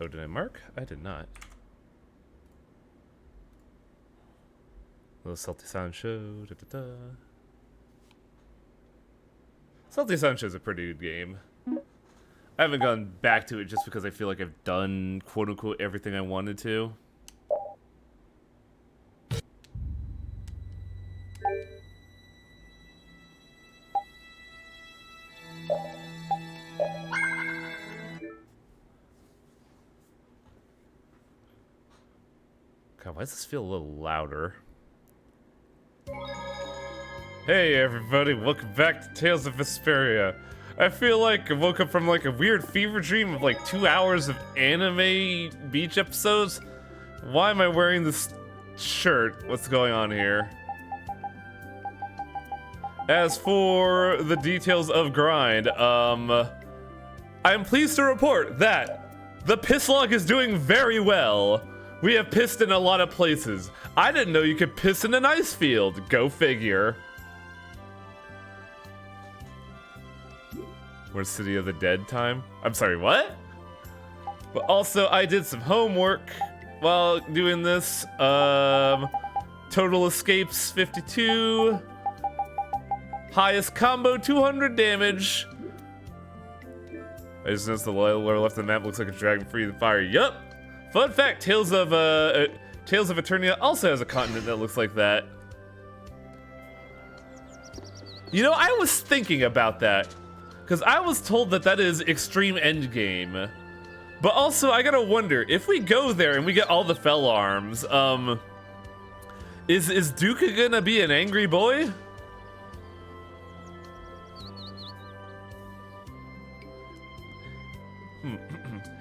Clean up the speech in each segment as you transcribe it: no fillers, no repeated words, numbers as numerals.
Oh, did I mark? I did not. Little Salty Sancho. Da, da, da. Salty Sancho is a pretty good game. I haven't gone back to it just because I feel like I've done quote-unquote everything I wanted to. God, why does this feel a little louder? Hey everybody, welcome back to Tales of Vesperia. I feel like I woke up from like a weird fever dream of like 2 hours of anime beach episodes. Why am I wearing this shirt? What's going on here? As for the details of grind, I am pleased to report that the piss log is doing very well. We have pissed in a lot of places. I didn't know you could piss in an ice field. Go figure. We're City of the Dead time. I'm sorry, what? But also, I did some homework while doing this. Total escapes 52. Highest combo 200 damage. I just noticed the lower left of the map looks like a dragon free the fire. Yup. Fun fact: Tales of Eternia also has a continent that looks like that. You know, I was thinking about that. Because I was told that that is Extreme Endgame. But also, I gotta wonder, if we go there and we get all the Fell Arms, is Duka gonna be an angry boy?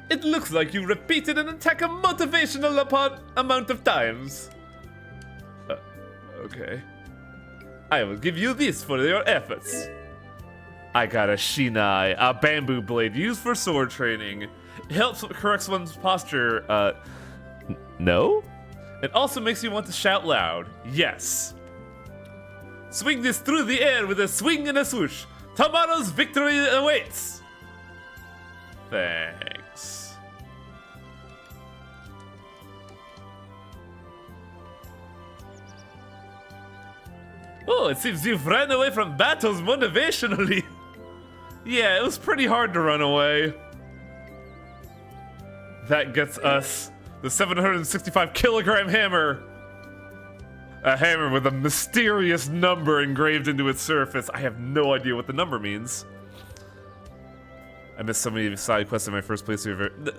It looks like you repeated an attack a motivational amount of times. Okay. I will give you this for your efforts. I got a Shinai, a bamboo blade used for sword training. It helps correct one's posture, no? It also makes you want to shout loud. Yes. Swing this through the air with a swing and a swoosh. Tomorrow's victory awaits. Thanks. Oh, it seems you've ran away from battles motivationally. Yeah, it was pretty hard to run away. That gets us the 765 kilogram hammer. A hammer with a mysterious number engraved into its surface. I have no idea what the number means. I missed so many side quests in my first playthrough.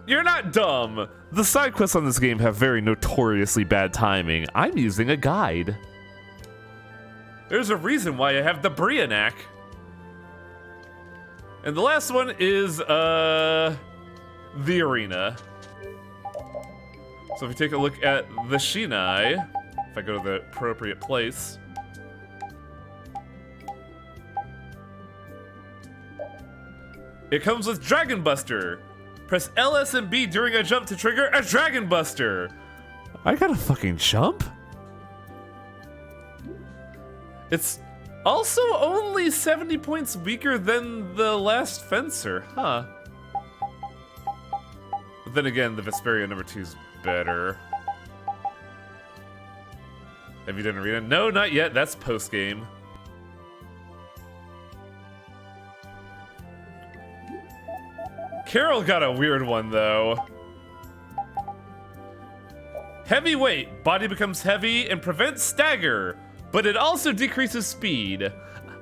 You're not dumb. The side quests on this game have very notoriously bad timing. I'm using a guide. There's a reason why I have the Brianak. And the last one is, the arena. So if we take a look at the Shinai, if I go to the appropriate place. It comes with Dragon Buster. Press LS and B during a jump to trigger a Dragon Buster. I gotta fucking jump? It's also only 70 points weaker than the last Fencer, huh? But then again, the Vesperia number 2 is better. Have you done arena? No, not yet. That's post-game. Carol got a weird one, though. Heavyweight. Body becomes heavy and prevents stagger. But it also decreases speed.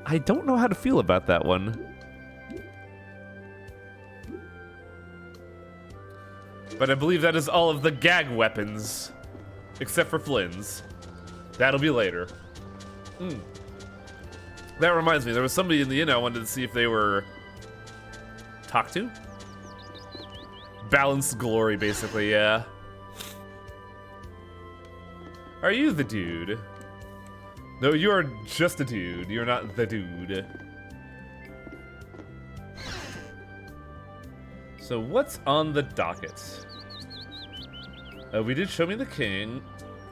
I don't know how to feel about that one. But I believe that is all of the gag weapons. Except for Flynn's. That'll be later. That reminds me, there was somebody in the inn I wanted to see if they were... talked to? Balanced glory, basically, yeah. Are you the dude? No, you are just a dude. You're not the dude. So what's on the docket? We did Show Me the King.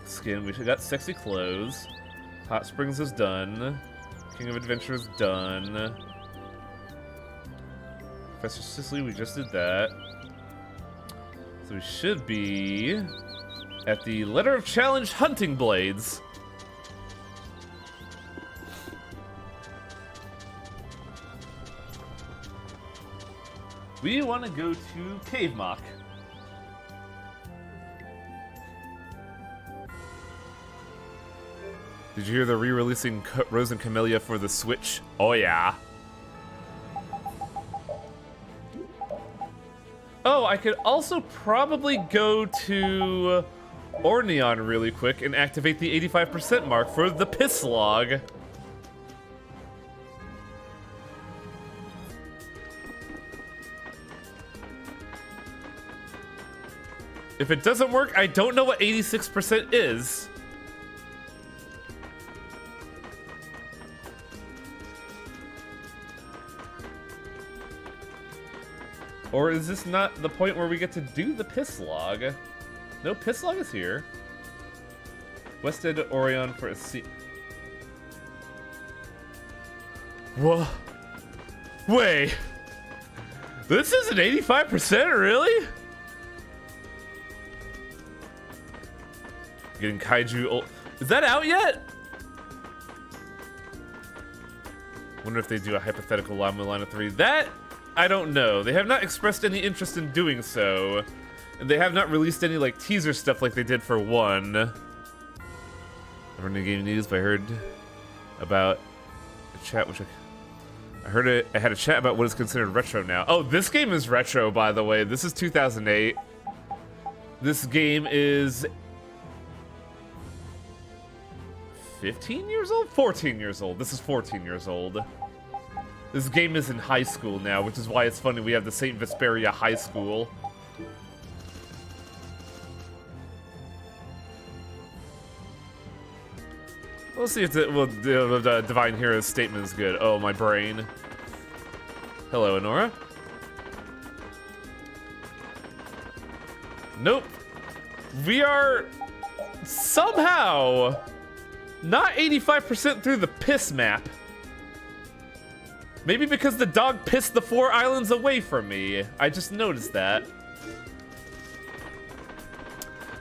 Skin, we got Sexy Clothes. Hot Springs is done. King of Adventure is done. Professor Sicily, we just did that. So we should be at the Letter of Challenge Hunting Blades. We want to go to Cave Mock. Did you hear they're re-releasing Rose and Camellia for the Switch? Oh yeah. Oh, I could also probably go to Orneon really quick and activate the 85% mark for the Piss Log. If it doesn't work, I don't know what 86% is. Or is this not the point where we get to do the Piss Log? No, Piss Log is here. Wested Orion for a seat. Whoa. Wait. This is an 85%, really? Getting Kaiju. Is that out yet? Wonder if they do a hypothetical Lamu line of 3. That, I don't know. They have not expressed any interest in doing so. And they have not released any like teaser stuff like they did for 1. Never new game news, but I heard about a chat which I heard it. I had a chat about what is considered retro now. Oh, this game is retro, by the way. This is 2008. This game is 15 years old? 14 years old. This is 14 years old. This game is in high school now, which is why it's funny we have the St. Vesperia High School. We'll see if the Divine Hero's statement is good. Oh, my brain. Hello, Honora. Nope. We are somehow not 85% through the piss map. Maybe because the dog pissed the 4 islands away from me. I just noticed that.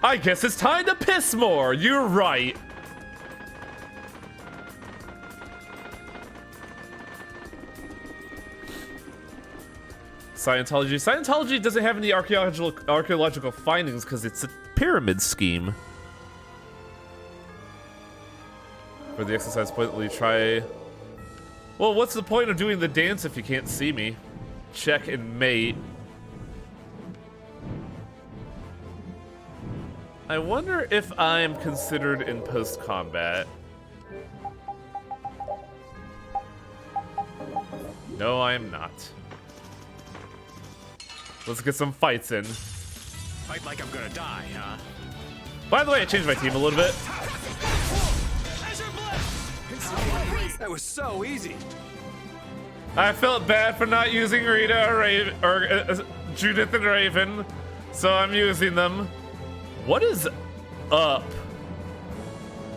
I guess it's time to piss more. You're right. Scientology. Scientology doesn't have any archaeological findings because it's a pyramid scheme. For the exercise point, will you try... Well, what's the point of doing the dance if you can't see me? Check and mate. I wonder if I'm considered in post-combat. No, I am not. Let's get some fights in. Fight like I'm gonna die, huh? By the way, I changed my team a little bit. That was so easy. I felt bad for not using Rita or Judith and Raven, so I'm using them. What is up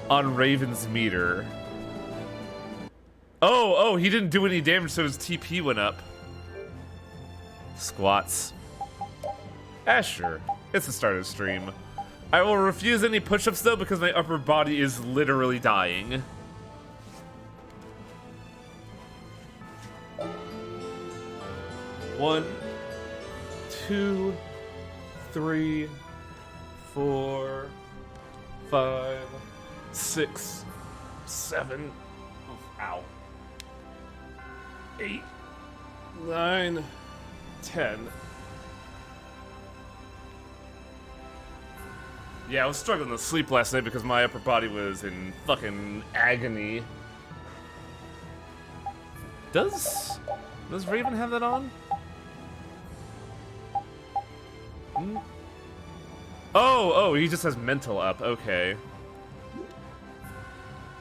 on Raven's meter? Oh, he didn't do any damage, so his TP went up. Squats. Sure. It's the start of the stream. I will refuse any push-ups though because my upper body is literally dying. One, 2, 3, 4, 5, 6, 7, ow, 8, 9, 10. Yeah, I was struggling to sleep last night because my upper body was in fucking agony. Does Raven have that on? Hmm? Oh, he just has mental up. Okay.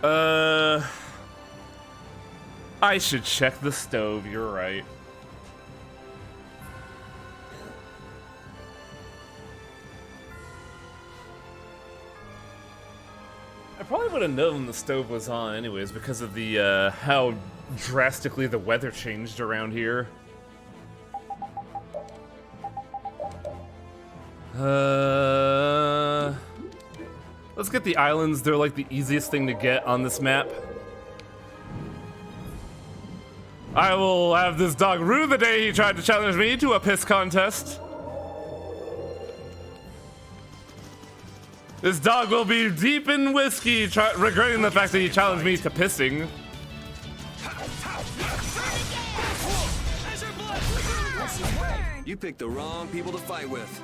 I should check the stove. You're right. I probably would have known the stove was on anyways because of the, how drastically the weather changed around here. Let's get the islands. They're like the easiest thing to get on this map. I will have this dog rue the day he tried to challenge me to a piss contest. This dog will be deep in whiskey, regretting the fact that he challenged me to pissing. You picked the wrong people to fight with.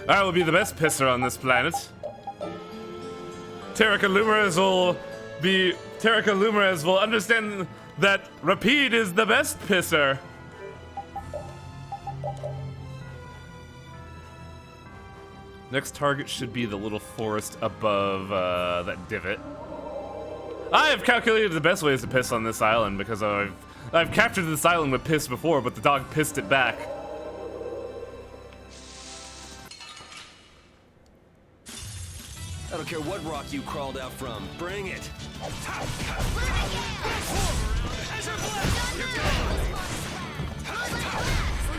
I will be the best pisser on this planet. Terika Lumerez will understand that Rapide is the best pisser. Next target should be the little forest above that divot. I have calculated the best ways to piss on this island because I've captured this island with piss before, but the dog pissed it back. I don't care what rock you crawled out from. Bring it.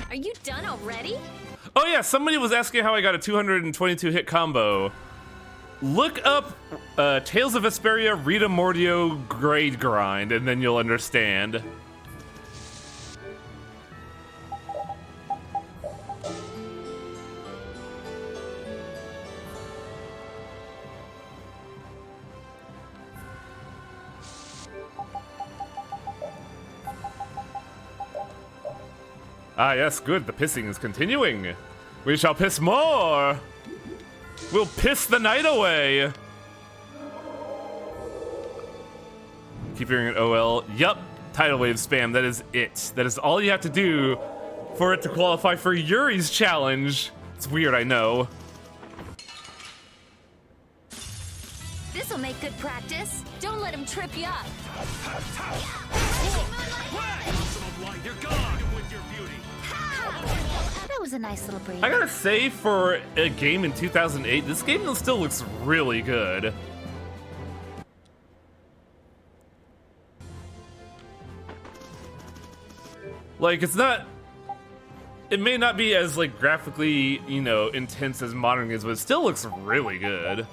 Are you done already? Oh yeah, somebody was asking how I got a 222 hit combo. Look up Tales of Vesperia Rita Mordio grade grind, and then you'll understand. Ah yes, good, the pissing is continuing. We shall piss more! We'll piss the night away! Keep hearing it, OL. Yup, tidal wave spam, that is it. That is all you have to do for it to qualify for Yuri's challenge. It's weird, I know. This'll make good practice. Don't let him trip you up. You're gone with your beauty. That was a nice little break. I gotta say, for a game in 2008, this game still looks really good. Like, it's not... It may not be as, like, graphically, you know, intense as modern games, but it still looks really good.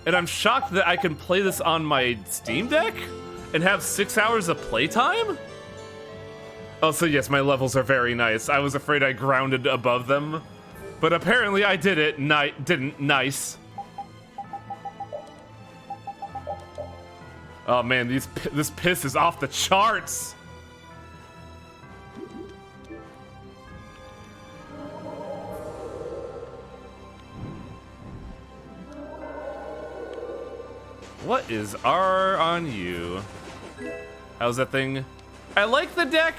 And I'm shocked that I can play this on my Steam Deck and have 6 hours of playtime? Also, yes, my levels are very nice. I was afraid I grounded above them, but apparently I did it. Didn't. Nice. Oh man, this piss is off the charts. What is R on you? How's that thing? I like the deck.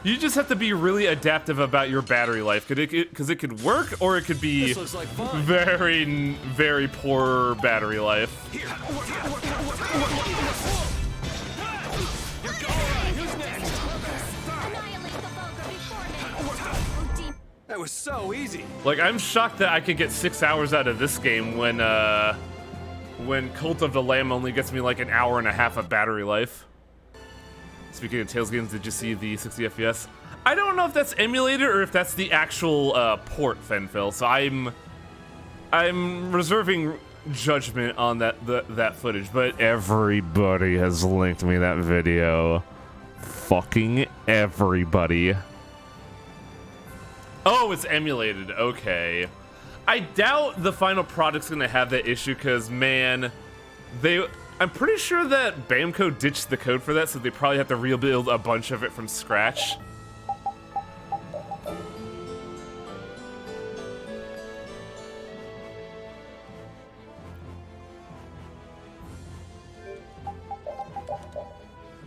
You just have to be really adaptive about your battery life, because it could work or it could be Like fun. very, very poor battery life. Here. Annihilate the Vulgar before me. That was so easy. Like, I'm shocked that I could get 6 hours out of this game when Cult of the Lamb only gets me like an hour and a half of battery life. Speaking of Tales games, did you see the 60 FPS? I don't know if that's emulated or if that's the actual port, Fenfil. So I'm reserving judgment on that footage. But everybody has linked me that video. Fucking everybody. Oh, it's emulated. Okay. I doubt the final product's gonna have that issue because, man, I'm pretty sure that Bamco ditched the code for that, so they probably have to rebuild a bunch of it from scratch.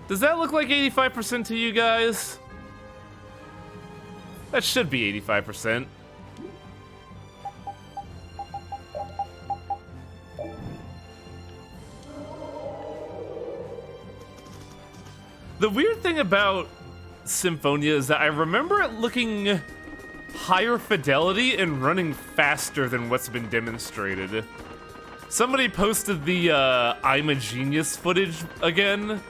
Does that look like 85% to you guys? That should be 85%. The weird thing about Symphonia is that I remember it looking higher fidelity and running faster than what's been demonstrated. Somebody posted the I'm a Genius footage again,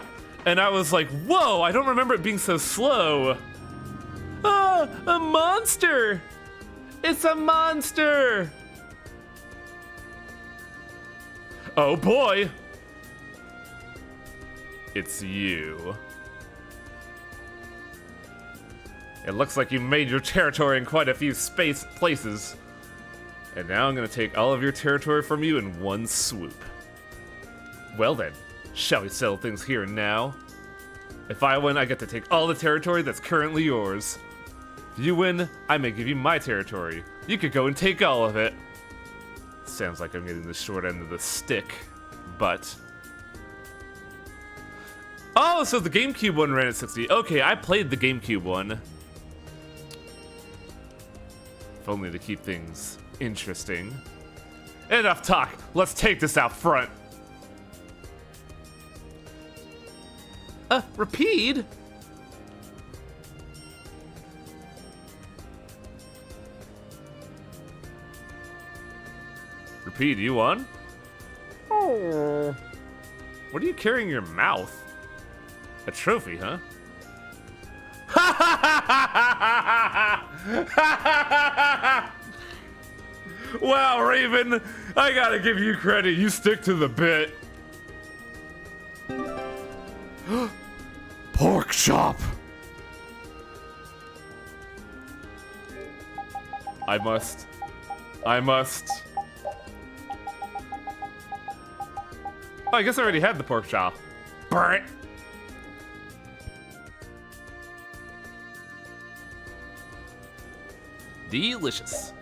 And I was like, whoa, I don't remember it being so slow. Ah, a monster! It's a monster! Oh boy! It's you. It looks like you made your territory in quite a few places. And now I'm gonna take all of your territory from you in one swoop. Well then, shall we settle things here and now? If I win, I get to take all the territory that's currently yours. If you win, I may give you my territory. You could go and take all of it. Sounds like I'm getting the short end of the stick, but... Oh, so the GameCube one ran at 60. Okay, I played the GameCube one. If only to keep things interesting. Enough talk, let's take this out front. Repeat? Repeat, you won? Oh. What are you carrying in your mouth? A trophy, huh? Wow, Raven, I gotta give you credit. You stick to the bit. Pork chop. I must. Oh, I guess I already had the pork chop. Burn. Delicious.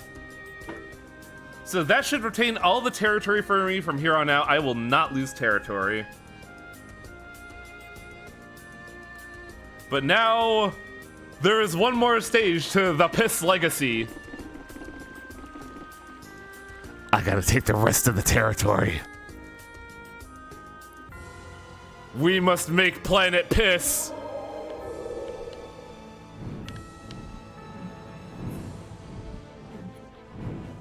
So that should retain all the territory for me from here on out. I will not lose territory. But now, there is one more stage to the Piss Legacy. I gotta take the rest of the territory. We must make Planet Piss.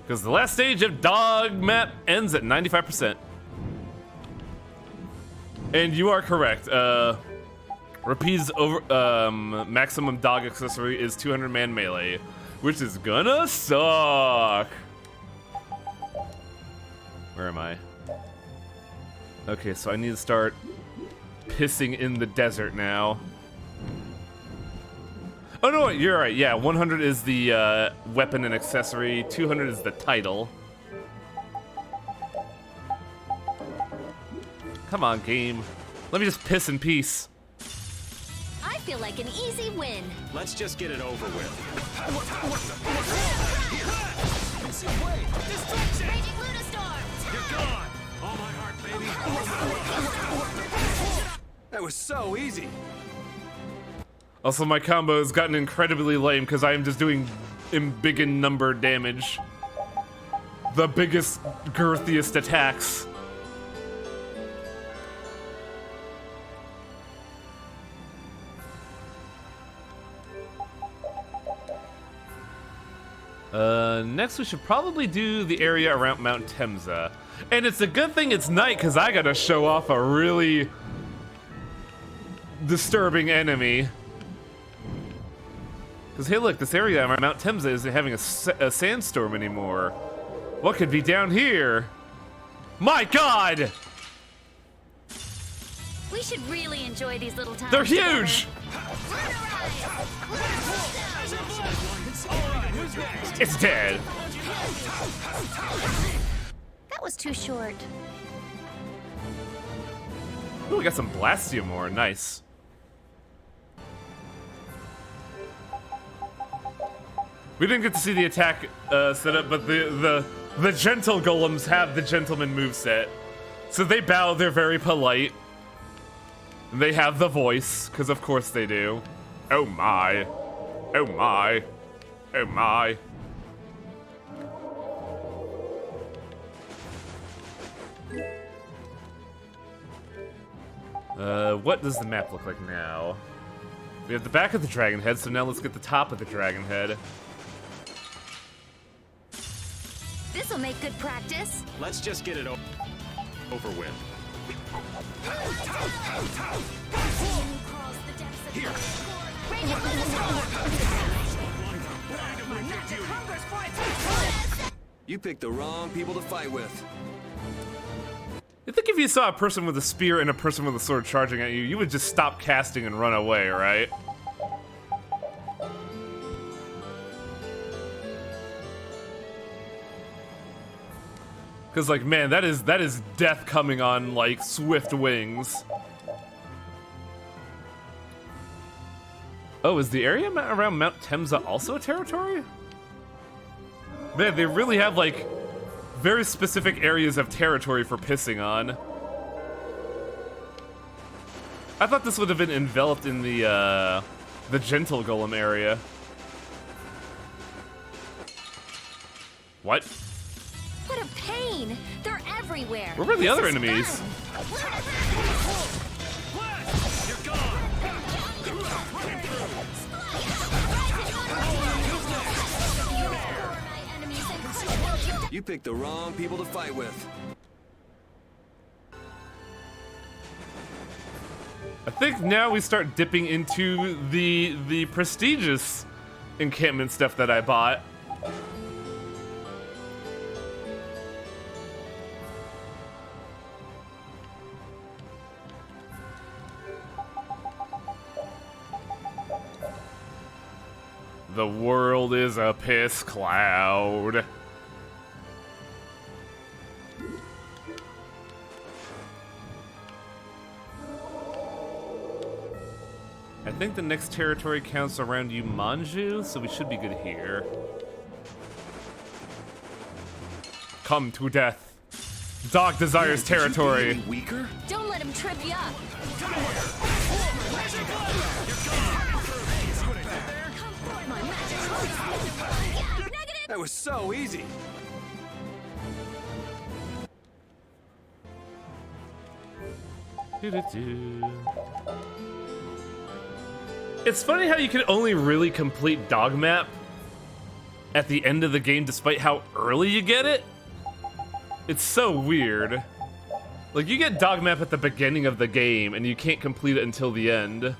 Because the last stage of Dog Map ends at 95%. And you are correct. Repeat's maximum dog accessory is 200 man melee, which is gonna suck. Where am I? Okay, so I need to start pissing in the desert now. Oh no, you're right. Yeah, 100 is the weapon and accessory. 200 is the title. Come on, game. Let me just piss in peace. I feel like an easy win. Let's just get it over with. Raging Lunastorm! You're gone! All my heart, baby. That was so easy. Also, my combo has gotten incredibly lame because I am just doing big in number damage. The biggest, girthiest attacks. Next we should probably do the area around Mount Temza. And it's a good thing it's night because I gotta show off a really disturbing enemy. Because hey look, this area around Mount Temza isn't having a sandstorm anymore. What could be down here? My god! We should really enjoy these little times. They're huge! It's dead. That was too short. Ooh, we got some Blastiomore, nice. We didn't get to see the attack setup, but the gentle golems have the gentleman moveset. So they bow, they're very polite. They have the voice, because of course they do. Oh my. Oh my. Oh my. What does the map look like now? We have the back of the dragon head, so now let's get the top of the dragon head. This'll make good practice. Let's just get it over with. You picked the wrong people to fight with. I think if you saw a person with a spear and a person with a sword charging at you, you would just stop casting and run away, right? Because, like, man, that is death coming on, like, swift wings. Oh, is the area around Mount Temza also a territory? Man, they really have, like, very specific areas of territory for pissing on. I thought this would have been enveloped in the Gentle Golem area. What? What a pain! They're everywhere. Where were the other This is enemies? You picked the wrong people to fight with. I think now we start dipping into the prestigious encampment stuff that I bought. The world is a piss cloud. I think the next territory counts around Yumanju, so we should be good here. Come to death. Dog desires territory. Any weaker? Don't let him trip you up. That was so easy. It's funny how you can only really complete dog map at the end of the game despite how early you get it. It's so weird. Like, you get dog map at the beginning of the game and you can't complete it until the end.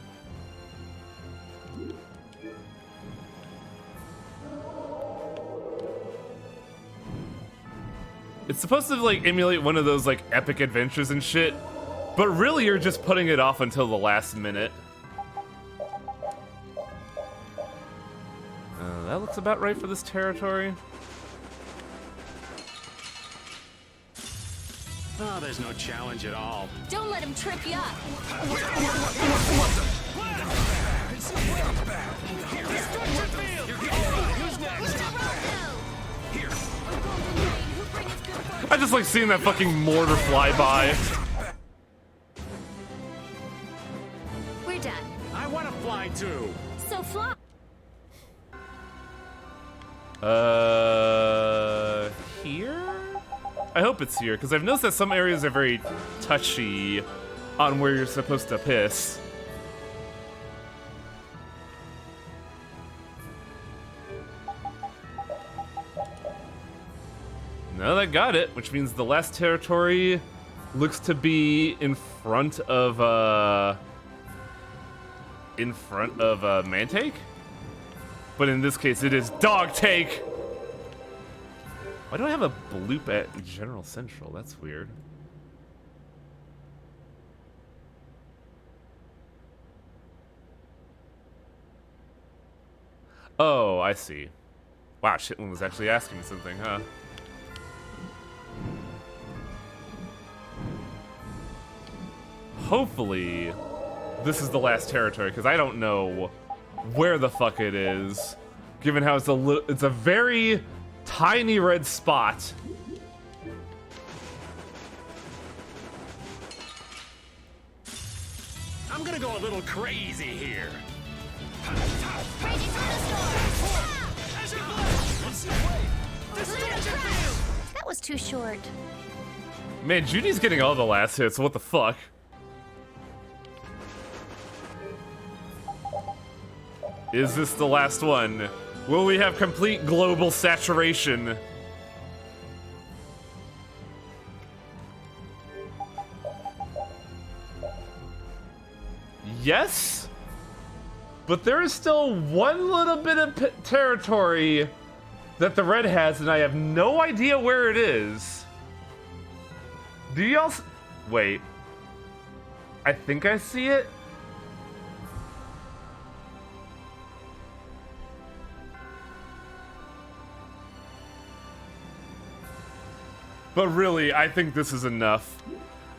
It's supposed to, like, emulate one of those, like, epic adventures and shit, but really you're just putting it off until the last minute. That looks about right for this territory. Oh, there's no challenge at all. Don't let him trip you up. I just like seeing that fucking mortar fly by. We're done. I want to fly too. So fly. Here? I hope it's here, because I've noticed that some areas are very touchy on where you're supposed to piss. No, that got it, which means the last territory looks to be in front of Mantake? But in this case, it is Dog Take! Why do I have a bloop at General Central? That's weird. Oh, I see. Wow, Shitlin was actually asking me something, huh? Hopefully, this is the last territory, because I don't know where the fuck it is, given how it's a very tiny red spot. I'm gonna go a little crazy here. That was too short. Man, Judy's getting all the last hits, what the fuck? Is this the last one? Will we have complete global saturation? yes, but there is still one little bit of territory that the red has, and I have no idea where it is. Do y'all... Wait. I think I see it. But really, I think this is enough.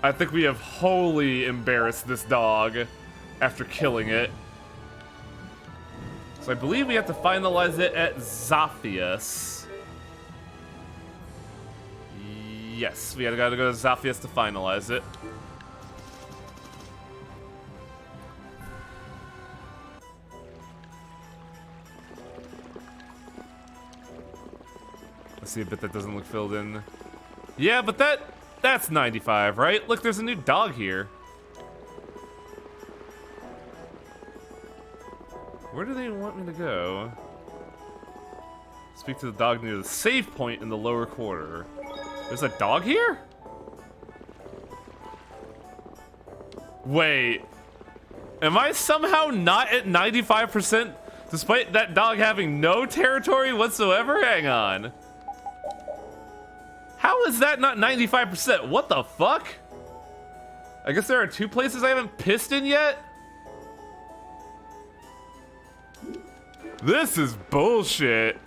I think we have wholly embarrassed this dog after killing it. So I believe we have to finalize it at Zaphias. Yes, we gotta go to Zaphias to finalize it. Let's see a bit that doesn't look filled in. Yeah, but that's 95, right? Look, there's a new dog here. Where do they want me to go? Speak to the dog near the save point in the lower quarter. There's a dog here? Wait. Am I somehow not at 95% despite that dog having no territory whatsoever? Hang on. How is that not 95%? What the fuck? I guess there are two places I haven't pissed in yet? This is bullshit.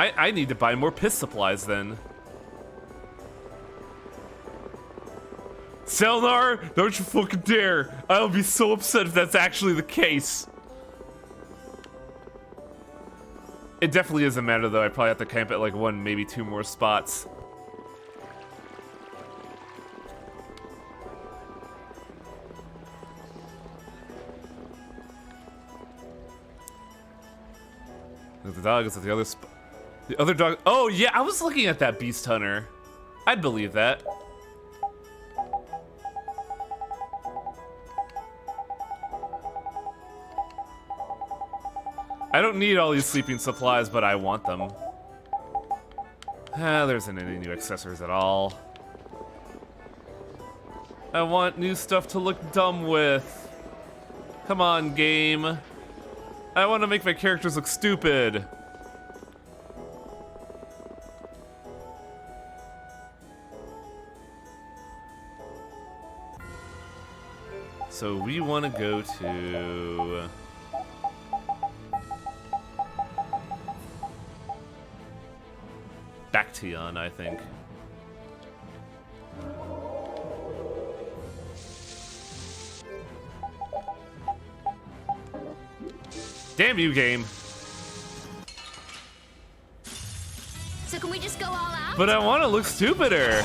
I need to buy more piss supplies then. Selnar, don't you fucking dare. I'll be so upset if that's actually the case. It definitely is a matter though. I probably have to camp at like one, maybe two more spots. The dog is at the other spot. The other dog. Oh yeah, I was looking at that beast hunter. I'd believe that. I don't need all these sleeping supplies, but I want them. Ah, there isn't any new accessories at all. I want new stuff to look dumb with. Come on, game. I want to make my characters look stupid. So we want to go to... Bacteon, I think. Damn you, game. So can we just go all out? But I want to look stupider.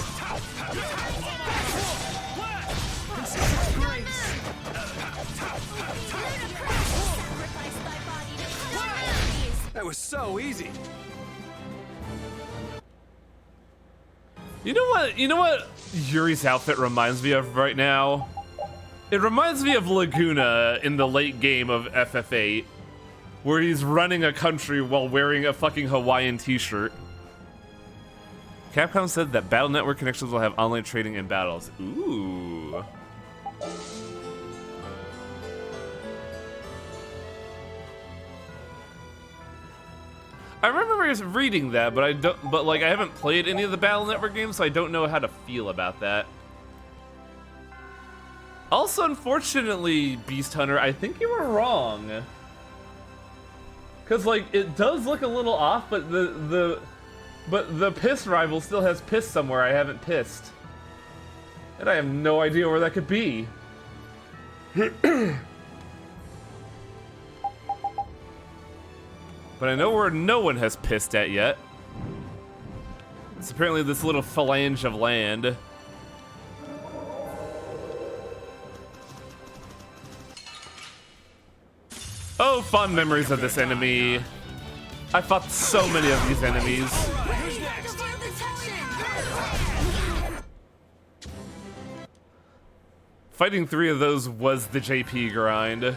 That was so easy. You know what? You know what Yuri's outfit reminds me of right now? It reminds me of Laguna in the late game of FF8, where he's running a country while wearing a fucking Hawaiian t-shirt. Capcom said that Battle Network connections will have online trading in battles. Ooh. I remember reading that, but I haven't played any of the Battle Network games, so I don't know how to feel about that. Also, unfortunately, Beast Hunter, I think you were wrong. Cause like it does look a little off, but the piss rival still has piss somewhere I haven't pissed. And I have no idea where that could be. But I know where no one has pissed at yet. It's apparently this little phalange of land. Oh, fond memories of this enemy. I fought so many of these enemies. Fighting 3 of those was the JP grind.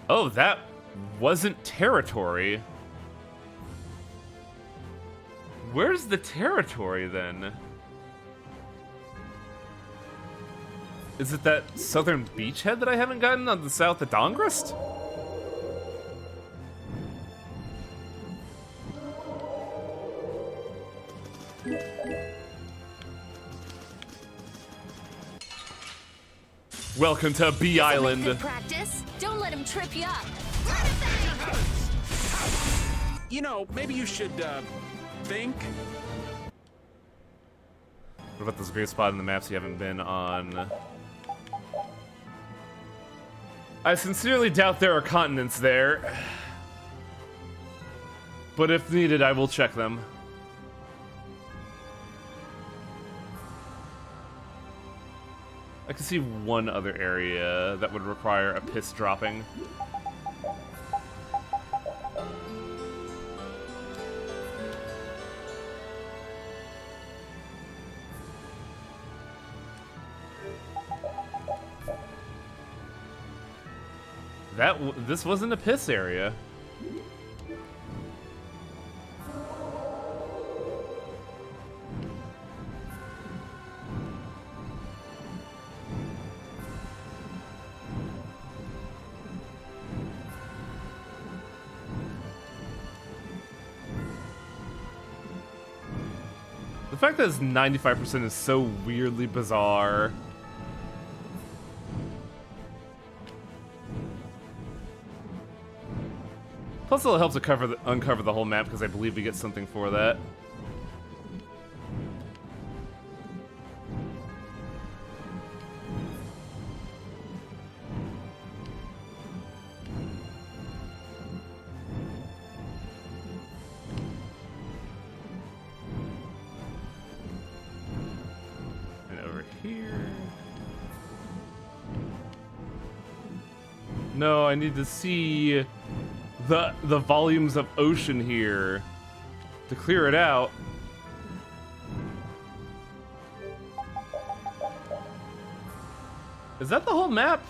Oh, that wasn't territory. Where's the territory then? Is it that southern beachhead that I haven't gotten on the south of Dongrist? Welcome to B This'll make Island. good practice. Don't let him trip you up. You know, maybe you should, think. What about this great spot in the maps you haven't been on? I sincerely doubt there are continents there. But if needed, I will check them. I can see one other area that would require a piss dropping. This wasn't a piss area. The fact that it's 95% is so weirdly bizarre. Plus, it'll help to uncover the whole map because I believe we get something for that. And over here. No, I need to see the volumes of ocean here to clear it out. Is that the whole map?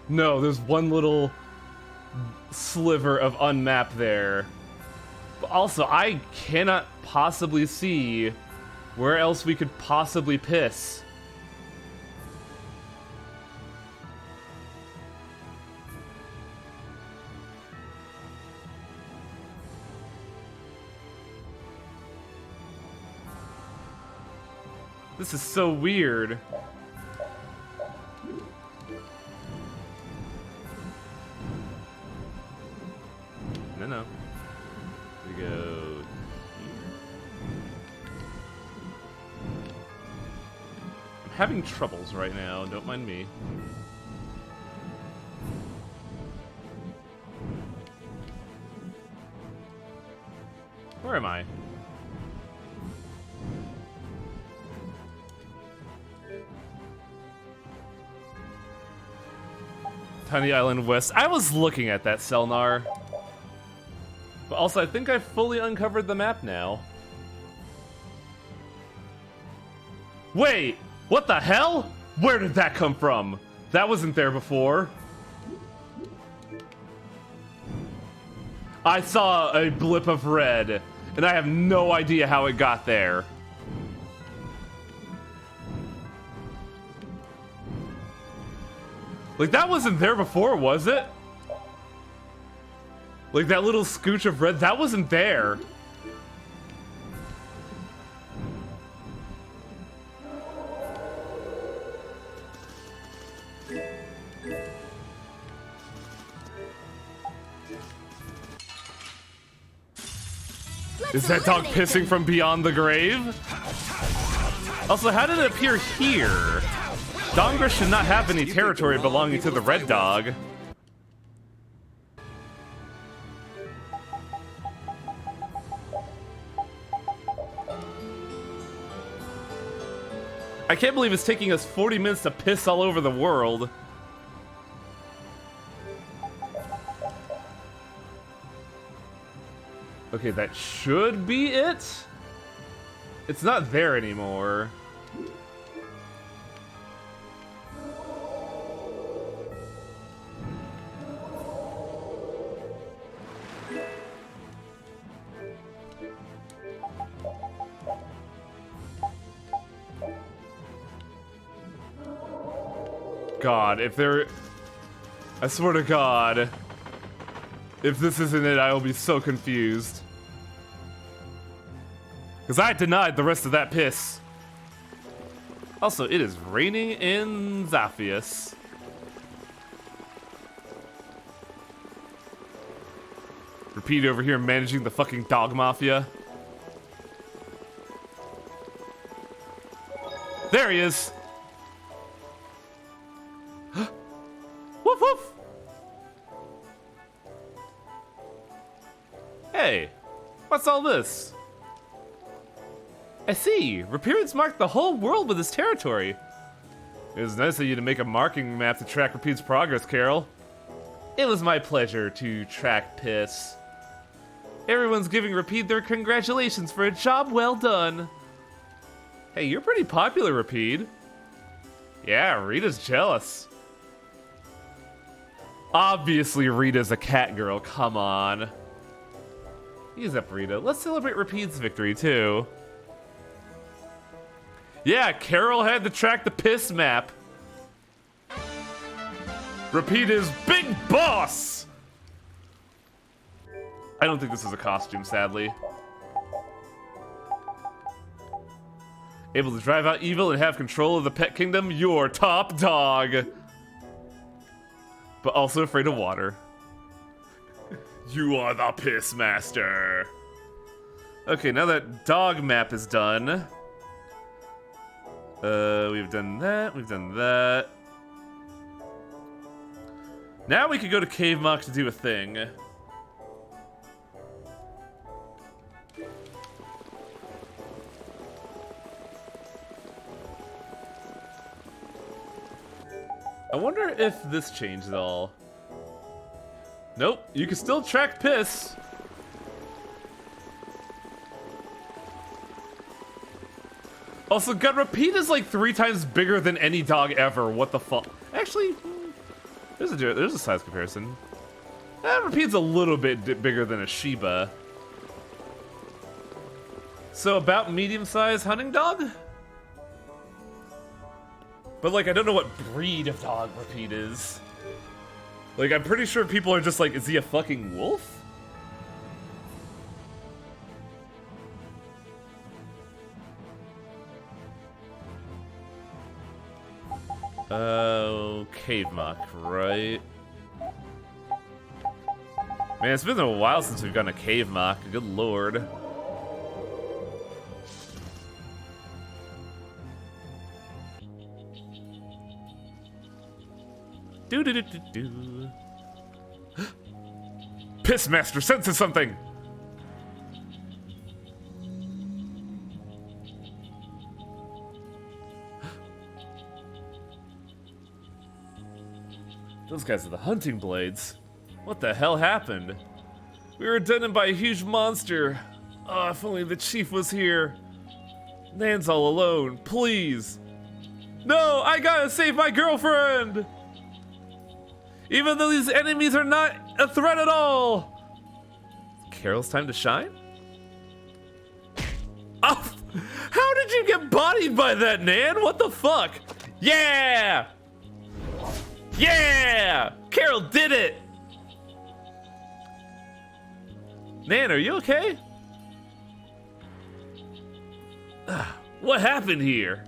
No, there's one little sliver of unmap there. But also, I cannot possibly see where else we could possibly piss. This is so weird. No. We go here. I'm having troubles right now, don't mind me. Where am I? Tiny Island West. I was looking at that, Selnar. But also, I think I've fully uncovered the map now. Wait! What the hell? Where did that come from? That wasn't there before. I saw a blip of red, and I have no idea how it got there. Like, that wasn't there before, was it? Like, that little scooch of red, that wasn't there. Is that dog pissing from beyond the grave? Also, how did it appear here? Dongrist should not have any territory belonging to the red dog. I can't believe it's taking us 40 minutes to piss all over the world. Okay, that should be it. It's not there anymore. God, if there... I swear to God. If this isn't it, I will be so confused. Because I denied the rest of that piss. Also, it is raining in Zaphius. Repeat over here managing the fucking dog mafia. There he is! Woof woof! Hey, what's all this? I see. Rapid's marked the whole world with his territory. It was nice of you to make a marking map to track Rapid's progress, Carol. It was my pleasure to track piss. Everyone's giving Rapid their congratulations for a job well done. Hey, you're pretty popular, Rapid. Yeah, Rita's jealous. Obviously, Rita's a cat girl, come on. Ease up, Rita. Let's celebrate Rapid's victory, too. Yeah, Carol had to track the piss map. Rapid is Big Boss! I don't think this is a costume, sadly. Able to drive out evil and have control of the pet kingdom, you're top dog. But also afraid of water. You are the piss master. Okay, now that dog map is done. We've done that, we've done that. Now we could go to Cave Mock to do a thing. I wonder if this changed at all. Nope, you can still track piss. Also, God, Rapid is like 3 times bigger than any dog ever. What the fuck? Actually, there's a size comparison. Rapid's a little bit bigger than a Shiba. So about medium-sized hunting dog? But like, I don't know what breed of dog Rapid is. Like, I'm pretty sure people are just like, is he a fucking wolf? Cave Mock, right? Man, it's been a while since we've gotten a Cave Mock. Good lord. Do. Pissmaster senses something! Those guys are the hunting blades. What the hell happened? We were done by a huge monster. Oh, if only the chief was here. Nan's all alone, please. No, I gotta save my girlfriend! Even though these enemies are not a threat at all! Carol's time to shine? Oh, how did you get bodied by that, Nan? What the fuck? Yeah! Yeah! Carol did it! Nan, are you okay? What happened here?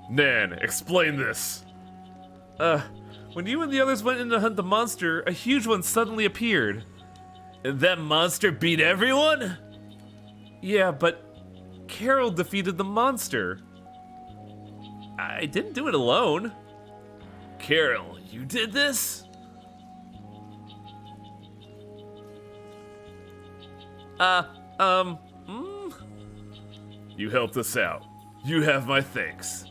Nan, explain this. When you and the others went in to hunt the monster, a huge one suddenly appeared. And that monster beat everyone? Yeah, but Carol defeated the monster. I didn't do it alone. Carol, you did this? You helped us out. You have my thanks.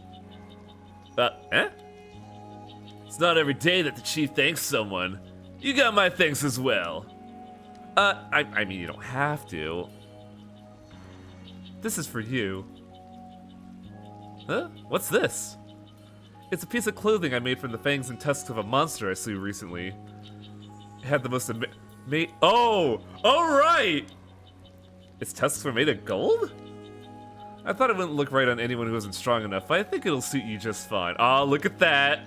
It's not every day that the chief thanks someone. You got my thanks as well. I mean, you don't have to. This is for you. Huh? What's this? It's a piece of clothing I made from the fangs and tusks of a monster I slew recently. It had the most Oh! Alright! Its tusks were made of gold? I thought it wouldn't look right on anyone who wasn't strong enough, but I think it'll suit you just fine. Aw, look at that!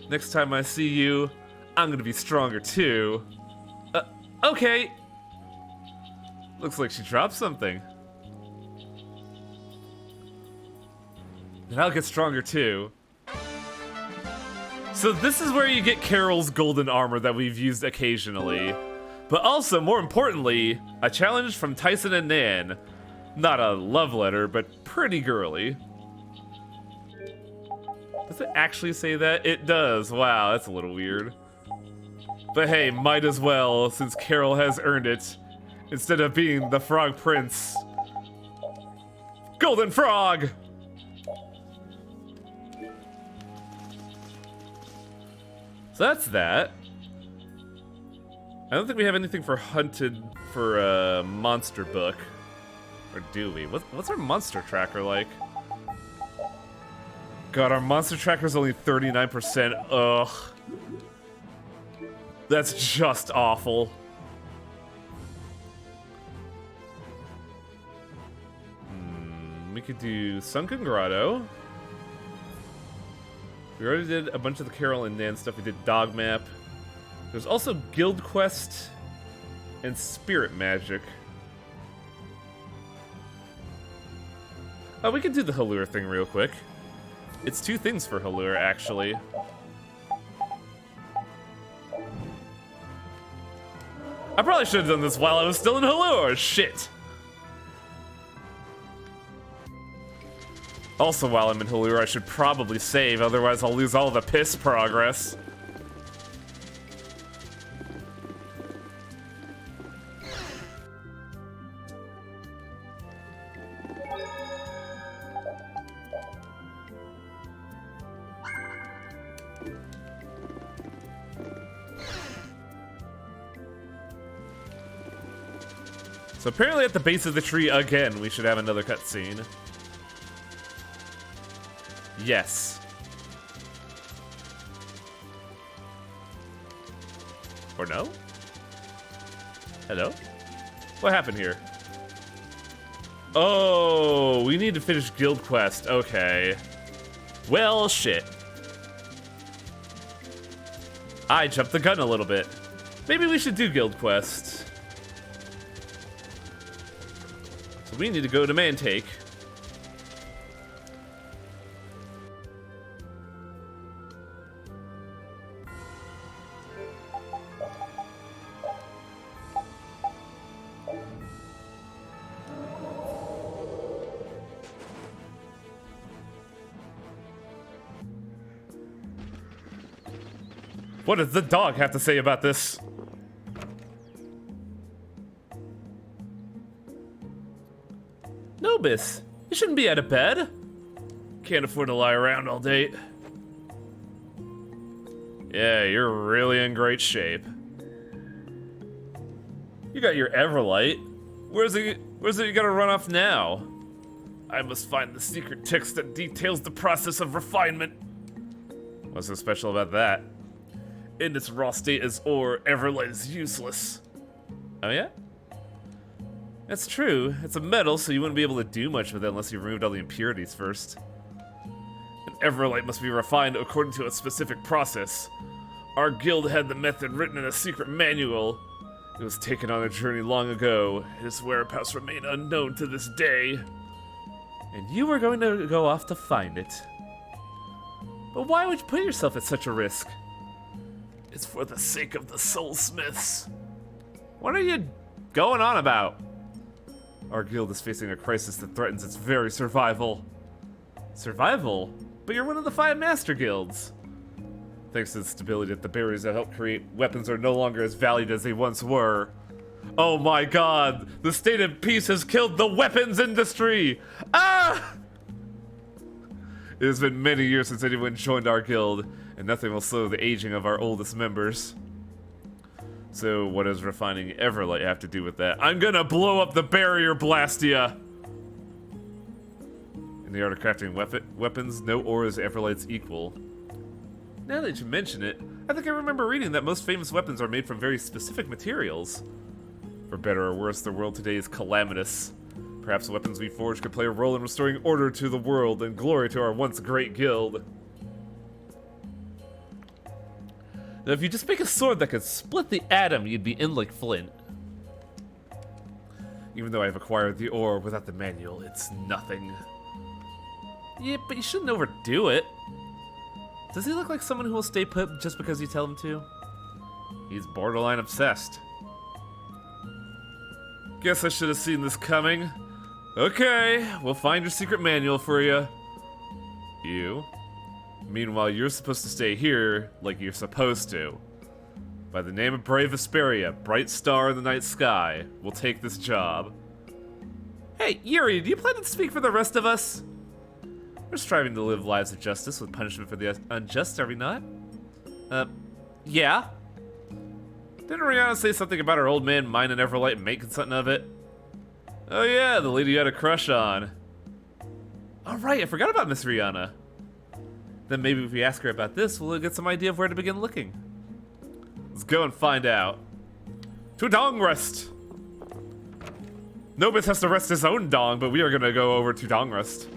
Next time I see you, I'm gonna be stronger too. Okay! Looks like she dropped something. And I'll get stronger too. So this is where you get Carol's golden armor that we've used occasionally. But also, more importantly, a challenge from Tyson and Nan. Not a love letter, but pretty girly. Does it actually say that? It does. Wow, that's a little weird. But hey, might as well, since Carol has earned it. Instead of being the Frog Prince. Golden Frog! So that's that. I don't think we have anything for hunted for a monster book. Or do we? What's our monster tracker like? God, our monster tracker's only 39%. Ugh. That's just awful. We could do Sunken Grotto. We already did a bunch of the Carol and Nan stuff. We did Dog Map. There's also Guild Quest and Spirit Magic. Oh, we can do the Halure thing real quick. It's 2 things for Halure, actually. I probably should have done this while I was still in Halure. Shit. Also, while I'm in Halure, I should probably save, otherwise I'll lose all the piss progress. So apparently at the base of the tree again, we should have another cutscene. Yes. Or no? Hello? What happened here? Oh, we need to finish Guild Quest. Okay. Well, shit. I jumped the gun a little bit. Maybe we should do Guild Quest. So we need to go to Mantake. What does the dog have to say about this? Nobis, you shouldn't be out of bed. Can't afford to lie around all day. Yeah, you're really in great shape. You got your Everlight. Where's it you gotta run off now? I must find the secret text that details the process of refinement. What's so special about that? In its raw state as ore, Everlight is useless. Oh yeah? That's true. It's a metal, so you wouldn't be able to do much with it unless you removed all the impurities first. And Everlight must be refined according to a specific process. Our guild had the method written in a secret manual. It was taken on a journey long ago. Its whereabouts remain unknown to this day. And you were going to go off to find it. But why would you put yourself at such a risk? It's for the sake of the soulsmiths. What are you going on about? Our guild is facing a crisis that threatens its very survival. Survival? But you're one of the 5 master guilds. Thanks to the stability that the barriers that help create weapons are no longer as valued as they once were. Oh my god! The state of peace has killed the weapons industry! Ah! It has been many years since anyone joined our guild, and nothing will slow the aging of our oldest members. So what does refining Everlight have to do with that? I'm gonna blow up the barrier, Blastia! In the art of crafting weapons, no ore is Everlight's equal. Now that you mention it, I think I remember reading that most famous weapons are made from very specific materials. For better or worse, the world today is calamitous. Perhaps the weapons we forge could play a role in restoring order to the world and glory to our once great guild. Now, if you just make a sword that could split the atom, you'd be in like flint. Even though I've acquired the ore without the manual, it's nothing. Yeah, but you shouldn't overdo it. Does he look like someone who will stay put just because you tell him to? He's borderline obsessed. Guess I should have seen this coming. Okay, we'll find your secret manual for you. You? Meanwhile, you're supposed to stay here like you're supposed to. By the name of Brave Vesperia, bright star in the night sky, we'll take this job. Hey, Yuri, do you plan to speak for the rest of us? We're striving to live lives of justice with punishment for the unjust, are we not? Yeah. Didn't Rihanna say something about her old man mining Everlight and making something of it? Oh yeah, the lady you had a crush on. Oh right, I forgot about Miss Rihanna. Then maybe if we ask her about this, we'll get some idea of where to begin looking. Let's go and find out. To Dong Rest! Nobis has to rest his own dong, but we are gonna go over to Dong Rest.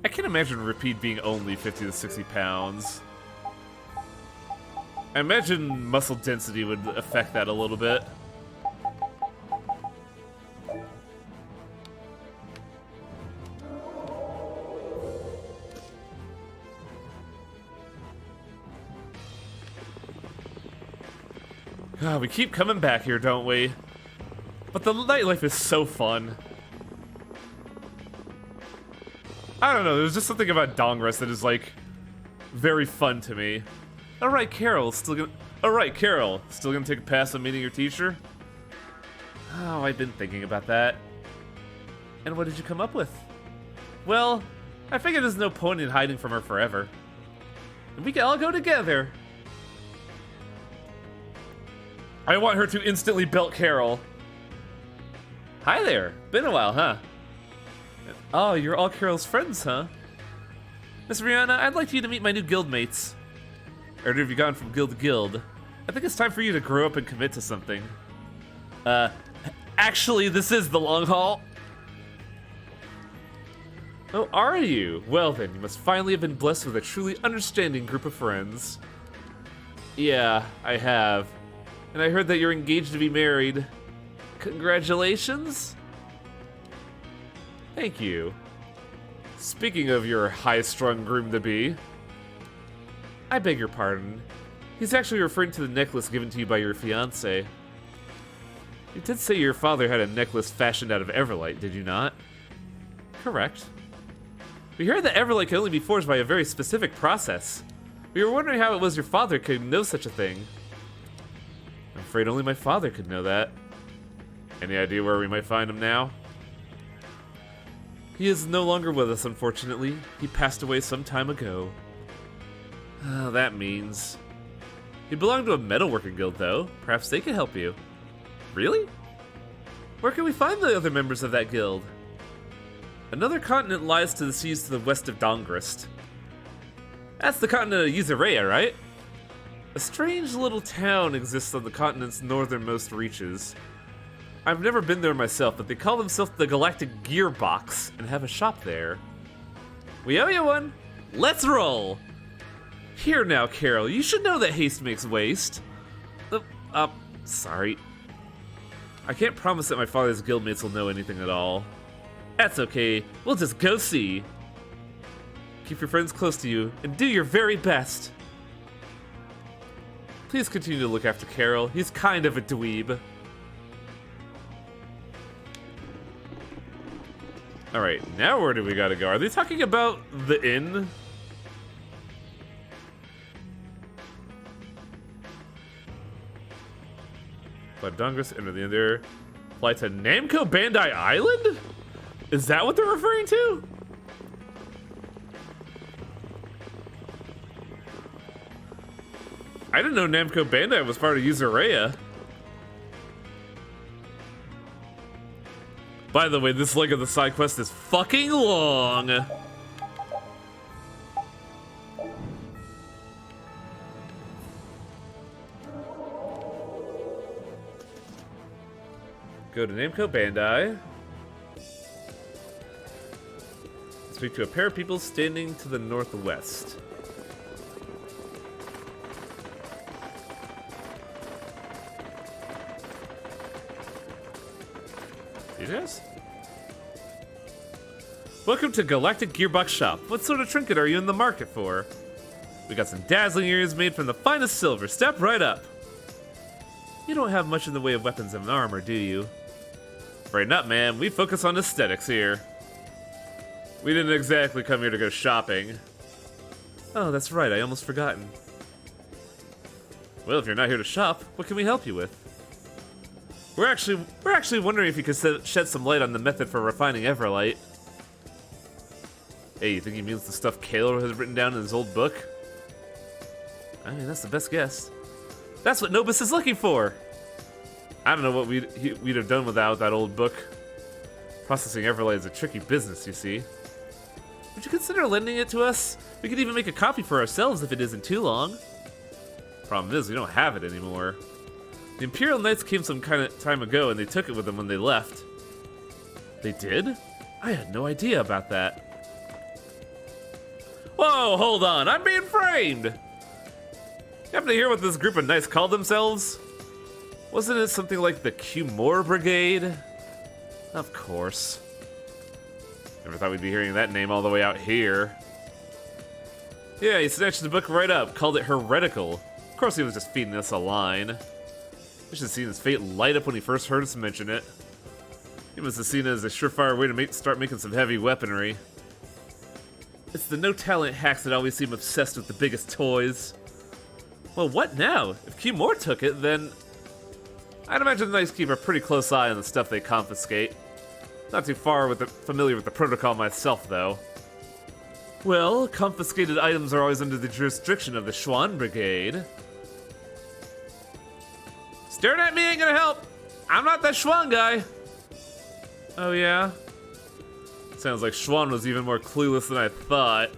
I can't imagine Repeat being only 50 to 60 pounds. I imagine muscle density would affect that a little bit. God, we keep coming back here, don't we? But the nightlife is so fun. I don't know, there's just something about Dongress that is, like, very fun to me. Alright, Carol, still gonna take a pass on meeting your teacher? Oh, I've been thinking about that. And what did you come up with? Well, I figured there's no point in hiding from her forever. And we can all go together. I want her to instantly belt Carol. Hi there, been a while, huh? Oh, you're all Carol's friends, huh? Miss Rihanna, I'd like you to meet my new guildmates. Or have you gone from guild to guild? I think it's time for you to grow up and commit to something. Actually, this is the long haul. Oh, are you? Well then, you must finally have been blessed with a truly understanding group of friends. Yeah, I have. And I heard that you're engaged to be married. Congratulations? Thank you. Speaking of your high-strung groom-to-be, I beg your pardon. He's actually referring to the necklace given to you by your fiancé. You did say your father had a necklace fashioned out of Everlight, did you not? Correct. We heard that Everlight can only be forged by a very specific process. We were wondering how it was your father could know such a thing. I'm afraid only my father could know that. Any idea where we might find him now? He is no longer with us, unfortunately. He passed away some time ago. Oh, that means... He belonged to a metalworking guild, though. Perhaps they could help you. Really? Where can we find the other members of that guild? Another continent lies to the seas to the west of Dongrist. That's the continent of Yuzuraya, right? A strange little town exists on the continent's northernmost reaches. I've never been there myself, but they call themselves the Galactic Gearbox and have a shop there. We owe you one. Let's roll. Here now, Carol, you should know that haste makes waste. Sorry. I can't promise that my father's guildmates will know anything at all. That's okay, we'll just go see. Keep your friends close to you, and do your very best. Please continue to look after Carol, he's kind of a dweeb. Alright, now where do we gotta go? Are they talking about the inn? But Dongress enter the other. Fly to Namco Bandai Island? Is that what they're referring to? I didn't know Namco Bandai was part of Yuzuraya. By the way, this leg of the side quest is fucking long. Go to Namco Bandai. Speak to a pair of people standing to the northwest. You guys? Welcome to Galactic Gearbox Shop. What sort of trinket are you in the market for? We got some dazzling ears made from the finest silver. Step right up. You don't have much in the way of weapons and armor, do you? Afraid not, man. We focus on aesthetics here. We didn't exactly come here to go shopping. Oh, that's right. I almost forgotten. Well, if you're not here to shop, what can we help you with? We're actually wondering if you could shed some light on the method for refining Everlight. Hey, you think he means the stuff Kalo has written down in his old book? I mean, that's the best guess. That's what Nobis is looking for! I don't know what we'd have done without that old book. Processing Everlight is a tricky business, you see. Would you consider lending it to us? We could even make a copy for ourselves if it isn't too long. Problem is, we don't have it anymore. The Imperial Knights came some kind of time ago and they took it with them when they left. They did? I had no idea about that. Whoa, hold on, I'm being framed! You happen to hear what this group of knights called themselves? Wasn't it something like the Cumore Brigade? Of course. Never thought we'd be hearing that name all the way out here. Yeah, he snatched the book right up, called it heretical. Of course he was just feeding us a line. We should have seen his fate light up when he first heard us mention it. He must have seen it as a surefire way to start making some heavy weaponry. It's the no-talent hacks that always seem obsessed with the biggest toys. Well, what now? If Cumore took it, then... I'd imagine the Knights keep a pretty close eye on the stuff they confiscate. Not too familiar with the protocol myself, though. Well, confiscated items are always under the jurisdiction of the Schwann Brigade. Staring at me ain't gonna help! I'm not that Schwann guy! Oh yeah? Sounds like Schwann was even more clueless than I thought.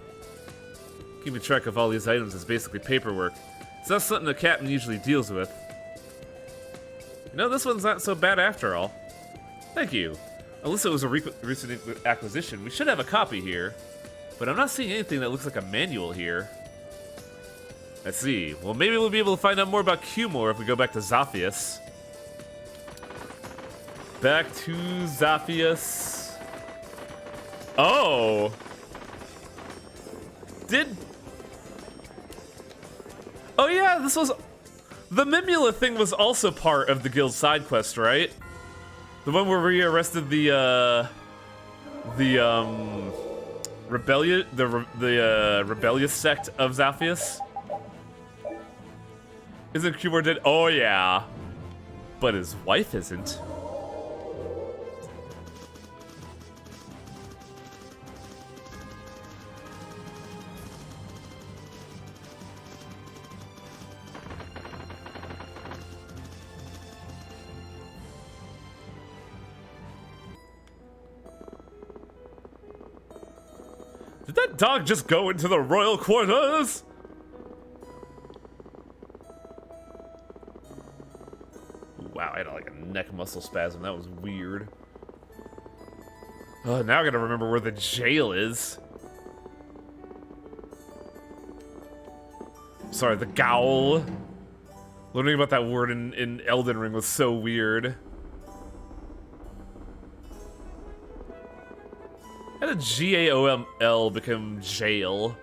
Keeping track of all these items is basically paperwork. It's not something a captain usually deals with. You know, this one's not so bad after all. Thank you. Unless it was a recent acquisition, we should have a copy here. But I'm not seeing anything that looks like a manual here. Let's see. Well, maybe we'll be able to find out more about Cumore if we go back to Zaphius. Back to Zaphius. Oh! Oh yeah, this was... The Mimula thing was also part of the guild side quest, right? The one where we arrested the rebellious sect of Zaphius. Isn't Cumore dead? Oh yeah, but his wife isn't. Did that dog just go into the royal quarters? Wow, I had like a neck muscle spasm. That was weird. Oh, now I gotta remember where the jail is. Sorry, the Gaol. Learning about that word in Elden Ring was so weird. How did G-A-O-M-L become jail?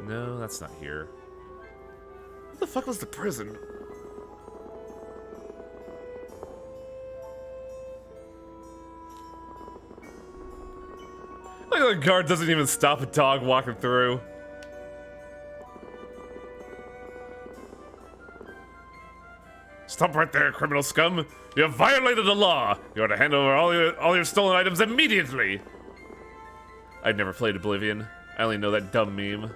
No, that's not here. What the fuck was the prison? Like the guard doesn't even stop a dog walking through. Stop right there, criminal scum! You have violated the law! You are to hand over all your stolen items immediately! I'd never played Oblivion. I only know that dumb meme.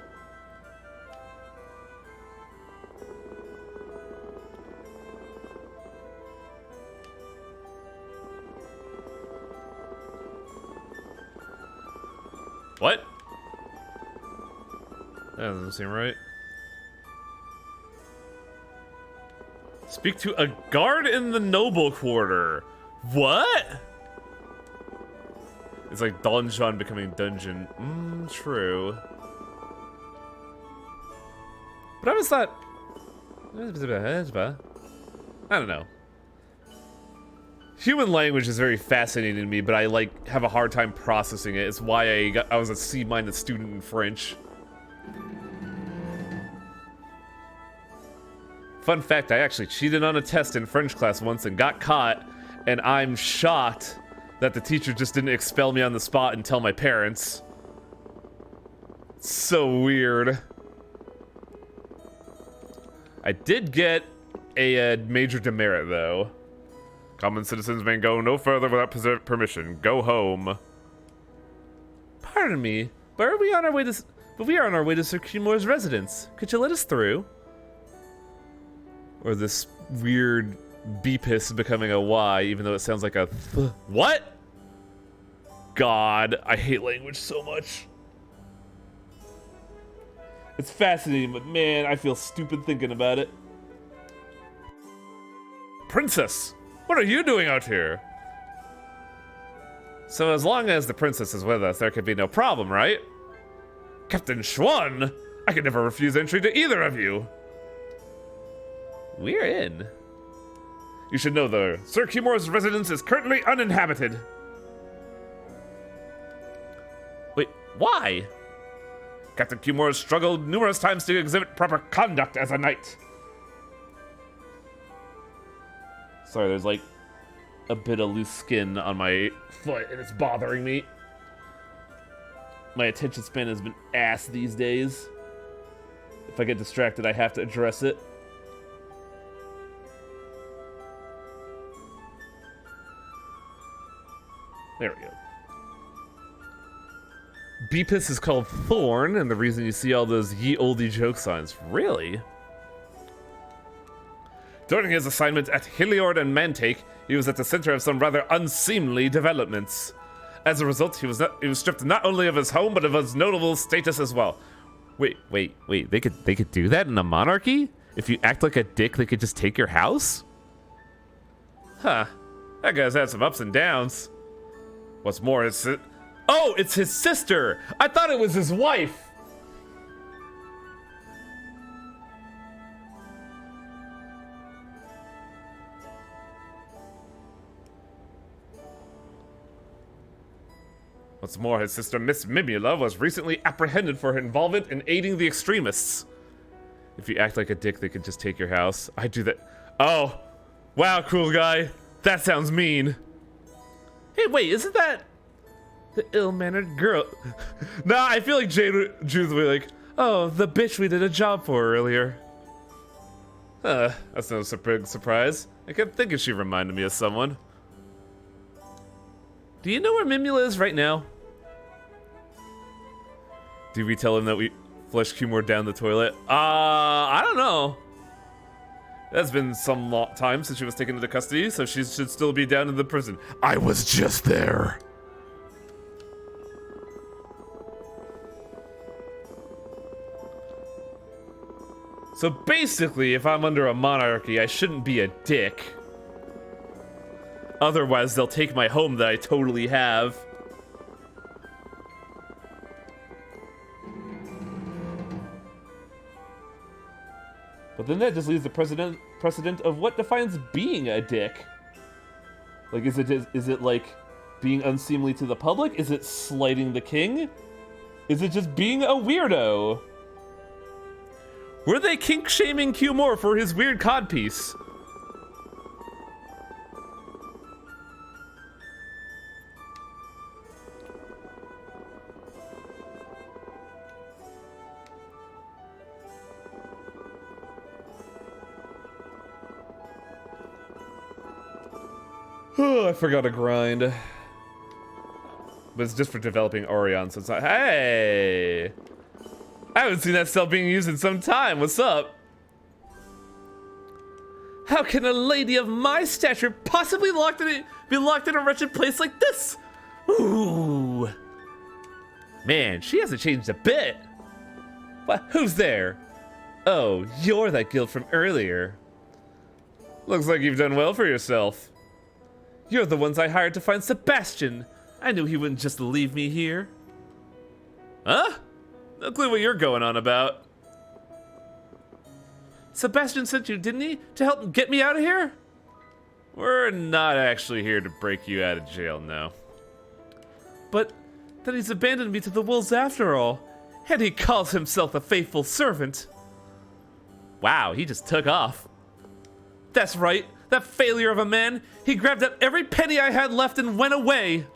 What? That doesn't seem right. Speak to a guard in the noble quarter. What? It's like donjon becoming dungeon. True. But I always thought... I don't know. Human language is very fascinating to me, but I like have a hard time processing it. It's why I was a C- student in French. Fun fact, I actually cheated on a test in French class once and got caught, and I'm shocked that the teacher just didn't expel me on the spot and tell my parents. It's so weird. I did get a major demerit, though. Common citizens may go no further without permission. Go home. Pardon me, but are we on our way to... But we are on our way to Sir Cumor's residence. Could you let us through? Or this weird beepis becoming a Y, even though it sounds like a th. What? God, I hate language so much. It's fascinating, but man, I feel stupid thinking about it. Princess, what are you doing out here? So as long as the princess is with us, there could be no problem, right? Captain Schwan, I could never refuse entry to either of you. We're in. You should know, though, Sir Cumor's residence is currently uninhabited. Wait, why? Captain Cumor has struggled numerous times to exhibit proper conduct as a knight. Sorry, there's like a bit of loose skin on my foot and it's bothering me. My attention span has been ass these days. If I get distracted, I have to address it. There we go. Beepis is called Thorn, and the reason you see all those ye olde joke signs. Really? During his assignment at Hilliord and Mantake, he was at the center of some rather unseemly developments. As a result, he was stripped not only of his home, but of his notable status as well. Wait. They could do that in a monarchy? If you act like a dick, they could just take your house? Huh. That guy's had some ups and downs. What's more, it's his sister! I thought it was his wife! What's more, his sister Miss Mimula was recently apprehended for her involvement in aiding the extremists. If you act like a dick, they could just take your house. I do that. Oh, wow, cool guy. That sounds mean. Hey, wait, isn't that the ill-mannered girl? Nah, I feel like Judith will be like, oh, the bitch we did a job for earlier. That's no big surprise. I kept thinking she reminded me of someone. Do you know where Mimula is right now? Did we tell him that we flushed Cumor down the toilet? I don't know. It's been some time since she was taken into custody, so she should still be down in the prison. I was just there. So basically, if I'm under a monarchy, I shouldn't be a dick. Otherwise, they'll take my home that I totally have. But then that just leaves the precedent of what defines being a dick. Like, is it like being unseemly to the public? Is it slighting the king? Is it just being a weirdo? Were they kink-shaming Cumor for his weird codpiece? Oh, I forgot to grind. But it's just for developing Orion, so it's not. Hey! I haven't seen that spell being used in some time. What's up? How can a lady of my stature possibly be locked in a wretched place like this? Ooh. Man, she hasn't changed a bit. What? Who's there? Oh, you're that guild from earlier. Looks like you've done well for yourself. You're the ones I hired to find Sebastian. I knew he wouldn't just leave me here. Huh? No clue what you're going on about. Sebastian sent you, didn't he? To help get me out of here? We're not actually here to break you out of jail, no. But then he's abandoned me to the wolves after all. And he calls himself a faithful servant. Wow, he just took off. That's right, that failure of a man. He grabbed up every penny I had left and went away.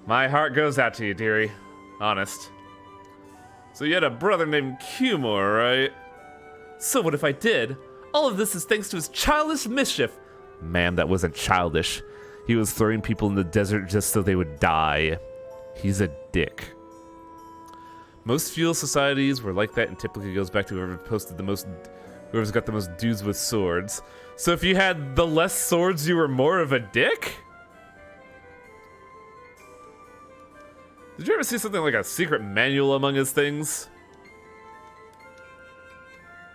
My heart goes out to you, dearie. Honest. So you had a brother named Cumor, right? So what if I did? All of this is thanks to his childish mischief. Man, that wasn't childish. He was throwing people in the desert just so they would die. He's a dick. Most feudal societies were like that, and typically goes back to whoever's got the most dudes with swords. So if you had the less swords, you were more of a dick? Did you ever see something like a secret manual among his things?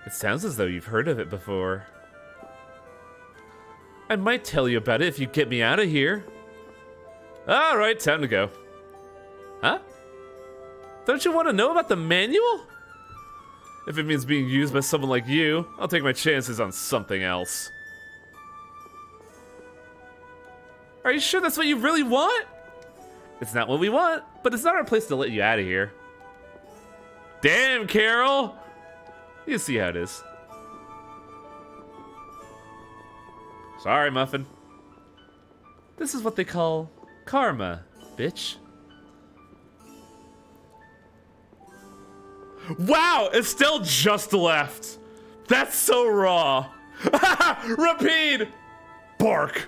It sounds as though you've heard of it before. I might tell you about it if you get me out of here. Alright, time to go. Huh? Don't you want to know about the manual? If it means being used by someone like you, I'll take my chances on something else. Are you sure that's what you really want? It's not what we want, but it's not our place to let you out of here. Damn, Carol! You see how it is. Sorry, Muffin. This is what they call karma, bitch. Wow, Estelle just left. That's so raw. Rapide! Bark.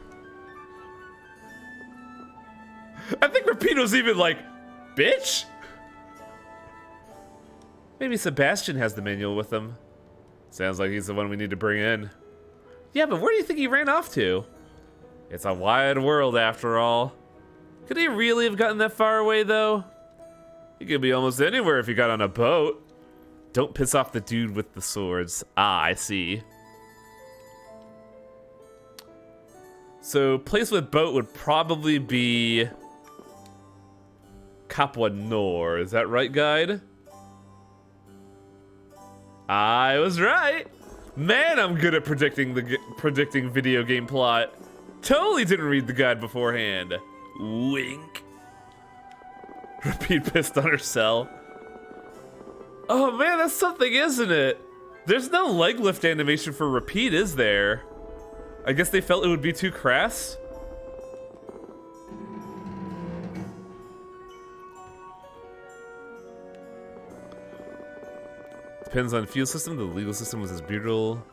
I think Rapide was even like, bitch? Maybe Sebastian has the manual with him. Sounds like he's the one we need to bring in. Yeah, but where do you think he ran off to? It's a wide world after all. Could he really have gotten that far away though? He could be almost anywhere if he got on a boat. Don't piss off the dude with the swords. Ah, I see. So, place with boat would probably be Capua Nor. Is that right, guide? I was right. Man, I'm good at predicting video game plot. Totally didn't read the guide beforehand. Wink. Rapide pissed on her cell. Oh man, that's something, isn't it? There's no leg lift animation for Rapide, is there? I guess they felt it would be too crass. Depends on field system. The legal system was as brutal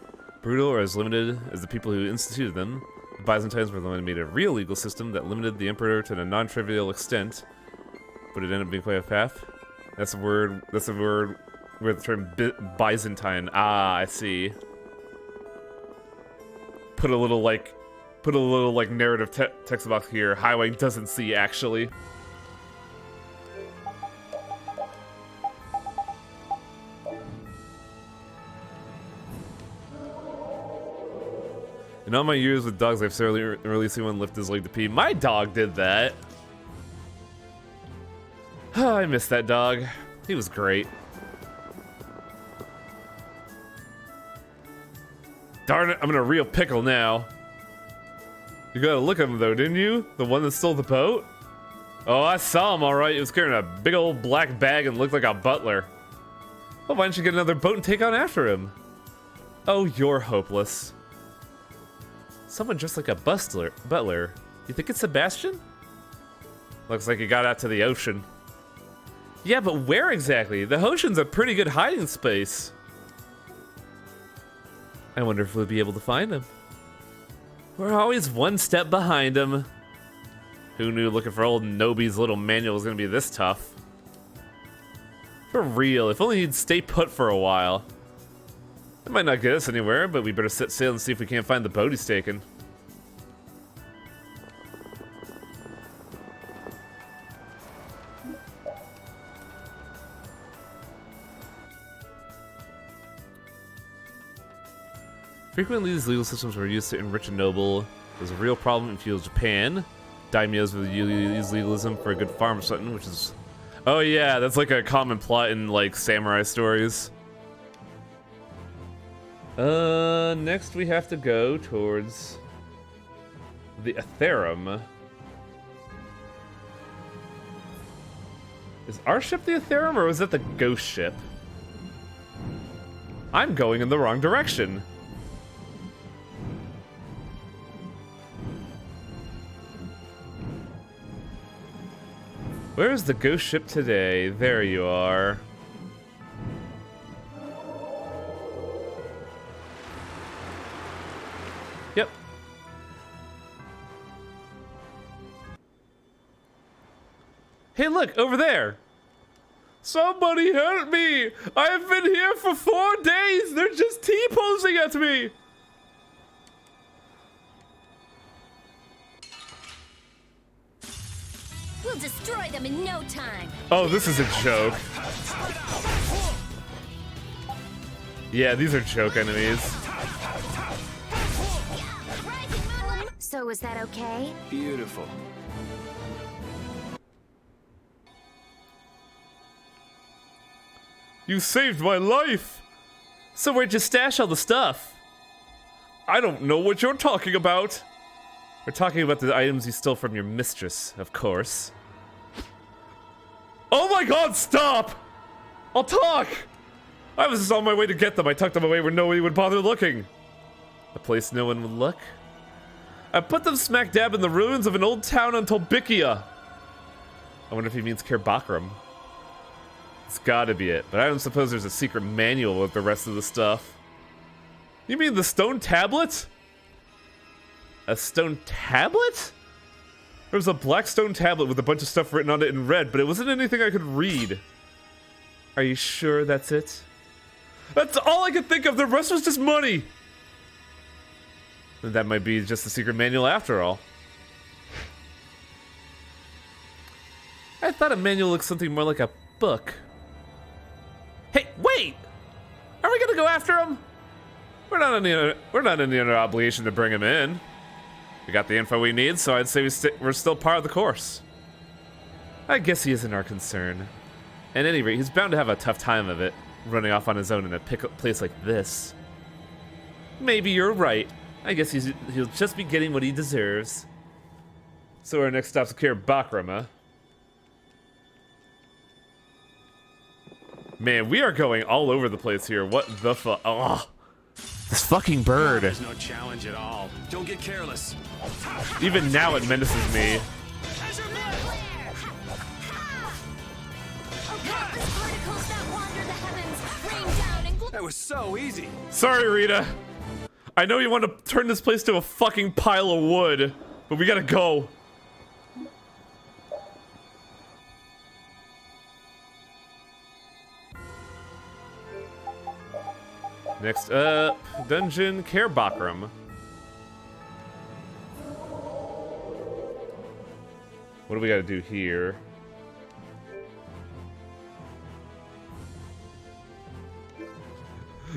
or as limited as the people who instituted them. The Byzantines were the one who made a real legal system that limited the emperor to a non-trivial extent, but it ended up being quite a path. That's a word. That's a word with the term Byzantine. Ah, I see. Put a little narrative text box here. Highway doesn't see actually. In all my years with dogs, I've rarely seen one lift his leg to pee. My dog did that. I miss that dog. He was great. Darn it, I'm in a real pickle now. You got a look at him though, didn't you? The one that stole the boat? Oh, I saw him alright. He was carrying a big old black bag and looked like a butler. Well, why don't you get another boat and take on after him? Oh, you're hopeless. Someone dressed like a butler. You think it's Sebastian? Looks like he got out to the ocean. Yeah, but where exactly? The ocean's a pretty good hiding space. I wonder if we'll be able to find him. We're always one step behind him. Who knew looking for old Nobi's little manual was gonna be this tough? For real, if only he'd stay put for a while. It might not get us anywhere, but we better set sail and see if we can't find the boat he's taken. Frequently, these legal systems were used to enrich a noble. It was a real problem in feudal Japan. Daimyos would use legalism for a good farm or something, which is... Oh yeah, that's like a common plot in like samurai stories. Next we have to go towards the Aetherum. Is our ship the Aetherum, or is that the ghost ship? I'm going in the wrong direction. Where's the ghost ship today? There you are. Yep. Hey, look, over there. Somebody help me! I've been here for 4 days! They're just T-posing at me! We'll destroy them in no time. Oh, this is a joke. Yeah, these are joke enemies. So is that okay? Beautiful. You saved my life! So where'd you stash all the stuff? I don't know what you're talking about. We're talking about the items you stole from your mistress, of course. Oh my god, stop! I'll talk! I was just on my way to get them. I tucked them away where nobody would bother looking. A place no one would look? I put them smack dab in the ruins of an old town on Tolbikia. I wonder if he means Kerbakram. It's gotta be it, but I don't suppose there's a secret manual with the rest of the stuff. You mean the stone tablet? A stone tablet? There was a black stone tablet with a bunch of stuff written on it in red, but it wasn't anything I could read. Are you sure that's it? That's all I could think of. The rest was just money. That might be just the secret manual after all. I thought a manual looked something more like a book. Hey, wait! Are we gonna go after him? We're not in any obligation to bring him in. We got the info we need, so I'd say we're still part of the course. I guess he isn't our concern. At any rate, he's bound to have a tough time of it, running off on his own in a place like this. Maybe you're right. I guess he'll just be getting what he deserves. So our next stop's Kerbakram, huh? Man, we are going all over the place here. What the fuck? Oh, this fucking bird. There's no challenge at all. Don't get careless. Even now it menaces me. That was so easy. Sorry, Rita. I know you want to turn this place to a fucking pile of wood, but we gotta go. Next up, Dungeon Kerbakram. What do we gotta do here?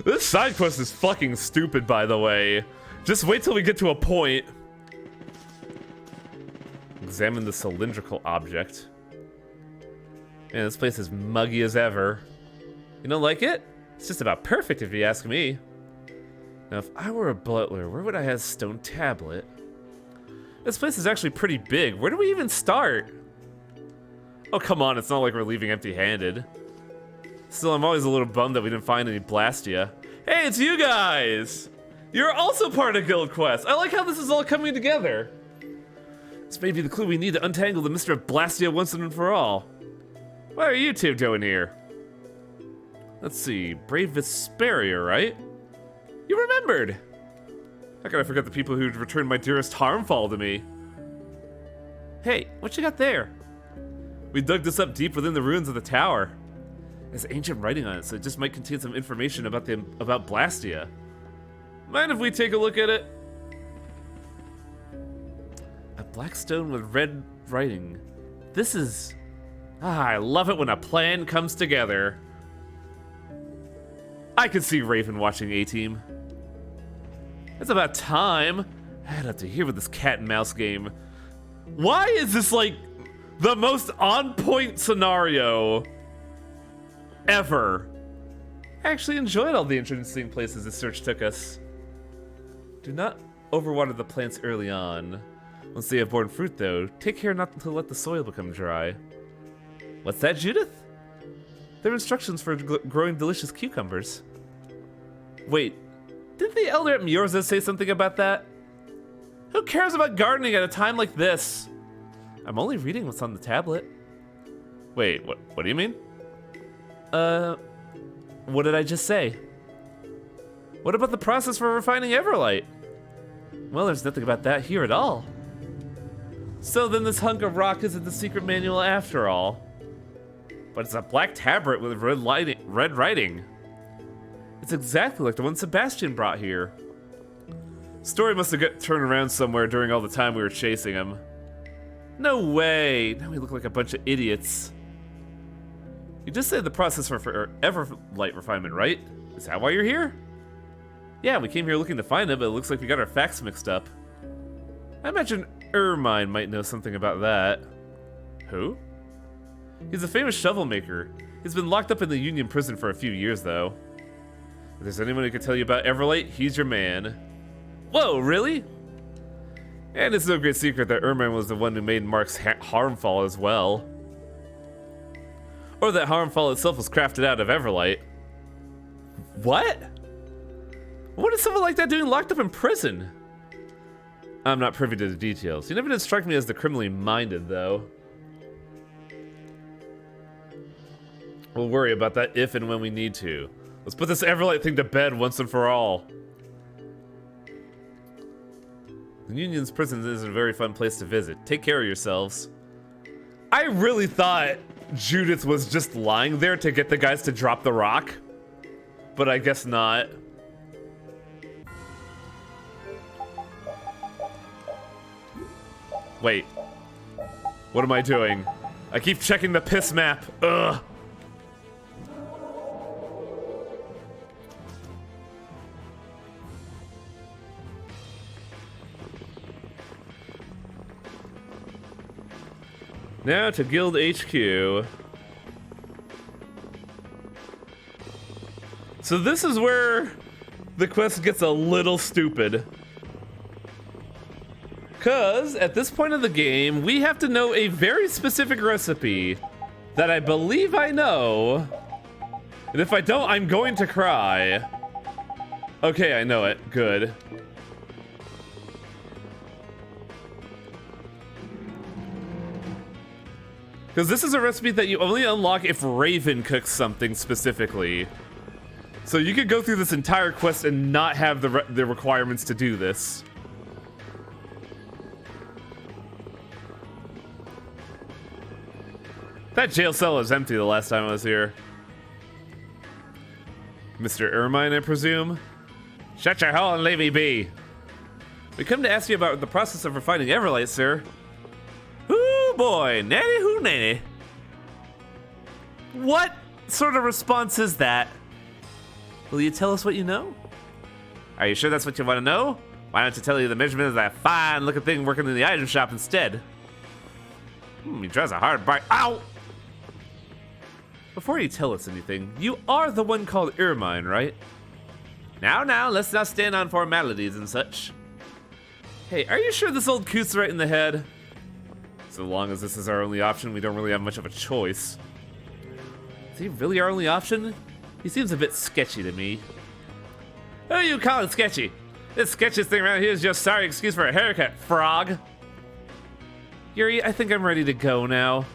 This side quest is fucking stupid, by the way. Just wait till we get to a point. Examine the cylindrical object. Man, this place is muggy as ever. You don't like it? It's just about perfect if you ask me. Now, if I were a butler, where would I have stone tablet? This place is actually pretty big. Where do we even start? Oh, come on, it's not like we're leaving empty-handed. Still, I'm always a little bummed that we didn't find any Blastia. Hey, it's you guys! You're also part of Guild Quest. I like how this is all coming together. This may be the clue we need to untangle the mystery of Blastia once and for all. What are you two doing here? Let's see, Brave Vesperia, right? You remembered! How could I forget the people who'd returned my dearest harmfall to me? Hey, what you got there? We dug this up deep within the ruins of the tower. There's ancient writing on it, so it just might contain some information about Blastia. Mind if we take a look at it? A black stone with red writing. This is... I love it when a plan comes together. I could see Raven watching A-Team. It's about time. I had up to here with this cat and mouse game. Why is this like the most on-point scenario ever? I actually enjoyed all the interesting places this search took us. Do not overwater the plants early on. Once they have borne fruit, though, take care not to let the soil become dry. What's that, Judith? They're instructions for growing delicious cucumbers. Wait, didn't the elder at Miorza say something about that? Who cares about gardening at a time like this? I'm only reading what's on the tablet. Wait, what do you mean? What did I just say? What about the process for refining Everlight? Well, there's nothing about that here at all. So then this hunk of rock isn't the secret manual after all. But it's a black tablet with red writing. It's exactly like the one Sebastian brought here. Story must have got turned around somewhere during all the time we were chasing him. No way! Now we look like a bunch of idiots. You just said the process for Everlight refinement, right? Is that why you're here? Yeah, we came here looking to find it, but it looks like we got our facts mixed up. I imagine Ermine might know something about that. Who? He's a famous shovel maker. He's been locked up in the Union prison for a few years, though. If there's anyone who can tell you about Everlight, he's your man. Whoa, really? And it's no great secret that Ermine was the one who made Mark's Harmfall as well. Or that Harmfall itself was crafted out of Everlight. What? What is someone like that doing locked up in prison? I'm not privy to the details. You never did strike me as the criminally minded, though. We'll worry about that if and when we need to. Let's put this Everlight thing to bed once and for all. The Union's prison isn't a very fun place to visit. Take care of yourselves. I really thought Judith was just lying there to get the guys to drop the rock. But I guess not. Wait. What am I doing? I keep checking the piss map. Ugh. Now to Guild HQ. So this is where the quest gets a little stupid. Because at this point of the game, we have to know a very specific recipe that I believe I know. And if I don't, I'm going to cry. Okay, I know it. Good. Because this is a recipe that you only unlock if Raven cooks something specifically. So you could go through this entire quest and not have the requirements to do this. That jail cell was empty the last time I was here. Mr. Ermine, I presume? Shut your hole and leave me be. We come to ask you about the process of refining Everlight, sir. Ooh boy, nanny who nanny. What sort of response is that? Will you tell us what you know? Are you sure that's what you want to know? Why don't you tell you the measurement of that fine looking thing working in the item shop instead? He draws a hard bite. Ow! Before you tell us anything, you are the one called Ermine, right? Now, let's not stand on formalities and such. Hey, are you sure this old coot's right in the head? So long as this is our only option, we don't really have much of a choice. Is he really our only option? He seems a bit sketchy to me. Who are you calling sketchy? This sketchiest thing around here is just sorry excuse for a haircut, frog. Yuri, I think I'm ready to go now.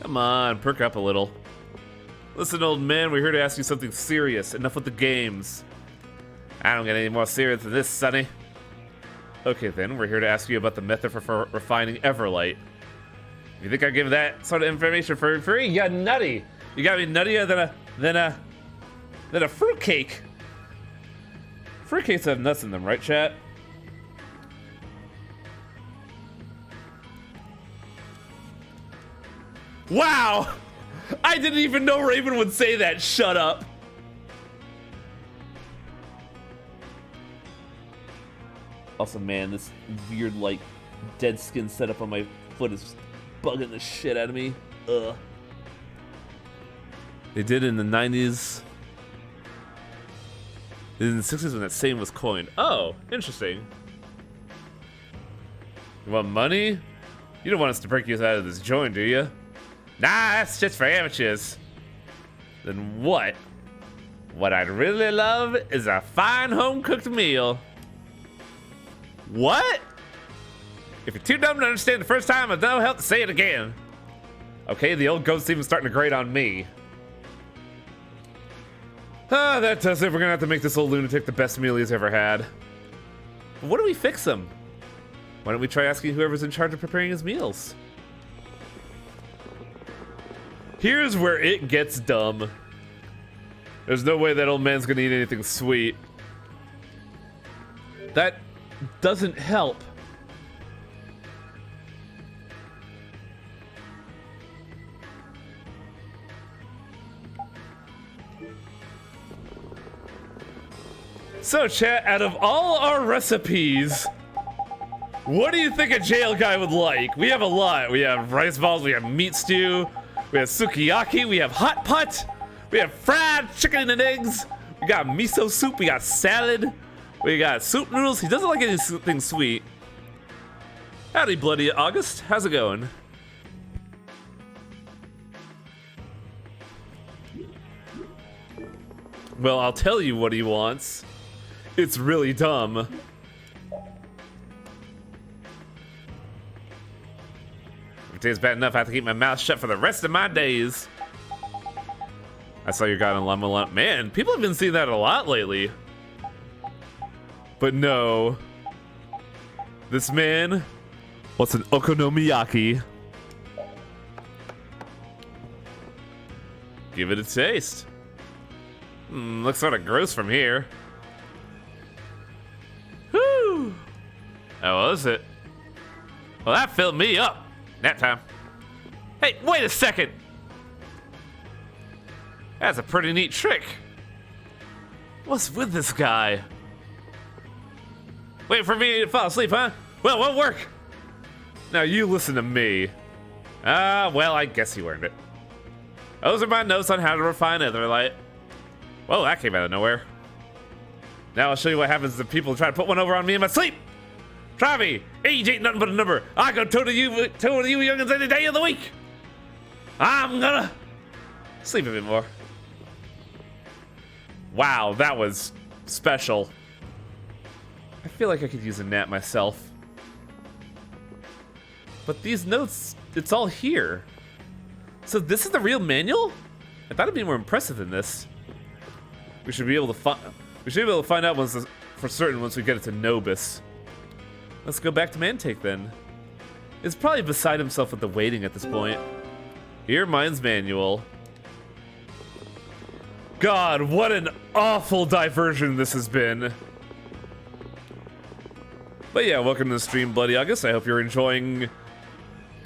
Come on, perk up a little. Listen, old man, we're here to ask you something serious. Enough with the games. I don't get any more serious than this, sonny. Okay then, we're here to ask you about the method for refining Everlight. If you think I give that sort of information for free, you're nutty. You gotta be nuttier than a fruitcake. Fruitcakes have nuts in them, right, chat? Wow! I didn't even know Raven would say that. Shut up. Also, man, this weird, like, dead skin setup on my foot is bugging the shit out of me. Ugh. They did it in the 90s. In the 60s when that saying was coined. Oh, interesting. You want money? You don't want us to break you out of this joint, do you? Nah, that's just for amateurs. Then what? What I'd really love is a fine home-cooked meal. What? If you're too dumb to understand the first time, it's no help to say it again. Okay, the old goat's even starting to grate on me. Ah, that does it. We're gonna have to make this old lunatic the best meal he's ever had. But what do we fix him? Why don't we try asking whoever's in charge of preparing his meals? Here's where it gets dumb. There's no way that old man's gonna eat anything sweet. That doesn't help. So chat, out of all our recipes, what do you think a jail guy would like? We have a lot. We have rice balls, we have meat stew, we have sukiyaki, we have hot pot, we have fried chicken and eggs, we got miso soup, we got salad, we got soup noodles. He doesn't like anything sweet. Howdy, Bloody August. How's it going? Well, I'll tell you what he wants. It's really dumb. If it tastes bad enough, I have to keep my mouth shut for the rest of my days. I saw your guy on Llama Llama. Man, people have been seeing that a lot lately. But no. This man wants an okonomiyaki. Give it a taste. Looks sort of gross from here. Whew. Oh, was it? Well, that filled me up. Nap time. Hey, wait a second. That's a pretty neat trick. What's with this guy? Wait for me to fall asleep, huh? Well, it won't work. Now you listen to me. Well, I guess you earned it. Those are my notes on how to refine Etherlight. Whoa, that came out of nowhere. Now I'll show you what happens if people try to put one over on me in my sleep. Try me. Age ain't nothing but a number. I go toe to you youngins any day of the week. I'm gonna sleep a bit more. Wow, that was special. I feel like I could use a nap myself. But these notes, it's all here. So this is the real manual? I thought it'd be more impressive than this. We should be able to find out for certain once we get it to Nobis. Let's go back to Mantake then. It's probably beside himself with the waiting at this point. Here, mine's manual. God, what an awful diversion this has been. But yeah, welcome to the stream, Bloody August. I hope you're enjoying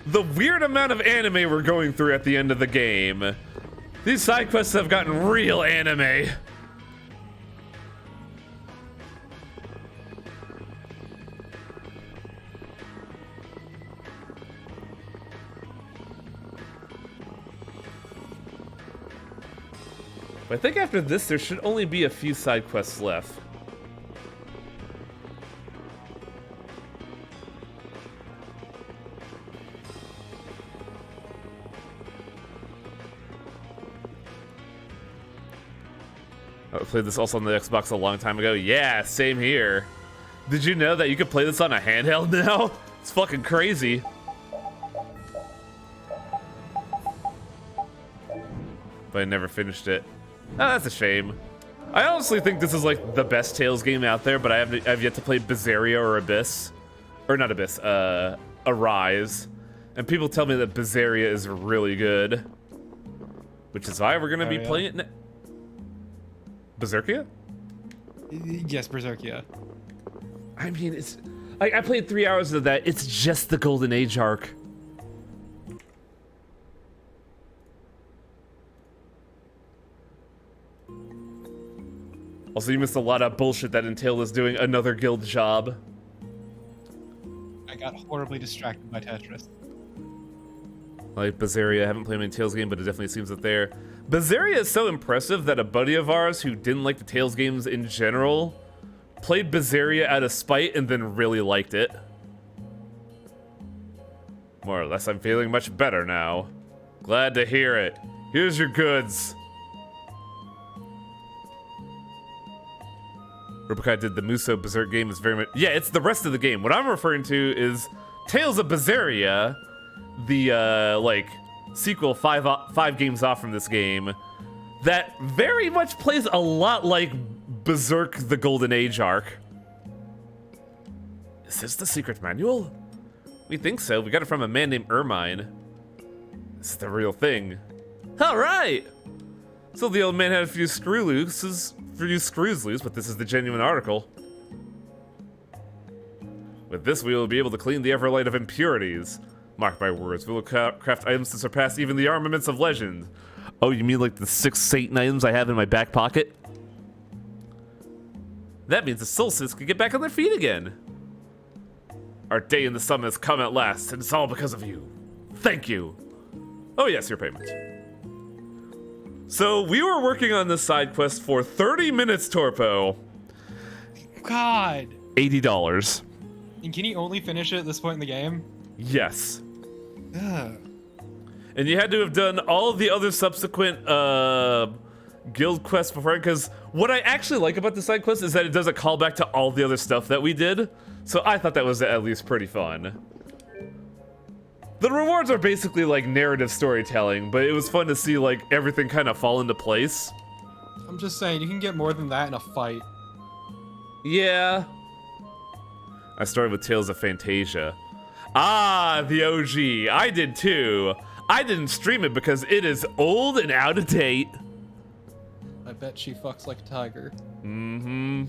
the weird amount of anime we're going through at the end of the game. These side quests have gotten real anime. But I think after this, there should only be a few side quests left. I played this also on the Xbox a long time ago. Yeah, same here. Did you know that you could play this on a handheld now? It's fucking crazy. But I never finished it. Oh, that's a shame. I honestly think this is like the best Tales game out there, but I've yet to play Vesperia or Abyss. Or not Abyss, Arise. And people tell me that Vesperia is really good. Which is why we're gonna be playing it Berserkia? Yes, Berserkia. I mean, it's... I played 3 hours of that. It's just the Golden Age arc. Also, you missed a lot of bullshit that entailed us doing another guild job. got horribly distracted by Tetris. Like Vesperia, I haven't played many Tales game, but it definitely seems that there. Vesperia is so impressive that a buddy of ours who didn't like the Tales games in general played Vesperia out of spite and then really liked it. More or less, I'm feeling much better now. Glad to hear it. Here's your goods. Rubicon did the Muso Berserk game is very much... Yeah, it's the rest of the game. What I'm referring to is Tales of Vesperia, the, like, sequel 5 games off from this game, that very much plays a lot like Berserk the Golden Age arc. Is this the secret manual? We think so. We got it from a man named Ermine. This is the real thing. All right! So the old man had a few screws loose, but this is the genuine article. With this, we will be able to clean the Everlight of impurities. Mark my words, we will craft items to surpass even the armaments of legend. Oh, you mean like the 6 Satan items I have in my back pocket? That means the Solstice can get back on their feet again. Our day in the sun has come at last, and it's all because of you. Thank you. Oh yes, your payment. So we were working on this side quest for 30 minutes, Torpo. God. $80. And can you only finish it at this point in the game? Yes. Ugh. And you had to have done all of the other subsequent guild quests beforehand, because what I actually like about the side quest is that it does a callback to all the other stuff that we did. So I thought that was at least pretty fun. The rewards are basically like narrative storytelling, but it was fun to see like everything kind of fall into place. I'm just saying, you can get more than that in a fight. Yeah. I started with Tales of Fantasia. Ah, the OG. I did too. I didn't stream it because it is old and out of date. I bet she fucks like a tiger. Mm-hmm.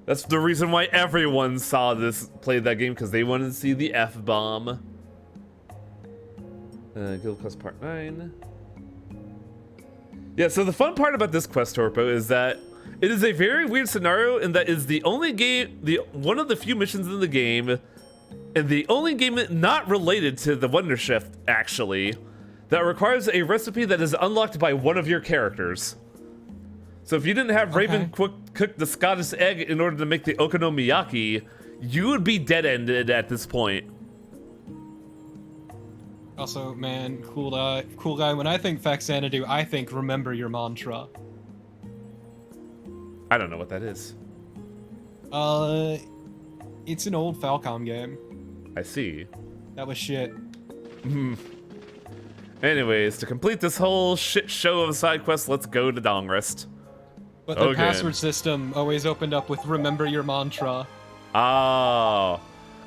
That's the reason why everyone played that game, because they wanted to see the F-bomb. Guild Quest Part 9. Yeah, so the fun part about this quest, Torpo, is that it is a very weird scenario, and that is the only game, one of the few missions in the game, and the only game not related to the Wonder Shift, actually, that requires a recipe that is unlocked by one of your characters. So if you didn't have Raven cook the Scottish egg in order to make the okonomiyaki, you would be dead-ended at this point. Also, man, cool guy. When I think Faxanadu, I think remember your mantra. I don't know what that is. It's an old Falcom game. I see. That was shit. Anyways, to complete this whole shit show of a side quest, let's go to Dongrest. But the Okay. password system always opened up with remember your mantra. Oh.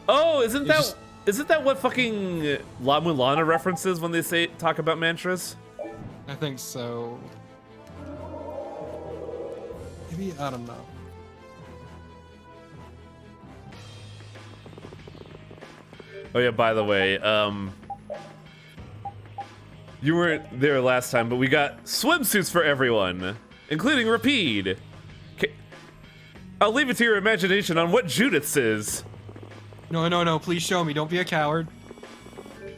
Oh, isn't that what fucking La Mulana references when they talk about mantras? I think so. Maybe, I don't know. Oh yeah, by the way, you weren't there last time, but we got swimsuits for everyone, including Rapide. I'll leave it to your imagination on what Judith's is. No, please show me. Don't be a coward.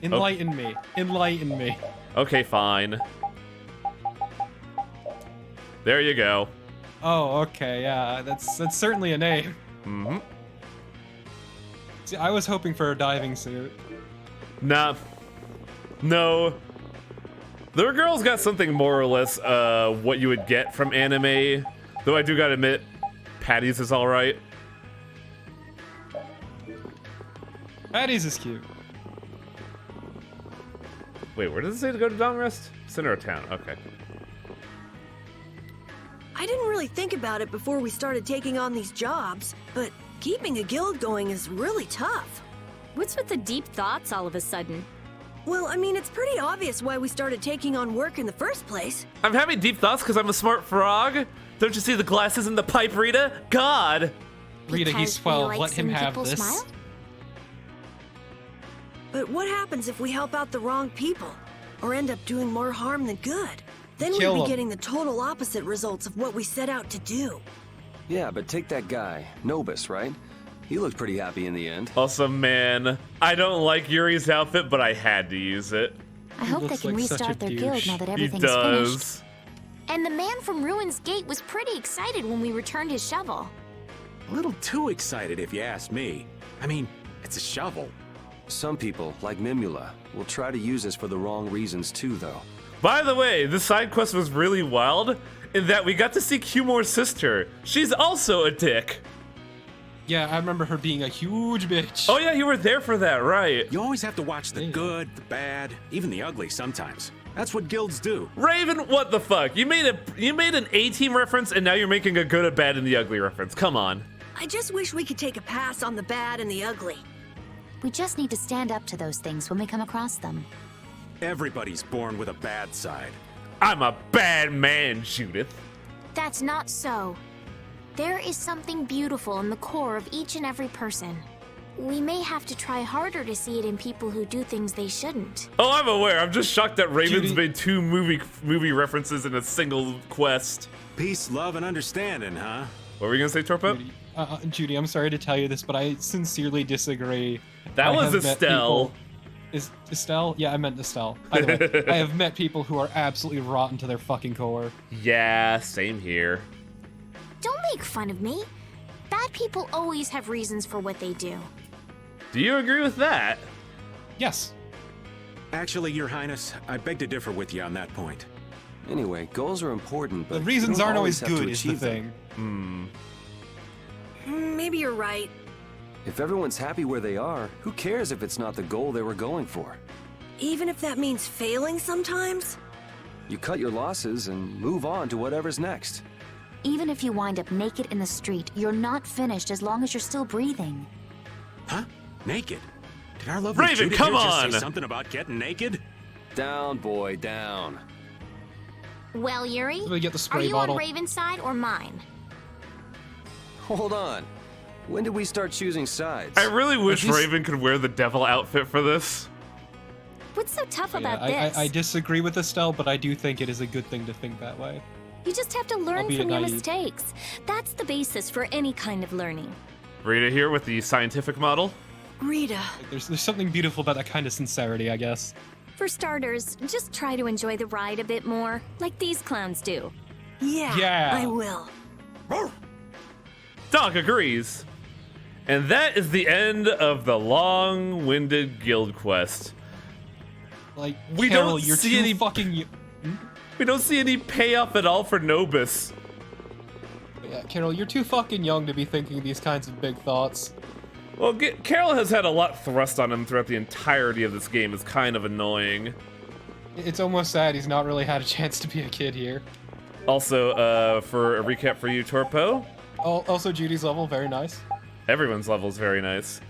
Enlighten me. Enlighten me. Okay, fine. There you go. Oh, okay, yeah. That's certainly a name. Mm-hmm. See, I was hoping for a diving suit. Nah. No. The girl's got something more or less what you would get from anime. Though I do gotta admit, Patty's is alright. Patty's is cute. Wait, where does it say to go to Dongrest? Center of town, okay. I didn't really think about it before we started taking on these jobs, but keeping a guild going is really tough. What's with the deep thoughts all of a sudden? Well, I mean, it's pretty obvious why we started taking on work in the first place. I'm having deep thoughts because I'm a smart frog. Don't you see the glasses in the pipe, Rita? God! Rita, he's Because we 12. like Let him seeing have people this. smile? But what happens if we help out the wrong people? Or end up doing more harm than good? Then Kill we'd be 'em. getting the total opposite results of what we set out to do. Yeah, but take that guy, Nobis, right? He looked pretty happy in the end. Also, man, I don't like Yuri's outfit, but I had to use it. I hope they looks can like such a restart their douche. guild now that He everything's finished. does. And the man from Ruin's Gate was pretty excited when we returned his shovel. A little too excited, if you ask me. I mean, it's a shovel. Some people, like Mimula, will try to use this for the wrong reasons too, though. By the way, this side quest was really wild in that we got to see Cumor's sister. She's also a dick. Yeah, I remember her being a huge bitch. Oh yeah, you were there for that, right? You always have to watch the good, the bad, even the ugly sometimes. That's what guilds do. Raven, what the fuck? You made an A-Team reference and now you're making a good, a bad, and the ugly reference. Come on. I just wish we could take a pass on the bad and the ugly. We just need to stand up to those things when we come across them. Everybody's born with a bad side. I'm a bad man, Judith. That's not so. There is something beautiful in the core of each and every person. We may have to try harder to see it in people who do things they shouldn't. Oh, I'm aware. I'm just shocked that Raven's Judy- made two movie references in a single quest. Peace, love, and understanding, huh? What were you gonna say, Torpo? Judy, I'm sorry to tell you this, but I sincerely disagree. That I was have met Estelle. people- Is Estelle? Yeah, I meant Estelle. Either way, I have met people who are absolutely rotten to their fucking core. Yeah, same here. Don't make fun of me. Bad people always have reasons for what they do. Do you agree with that? Yes. Actually, Your Highness, I beg to differ with you on that point. Anyway, goals are important, but The you reasons don't aren't always have to good, is the achieve them. thing. Maybe you're right. If everyone's happy where they are, who cares if it's not the goal they were going for? Even if that means failing sometimes? You cut your losses and move on to whatever's next. Even if you wind up naked in the street, you're not finished as long as you're still breathing. Huh? Naked? Did our lovely Raven, Judy come here just on! say something about getting naked? Down, boy, down. Well, Yuri, Let me get the are spray you bottle. on Raven's side or mine? Hold on. When did we start choosing sides? I really wish these- Raven could wear the devil outfit for this. What's so tough Yeah, about I this? disagree with Estelle, but I do think it is a good thing to think that way. You just have to learn Albeit from your naive. mistakes. That's the basis for any kind of learning. Rita here with the scientific model. Rita. Like, there's something beautiful about that kind of sincerity, I guess. For starters, just try to enjoy the ride a bit more, like these clowns do. Yeah, Yeah. I will. Doc agrees. And that is the end of the long-winded guild quest. Like, We Carol, don't you're see too any- fucking... We don't see any payoff at all for Nobis. Yeah, Carol, you're too fucking young to be thinking these kinds of big thoughts. Well, Carol has had a lot thrust on him throughout the entirety of this game. It's kind of annoying. It's almost sad he's not really had a chance to be a kid here. Also, for a recap for you, Torpo, Also, Judy's level, very nice. everyone's level is very nice.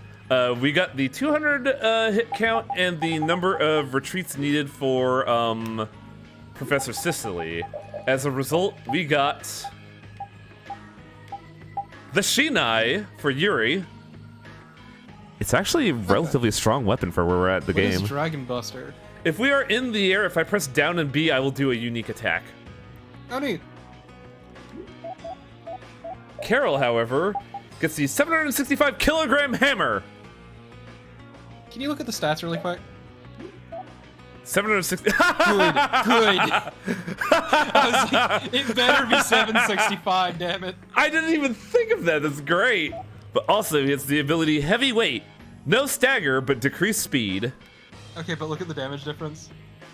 We got the 200 hit count and the number of retreats needed for Professor Sicily. As a result, we got the Shinai for Yuri. It's actually a relatively strong weapon for where we're at the What is game. Dragon Buster? If we are in the air, if I press down and B, I will do a unique attack. Oh, neat. Carol, however, gets the 765 kilogram hammer. Can you look at the stats really quick? 760. Good, good. I was like, it better be 765, damn it. I didn't even think of that. That's great. But also, it's the ability heavyweight. No stagger, but decreased speed. Okay, but look at the damage difference.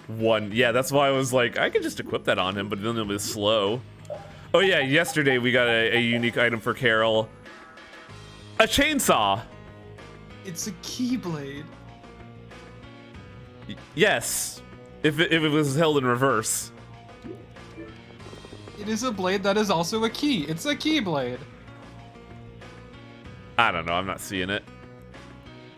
1. Yeah, that's why I was like, I could just equip that on him, but then it was slow. Oh yeah, yesterday we got a unique item for Carol. A chainsaw. It's a Keyblade. Yes. If it was held in reverse. It is a blade that is also a key. It's a Keyblade. I don't know, I'm not seeing it.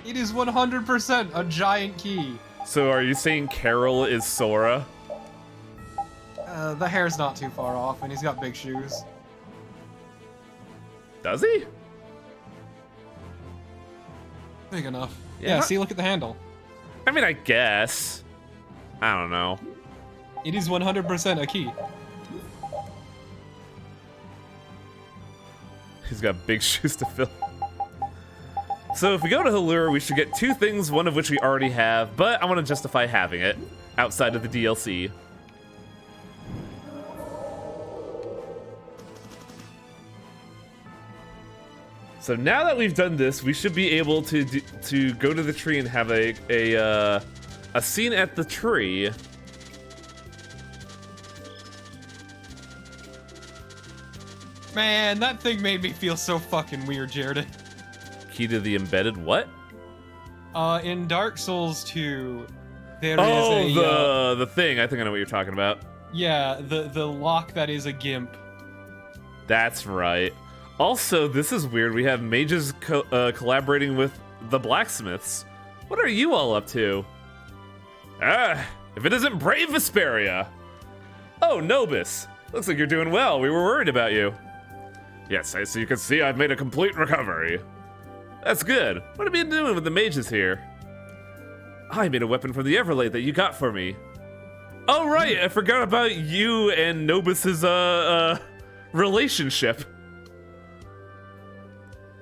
It is 100% a giant key. So are you saying Carol is Sora? The hair's not too far off, and he's got big shoes. Does he? Big enough. Yeah. Yeah, see, look at the handle. I mean, I guess. I don't know. It is 100% a key. He's got big shoes to fill. So if we go to Halura, we should get 2 things, one of which we already have, but I want to justify having it outside of the DLC. So now that we've done this, we should be able to go to the tree and have a scene at the tree. Man, that thing made me feel so fucking weird, Jared. Key to the embedded what? In Dark Souls 2, there is a... the thing. I think I know what you're talking about. Yeah, the lock that is a gimp. That's right. Also, this is weird. We have mages collaborating with the blacksmiths. What are you all up to? If it isn't brave Vesperia. Oh, Nobis. Looks like you're doing well. We were worried about you. Yes, as you can see, I've made a complete recovery. That's good. What have you been doing with the mages here? I made a weapon from the Everlight that you got for me. Oh, right. I forgot about you and Nobis's, relationship.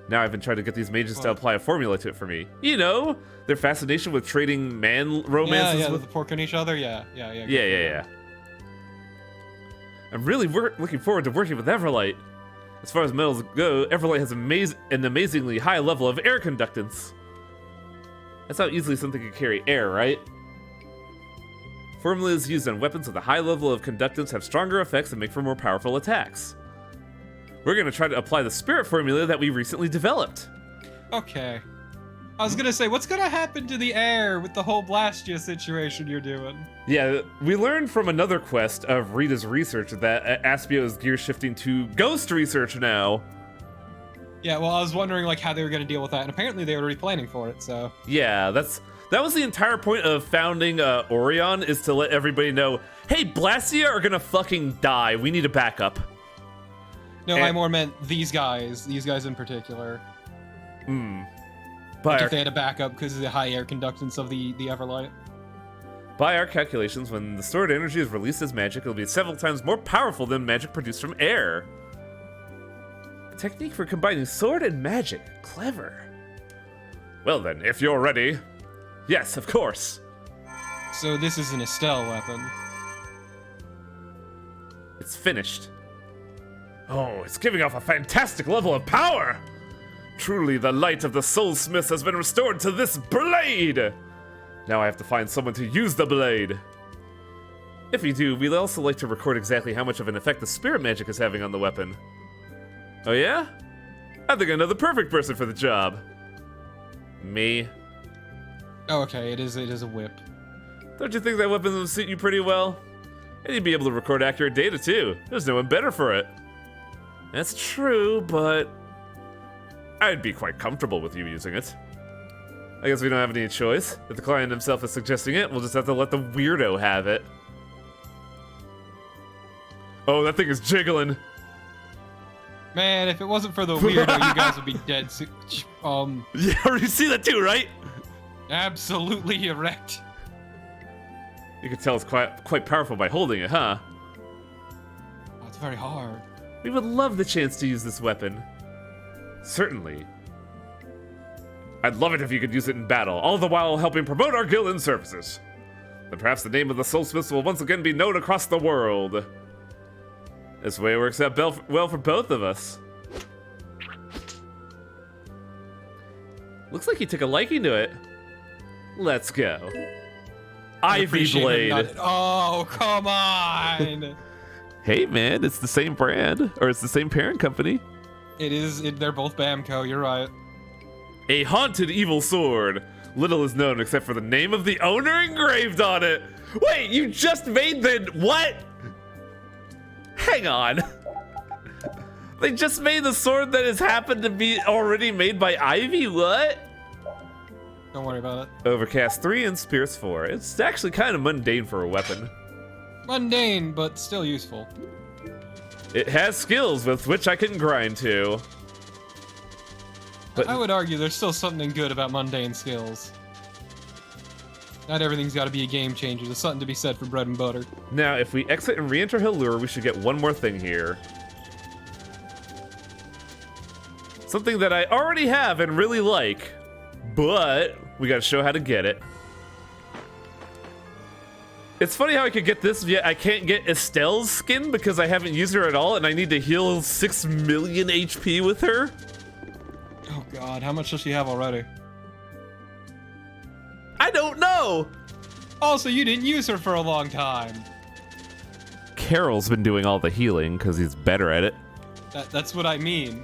Now I've been trying to get these mages to apply a formula to it for me. You know, their fascination with trading man romances with... the pork on each other? Yeah. I'm really looking forward to working with Everlight. As far as metals go, Everlight has an amazingly high level of air conductance. That's how easily something can carry air, right? Formulas used on weapons with a high level of conductance have stronger effects and make for more powerful attacks. We're gonna try to apply the spirit formula that we recently developed. Okay. I was gonna say, what's gonna happen to the air with the whole Blastia situation you're doing? Yeah, we learned from another quest of Rita's research that Aspio is gear shifting to ghost research now. Yeah, well, I was wondering like how they were gonna deal with that, and apparently they were already planning for it, so... Yeah, that was the entire point of founding Orion, is to let everybody know, hey, Blastia are gonna fucking die, we need a backup. No, I more meant these guys in particular. Like if they had a backup because of the high air conductance of the Everlight. By our calculations, when the stored energy is released as magic, it'll be several times more powerful than magic produced from air. A technique for combining sword and magic. Clever. Well then, if you're ready. Yes, of course. So this is an Estelle weapon. It's finished. Oh, it's giving off a fantastic level of power! Truly, the light of the Soulsmith has been restored to this blade! Now I have to find someone to use the blade. If you do, we'd also like to record exactly how much of an effect the spirit magic is having on the weapon. Oh yeah? I think I know the perfect person for the job. Me. Oh, okay, it is a whip. Don't you think that weapon would suit you pretty well? And you'd be able to record accurate data too. There's no one better for it. That's true, but I'd be quite comfortable with you using it. I guess we don't have any choice. If the client himself is suggesting it, we'll just have to let the weirdo have it. Oh, that thing is jiggling. Man, if it wasn't for the weirdo, you guys would be dead. Yeah, you see that too, right? Absolutely erect. You can tell it's quite powerful by holding it, huh? Oh, it's very hard. We would love the chance to use this weapon. Certainly. I'd love it if you could use it in battle, all the while helping promote our guild and services. Then perhaps the name of the Soulsmiths will once again be known across the world. This way works out well for both of us. Looks like you took a liking to it. Let's go. Ivy Blade. Oh, come on! Hey man, it's the same brand, or it's the same parent company. It is. They're both Bamco. You're right. A haunted evil sword. Little is known except for the name of the owner engraved on it. Wait, you just made the what? Hang on. They just made the sword that has happened to be already made by Ivy. What? Don't worry about it. Overcast 3 and Spirits 4. It's actually kind of mundane for a weapon. Mundane, but still useful. It has skills with which I can grind to. But I would argue there's still something good about mundane skills. Not everything's got to be a game changer. There's something to be said for bread and butter. now, if we exit and re-enter Hillure, we should get one more thing here. Something that I already have and really like. but we gotta show how to get it. It's funny how I could get this, yet I can't get Estelle's skin because I haven't used her at all, and I need to heal 6 million HP with her. Oh god, how much does she have already? I don't know! Also, you didn't use her for a long time. Carol's been doing all the healing because he's better at it. That's what I mean.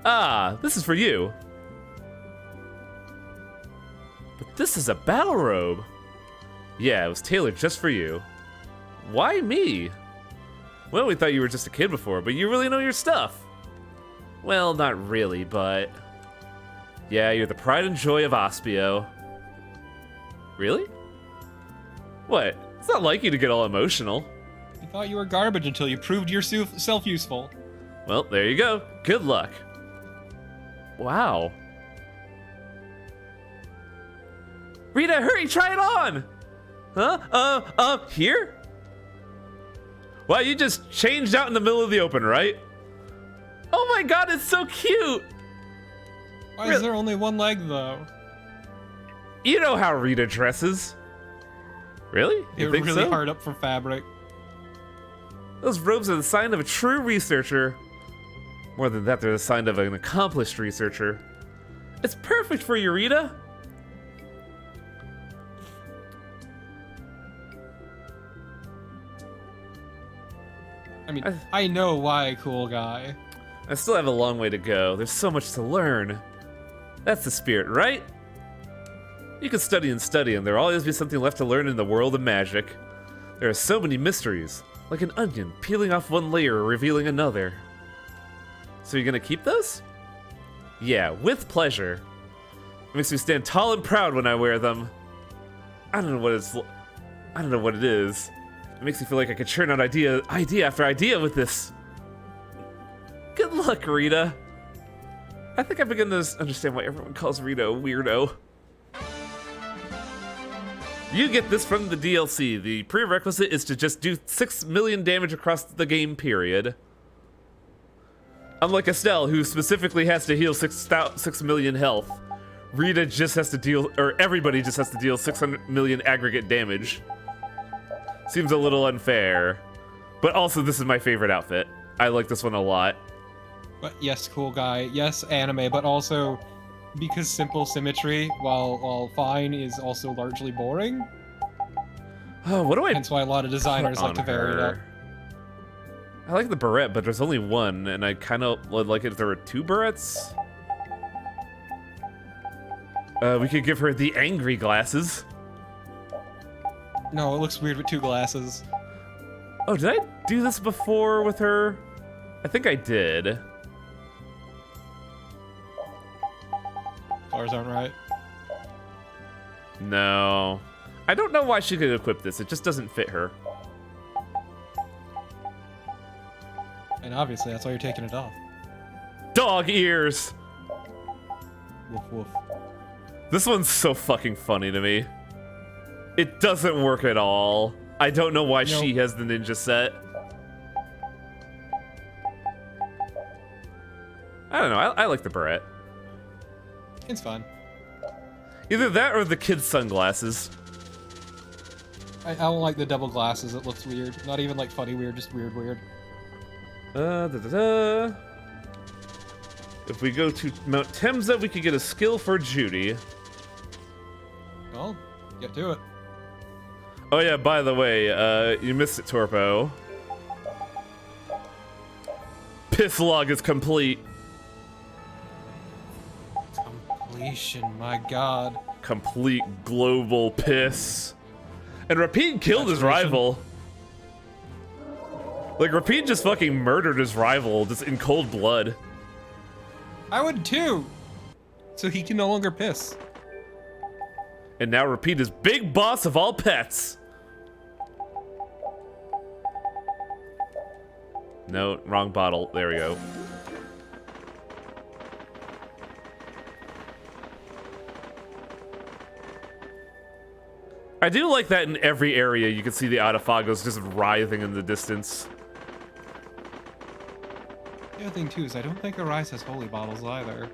Ah, this is for you. But this is a battle robe. Yeah, it was tailored just for you. Why me? Well, we thought you were just a kid before, but you really know your stuff. Well, not really, but... yeah, you're the pride and joy of Ospio. Really? What? It's not like you to get all emotional. You thought you were garbage until you proved yourself useful. Well, there you go. Good luck. Wow. Rita, hurry, try it on! Huh? Here? Wow, you just changed out in the middle of the open, right? Oh my god, it's so cute! Why is there only one leg, though? You know how Rita dresses. Really? They're You think really so? hard up for fabric. Those robes are the sign of a true researcher. More than that, they're the sign of an accomplished researcher. It's perfect for you, Rita. I mean, I know why, cool guy. I still have a long way to go. There's so much to learn. That's the spirit, right? You can study and study, and there'll always be something left to learn in the world of magic. There are so many mysteries, like an onion peeling off one layer, revealing another. So you're gonna keep those? Yeah, with pleasure. It makes me stand tall and proud when I wear them. I don't know what it is. It makes me feel like I could churn out idea after idea with this. Good luck, Rita. I think I begin to understand why everyone calls Rita a weirdo. You get this from the DLC. The prerequisite is to just do 6 million damage across the game period. Unlike Estelle, who specifically has to heal 6 million health, Rita just has to deal, or everybody just has to deal 600 million aggregate damage. Seems a little unfair. But also, this is my favorite outfit. I like this one a lot. But yes, cool guy. Yes, anime, but also because simple symmetry, while fine, is also largely boring. Oh, what do I Hence why a lot of designers put like to on vary it up. her? I like the barrette, but there's only one, and I kind of would like it if there were 2 barrettes. We could give her the angry glasses. No, it looks weird with 2 glasses. Oh, did I do this before with her? I think I did. Colors aren't right. No. I don't know why she could equip this. It just doesn't fit her. And obviously, that's why you're taking it off. Dog ears! Woof woof. This one's so fucking funny to me. It doesn't work at all. I don't know why she has the ninja set. I don't know. I like the barrette. It's fine. Either that or the kid's sunglasses. I don't like the double glasses. It looks weird. Not even like funny weird, just weird weird. If we go to Mount Temza, we could get a skill for Judy. Well, get to it. Oh yeah, by the way, you missed it, Torpo. Piss log is complete. Completion, my god. Complete global piss. And Rapide killed his rival. Like, Rapide just fucking murdered his rival just in cold blood. I would too. So he can no longer piss. And now Rapide is big boss of all pets. No, wrong bottle. There we go. I do like that in every area you can see the Adafagos just writhing in the distance. The other thing too is I don't think Arise has holy bottles either.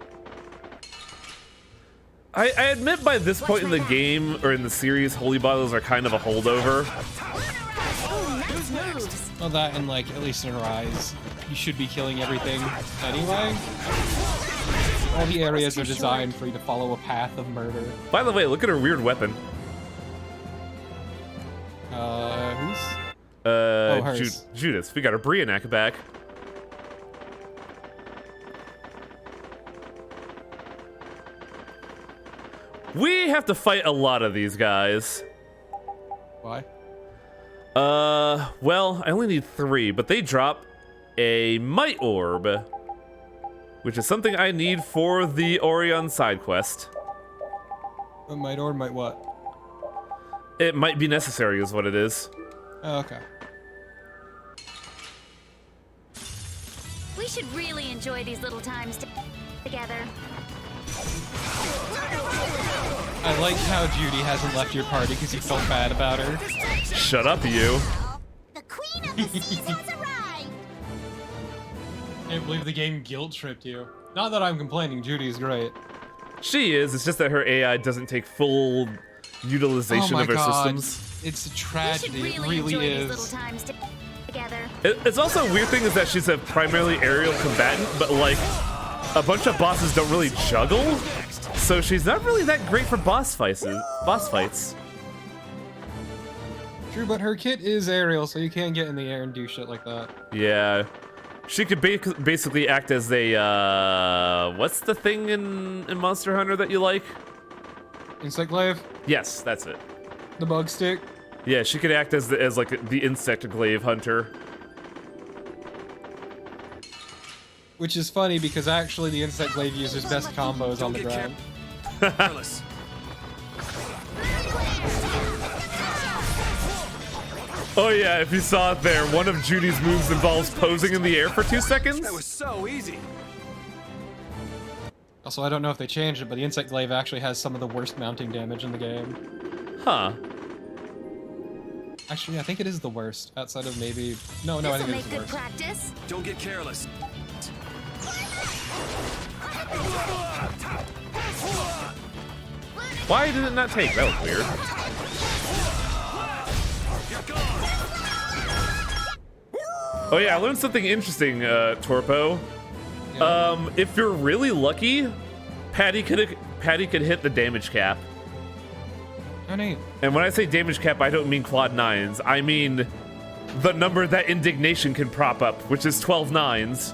I admit by this point in the game, or in the series, holy bottles are kind of a holdover. Oh, nice moves. Well, that and like, at least in Arise, you should be killing everything anyway. All the areas are designed for you to follow a path of murder. By the way, look at her weird weapon. Who's? Hers. Judas. We got her Brianak back. We have to fight a lot of these guys. Why? Well, I only need 3, but they drop a Might Orb, which is something I need for the Orion side quest. Might or might what? It might be necessary is what it is. Oh, okay. We should really enjoy these little times together. I like how Judy hasn't left your party because you felt bad about her. Shut up, you. The Queen of the Seas has arrived. Can't believe the game guilt tripped you. Not that I'm complaining, Judy's great. She is. It's just that her AI doesn't take full utilization Oh my of her God. systems. It's a We should tragedy. really It really enjoy these is. little times together. It's also a weird thing is that she's a primarily aerial combatant, but like a bunch of bosses don't really juggle, so she's not really that great for boss fights. True, but her kit is aerial, so you can't get in the air and do shit like that. Yeah, she could basically act as a what's the thing in Monster Hunter that you like? Insect glaive, Yes, that's it. the bug stick. Yeah, she could act as like the insect glaive hunter. Which is funny because actually the insect glaive uses best combos on the ground. Careless. Oh yeah, if you saw it there, one of Judy's moves involves posing in the air for 2 seconds. That was so easy. Also, I don't know if they changed it, but the insect glaive actually has some of the worst mounting damage in the game. Huh. Actually, I think it is the worst, outside of maybe... No, I This'll think it make is the good worst. practice. Don't get careless. Why did it not take? That was weird. Oh yeah, I learned something interesting, Torpo. If you're really lucky, Patty could hit the damage cap. Oh, neat. And when I say damage cap, I don't mean quad 9s. I mean the number that indignation can prop up, which is 12 9s.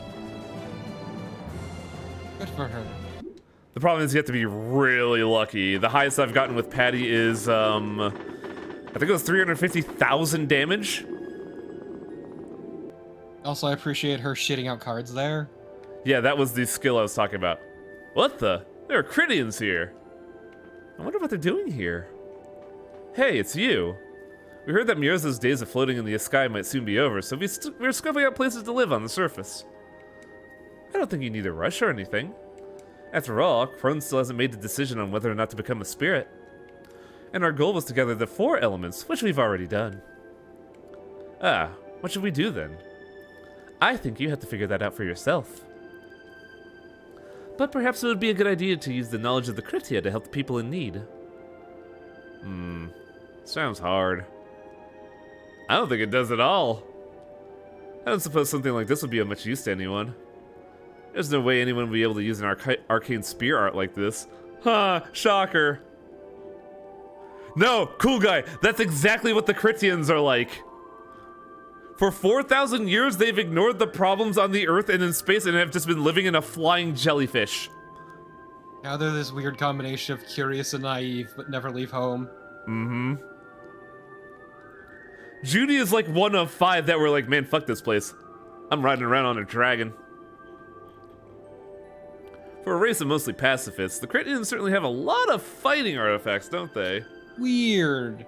Good for her. The problem is you have to be really lucky. The highest I've gotten with Patty is, I think it was 350,000 damage. Also, I appreciate her shitting out cards there. Yeah, that was the skill I was talking about. What the? There are Critians here. I wonder what they're doing here. Hey, it's you. We heard that Mioza's days of floating in the sky might soon be over, so we're scoping out places to live on the surface. I don't think you need to rush or anything. After all, Crone still hasn't made the decision on whether or not to become a spirit. And our goal was to gather the 4 elements, which we've already done. Ah, what should we do then? I think you have to figure that out for yourself. But perhaps it would be a good idea to use the knowledge of the Cryptia to help the people in need. Sounds hard. I don't think it does at all. I don't suppose something like this would be of much use to anyone. There's no way anyone would be able to use an arcane spear art like this. Ha! Shocker. No, cool guy. That's exactly what the Critians are like. For 4,000 years, they've ignored the problems on the Earth and in space and have just been living in a flying jellyfish. Now they're this weird combination of curious and naive, but never leave home. Judy is like one of 5 that were like, man, fuck this place. I'm riding around on a dragon. For a race of mostly pacifists, the Critians certainly have a lot of fighting artifacts, don't they? Weird.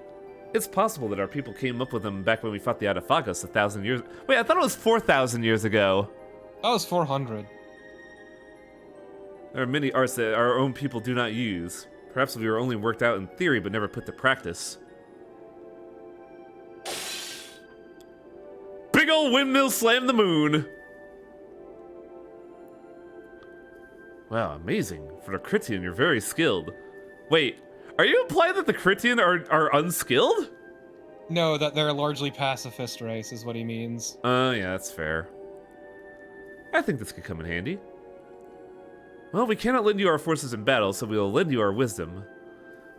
It's possible that our people came up with them back when we fought the Adafagos 1,000 years... Wait, I thought it was 4,000 years ago. That was 400. There are many arts that our own people do not use. Perhaps we were only worked out in theory but never put to practice. Big ol' windmill slam the moon! Wow, amazing. For the Critian, you're very skilled. Wait, are you implying that the Critian are unskilled? No, that they're a largely pacifist race is what he means. Yeah, that's fair. I think this could come in handy. Well, we cannot lend you our forces in battle, so we will lend you our wisdom.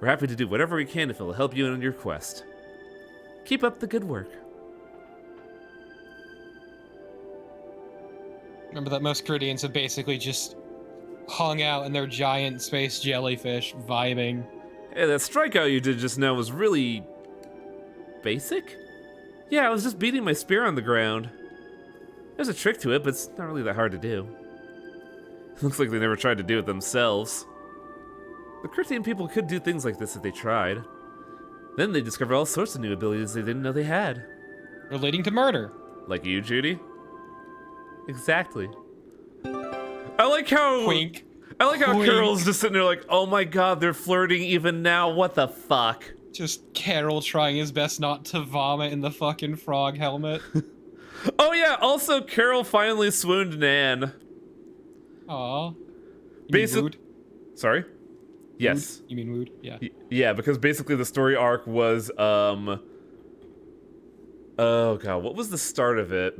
We're happy to do whatever we can if it will help you in your quest. Keep up the good work. Remember that most Caridians have basically just hung out in their giant space jellyfish, vibing. Hey, that strikeout you did just now was really... basic? Yeah, I was just beating my spear on the ground. There's a trick to it, but it's not really that hard to do. It looks like they never tried to do it themselves. The Critian people could do things like this if they tried. Then they discover all sorts of new abilities they didn't know they had. Relating to murder. Like you, Judy? Exactly. I like how... Wink. I like how Wink. Carol's just sitting there like, oh my god, they're flirting even now, what the fuck? Just Carol trying his best not to vomit in the fucking frog helmet. Oh yeah, also Carol finally swooned Nan. Aw. Basi- Sorry? Yes. You mean Wood? Yeah. Yeah, because basically the story arc was, oh god, what was the start of it?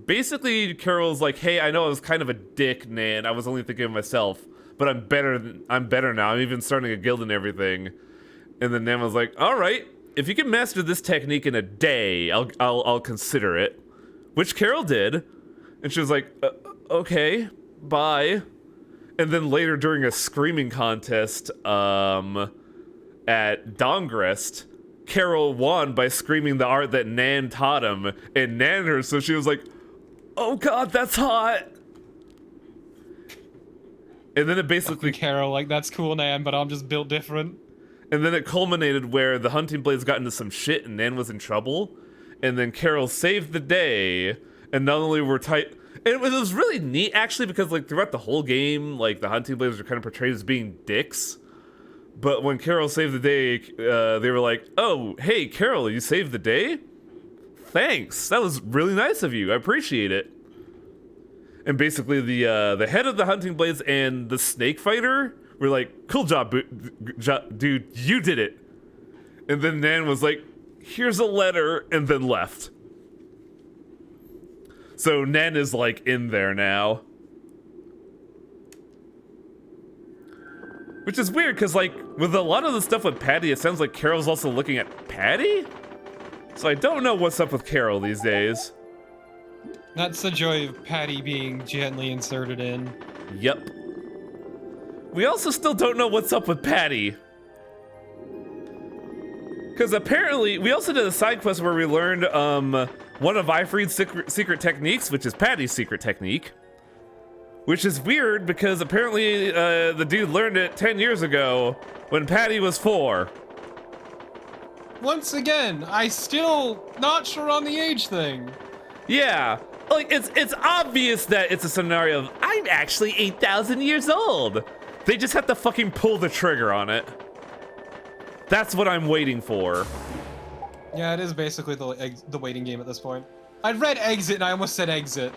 Basically Carol's like, hey, I know I was kind of a dick, Nan. I was only thinking of myself, but I'm better now. I'm even starting a guild and everything. And then Nan was like, all right, if you can master this technique in a day, I'll consider it. Which Carol did. And she was like, okay, bye. And then later during a screaming contest at Dongrest, Carol won by screaming the art that Nan taught him, and Nan her, so she was like, oh god, that's hot! And then it basically... Carol, like, that's cool, Nan, but I'm just built different. And then it culminated where the hunting blades got into some shit and Nan was in trouble, and then Carol saved the day, and not only were tight... And it was really neat, actually, because, like, throughout the whole game, like, the hunting blades were kind of portrayed as being dicks. But when Carol saved the day, they were like, oh, hey, Carol, you saved the day? Thanks. That was really nice of you. I appreciate it. And basically, the head of the hunting blades and the snake fighter were like, cool job, dude, you did it. And then Nan was like, here's a letter, and then left. So Nan is, like, in there now. Which is weird, because, like, with a lot of the stuff with Patty, it sounds like Carol's also looking at Patty? So I don't know what's up with Carol these days. That's the joy of Patty being gently inserted in. Yep. We also still don't know what's up with Patty. Because apparently, we also did a side quest where we learned, one of Ifreed's secret techniques, which is Patty's secret technique. Which is weird because apparently the dude learned it 10 years ago when Patty was 4. Once again, I still not sure on the age thing. Yeah, like it's obvious that it's a scenario of I'm actually 8,000 years old. They just have to fucking pull the trigger on it. That's what I'm waiting for. Yeah, it is basically the waiting game at this point. I'd read exit and I almost said exit.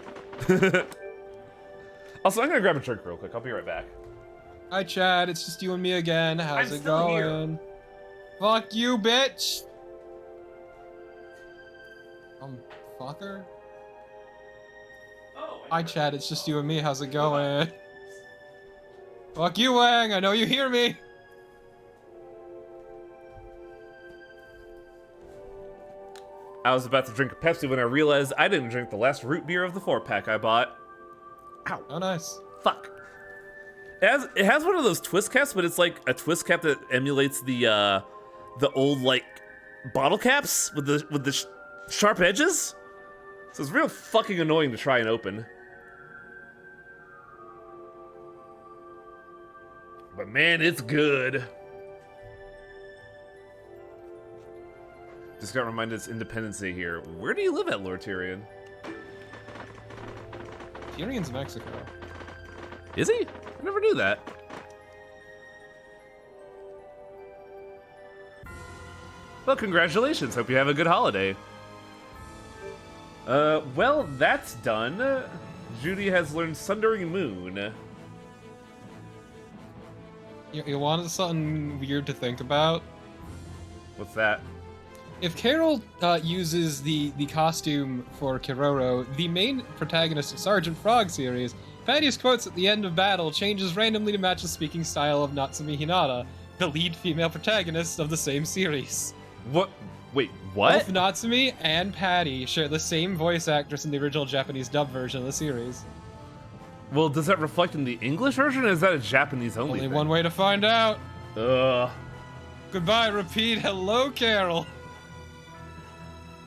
Also, I'm gonna grab a drink real quick. I'll be right back. Hi, Chad. It's just you and me again. How's it going? Fuck you, bitch. Fucker. Hi, Chad. It's just you and me. How's it going? Fuck you, Wang. I know you hear me. I was about to drink a Pepsi when I realized I didn't drink the last root beer of the 4-pack I bought. Ow. Oh, nice. Fuck. It has one of those twist caps, but it's like a twist cap that emulates the old like bottle caps with the sharp edges. So it's real fucking annoying to try and open. But man, it's good. Just got reminded it's Independence Day here. Where do you live at, Lord Tyrion? Tyrion's Mexico. Is he? I never knew that. Well, congratulations. Hope you have a good holiday. Well, that's done. Judy has learned Sundering Moon. You wanted something weird to think about? What's that? If Carol uses the costume for Kiroro, the main protagonist of Sergeant Frog series, Patty's quotes at the end of battle changes randomly to match the speaking style of Natsumi Hinata, the lead female protagonist of the same series. What? Wait, what? Both Natsumi and Patty share the same voice actress in the original Japanese dub version of the series. Well, does that reflect in the English version, or is that a Japanese only Only thing? one way to find out. Ugh. Goodbye, repeat, hello, Carol.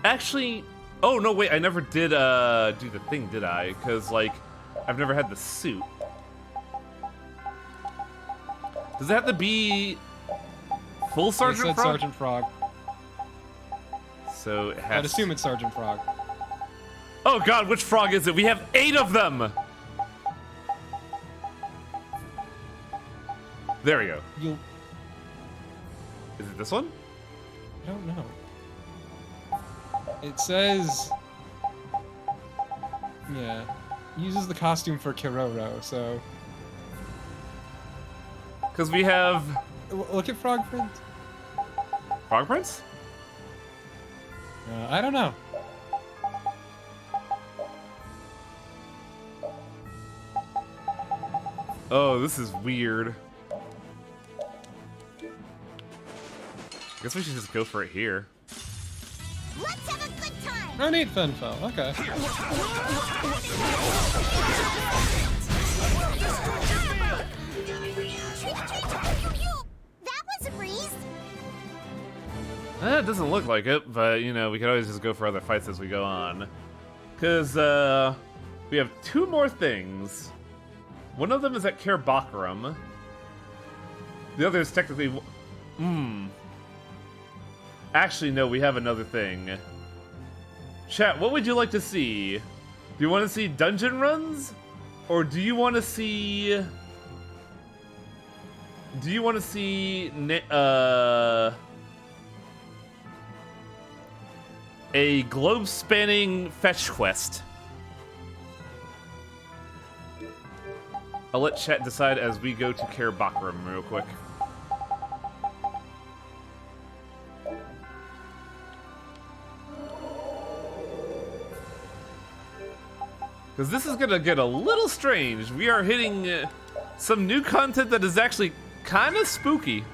Actually, oh no, wait, I never did do the thing, did I? Because, like, I've never had the suit. Does it have to be full Sergeant They said Frog? Sergeant Frog. So it has. I'd assume it's Sergeant Frog. Oh god, which frog is it? We have 8 of them! There we go. You'll... Is it this one? I don't know. It says... Yeah. Uses the costume for Kiroro, so... Because we have Look at Frog Prince. Frog Prince? I don't know. Oh, this is weird. I guess we should just go for it here. Let's have a good time. Oh, neat Finfo. Okay. That was a breeze. It doesn't look like it, but, you know, we could always just go for other fights as we go on. Because, we have 2 more things. One of them is at Care Bakaram. The other is technically... Actually, no, we have another thing. Chat, what would you like to see? Do you want to see dungeon runs? Or do you want to see... Do you want to see... a globe-spanning fetch quest? I'll let chat decide as we go to Care Bakaram real quick. Because this is gonna get a little strange. We are hitting some new content that is actually kind of spooky.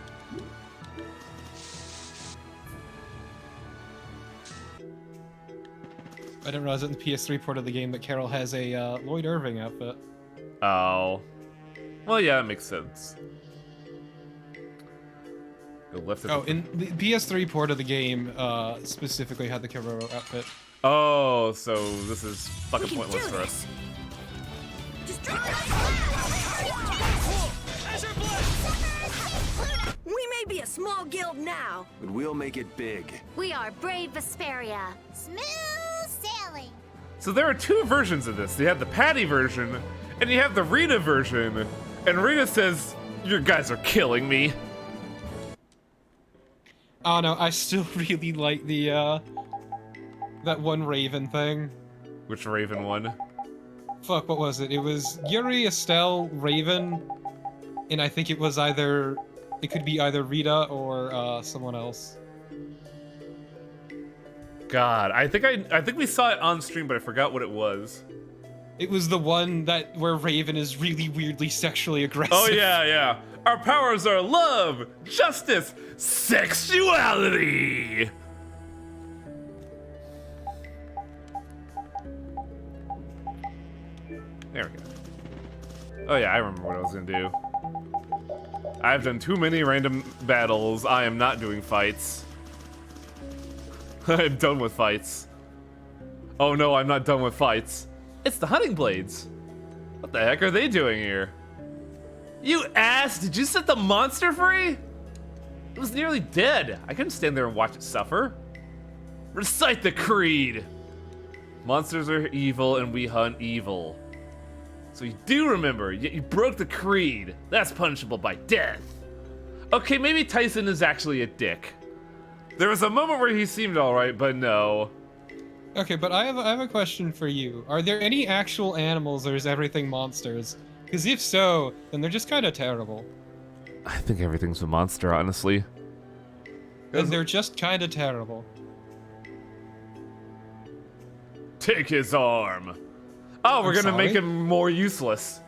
I didn't realize in the PS3 port of the game that Carol has a Lloyd Irving outfit. Oh. Well, yeah, that makes sense. Go left. Oh, in the PS3 port of the game specifically had the Kiroro outfit. Oh, so this is fucking pointless for us. We may be a small guild now. But we'll make it big. We are brave Vesperia. Smooth sailing. So there are 2 versions of this. You have the Patty version, and you have the Rita version. And Rita says, "Your guys are killing me." Oh no, I still really like the that one Raven thing. Which Raven one? Fuck, what was it? It was Yuri, Estelle, Raven, and I think it was either... It could be either Rita or someone else. God, I think we saw it on stream, but I forgot what it was. It was the one that where Raven is really weirdly sexually aggressive. Oh yeah, yeah. Our powers are love, justice, sexuality. There we go. Oh yeah, I remember what I was gonna do. I've done too many random battles. I am not doing fights. I'm done with fights. Oh no, I'm not done with fights. It's the hunting blades. What the heck are they doing here? You ass! Did you set the monster free? It was nearly dead. I couldn't stand there and watch it suffer. Recite the creed. Monsters are evil and we hunt evil. So you do remember, yet you broke the creed. That's punishable by death. Okay, maybe Tyson is actually a dick. There was a moment where he seemed alright, but no. Okay, but I have a question for you. Are there any actual animals or is everything monsters? Because if so, then they're just kind of terrible. I think everything's a monster, honestly. And they're just kind of terrible. Take his arm. Oh, we're I'm gonna make sorry? him more useless.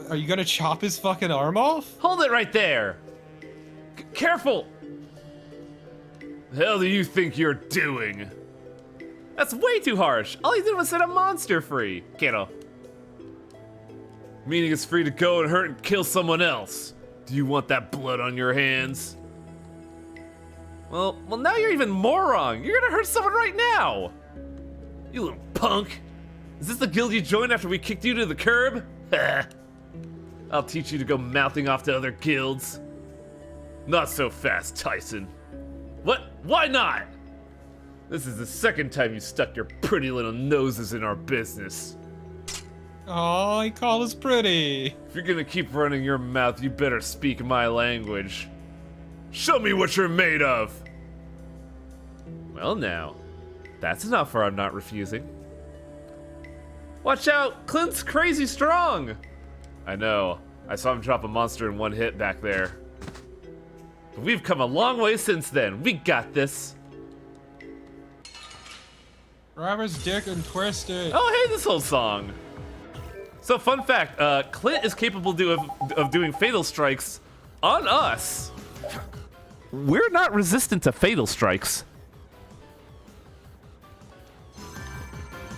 Are you gonna chop his fucking arm off? Hold it right there. Careful. The hell do you think you're doing? That's way too harsh. All he did was set a monster free, kiddo. Meaning it's free to go and hurt and kill someone else. Do you want that blood on your hands? Well, now you're even more wrong. You're gonna hurt someone right now. You little punk. Is this the guild you joined after we kicked you to the curb? I'll teach you to go mouthing off to other guilds. Not so fast, Tyson. What? Why not? This is the second time you stuck your pretty little noses in our business. Oh, he called us pretty. If you're gonna keep running your mouth, you better speak my language. Show me what you're made of. Well now, that's enough for I'm not refusing. Watch out, Clint's crazy strong. I know, I saw him drop a monster in one hit back there. But we've come a long way since then. We got this. Grab his dick and twist it. Oh, hey, this whole song. So, fun fact, Clint is capable of doing fatal strikes on us. We're not resistant to fatal strikes.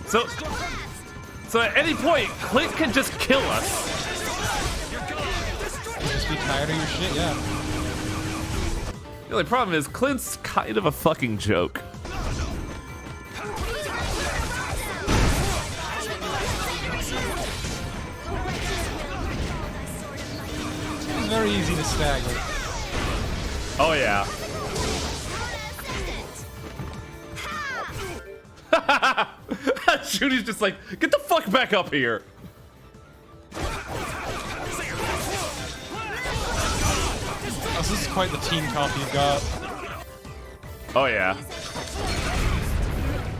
So at any point, Clint can just kill us. Just be tired of your shit, yeah. The only problem is Clint's kind of a fucking joke. It's very easy to stagger. Oh yeah. Shooty's just like, get the fuck back up here. Oh, this is quite the team comp you've got. Oh yeah.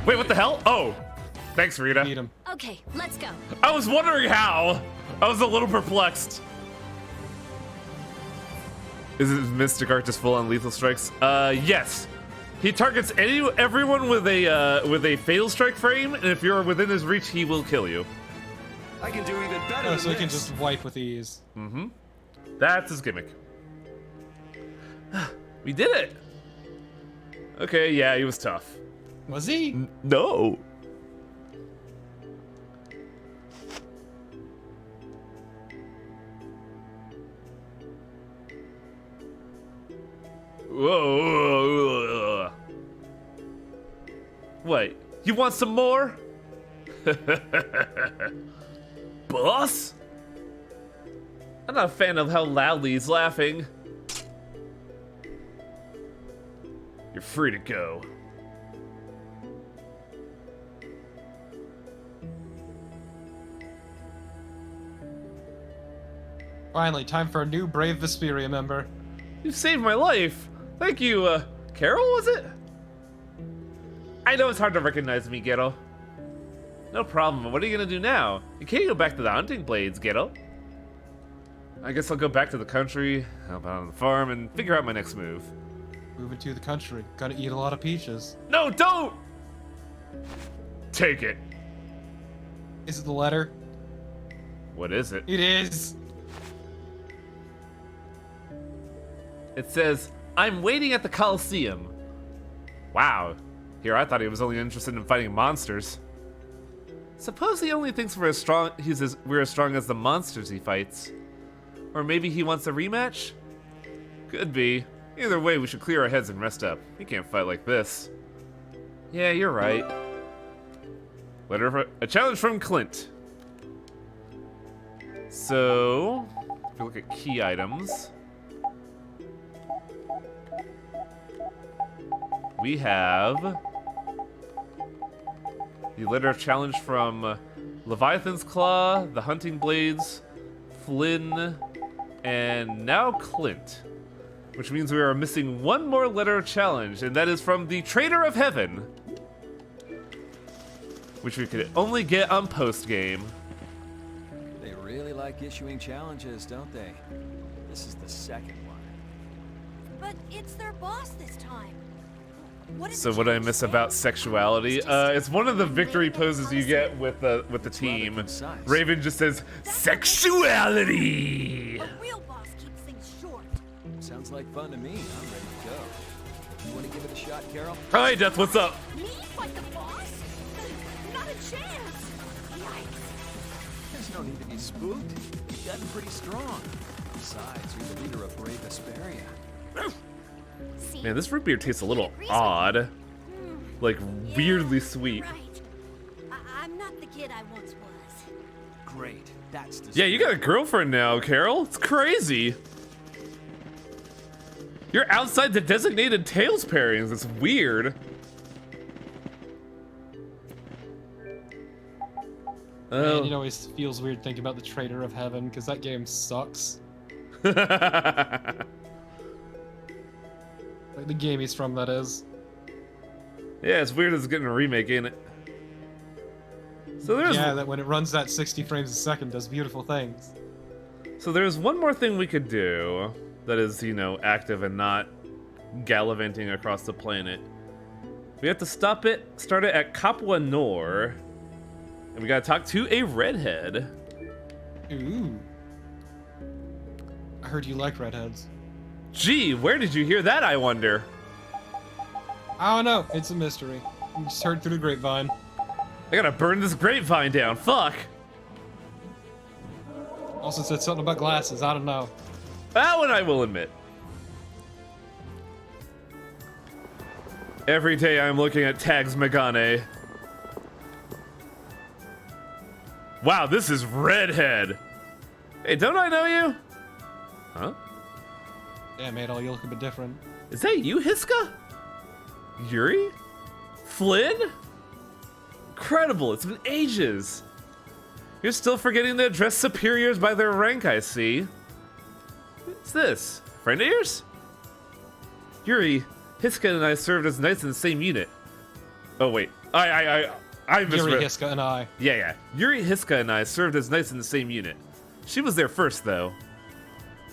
Wait, what the hell? Oh, thanks, Rita. Beat him. Okay, let's go. I was wondering how. I was a little perplexed. Is it Mystic Art just full on lethal strikes? Yes. He targets everyone with a fatal strike frame, and if you're within his reach, he will kill you. I can do even better Oh, than so he can this. just wipe with ease. That's his gimmick. We did it. Okay, yeah, he was tough. Was he? No. Whoa. Wait, you want some more? Boss? I'm not a fan of how loudly he's laughing. You're free to go. Finally, time for a new brave Vesperia member. You saved my life. Thank you, Carol, was it? I know it's hard to recognize me, Ghetto. No problem, but what are you gonna do now? You can't go back to the hunting blades, Ghetto. I guess I'll go back to the country, help out on the farm, and figure out my next move. Moving to the country. Gotta eat a lot of peaches. No, don't! Take it. Is it the letter? What is it? It is. It says, I'm waiting at the Coliseum. Wow. Here I thought he was only interested in fighting monsters. Suppose he only thinks we're as strong as the monsters he fights. Or maybe he wants a rematch? Could be. Either way, we should clear our heads and rest up. We can't fight like this. Yeah, you're right. A challenge from Clint. So, if we look at key items, we have the letter of challenge from Leviathan's Claw, the Hunting Blades, Flynn, and now Clint. Which means we are missing one more letter of challenge, and that is from the Traitor of Heaven. Which we could only get on post-game. They really like issuing challenges, don't they? This is the second one. But it's their boss this time. What So what I miss about sexuality? It's one of the victory poses you get with the team. concise. Raven just says sexuality. A real boss keeps things short. Sounds like fun to me. I'm ready to go. You want to give it a shot, Carol? Hi, Death. What's up? Me fight the boss? Not a chance. Yikes. There's no need to be spooked. You've gotten pretty strong. Besides, you're the leader of Brave Vesperia. See? Man, this root beer tastes a little odd. Like weirdly sweet. Right. I'm not the kid I once was. Great. That's the Yeah, you got a girlfriend now, Carol. It's crazy. You're outside the designated tails pairings. It's weird. Man, it always feels weird thinking about the Traitor of Heaven, because that game sucks. Like the game he's from, that is. Yeah, it's weird it's getting a remake, ain't it? So there's Yeah, that when it runs that 60 frames a second does beautiful things. So there's one more thing we could do that is, you know, active and not gallivanting across the planet. We have to start it at Capua Nor. And we gotta talk to a redhead. Ooh. I heard you like redheads. Gee, where did you hear that, I wonder? I don't know. It's a mystery. You just heard through the grapevine. I gotta burn this grapevine down, fuck! Also said something about glasses. I don't know. That one I will admit. Every day I'm looking at tags Megane. Wow, this is redhead. Hey, don't I know you? Huh? Damn, mate, all you look a bit different. Is that you, Hiska? Yuri? Flynn? Incredible, it's been ages. You're still forgetting to address superiors by their rank, I see. What's this? Friend of yours? Yuri, Hiska and I served as knights in the same unit. Oh wait, I misread. Yuri, Hiska, and I. Yeah. Yuri, Hiska, and I served as knights in the same unit. She was there first, though.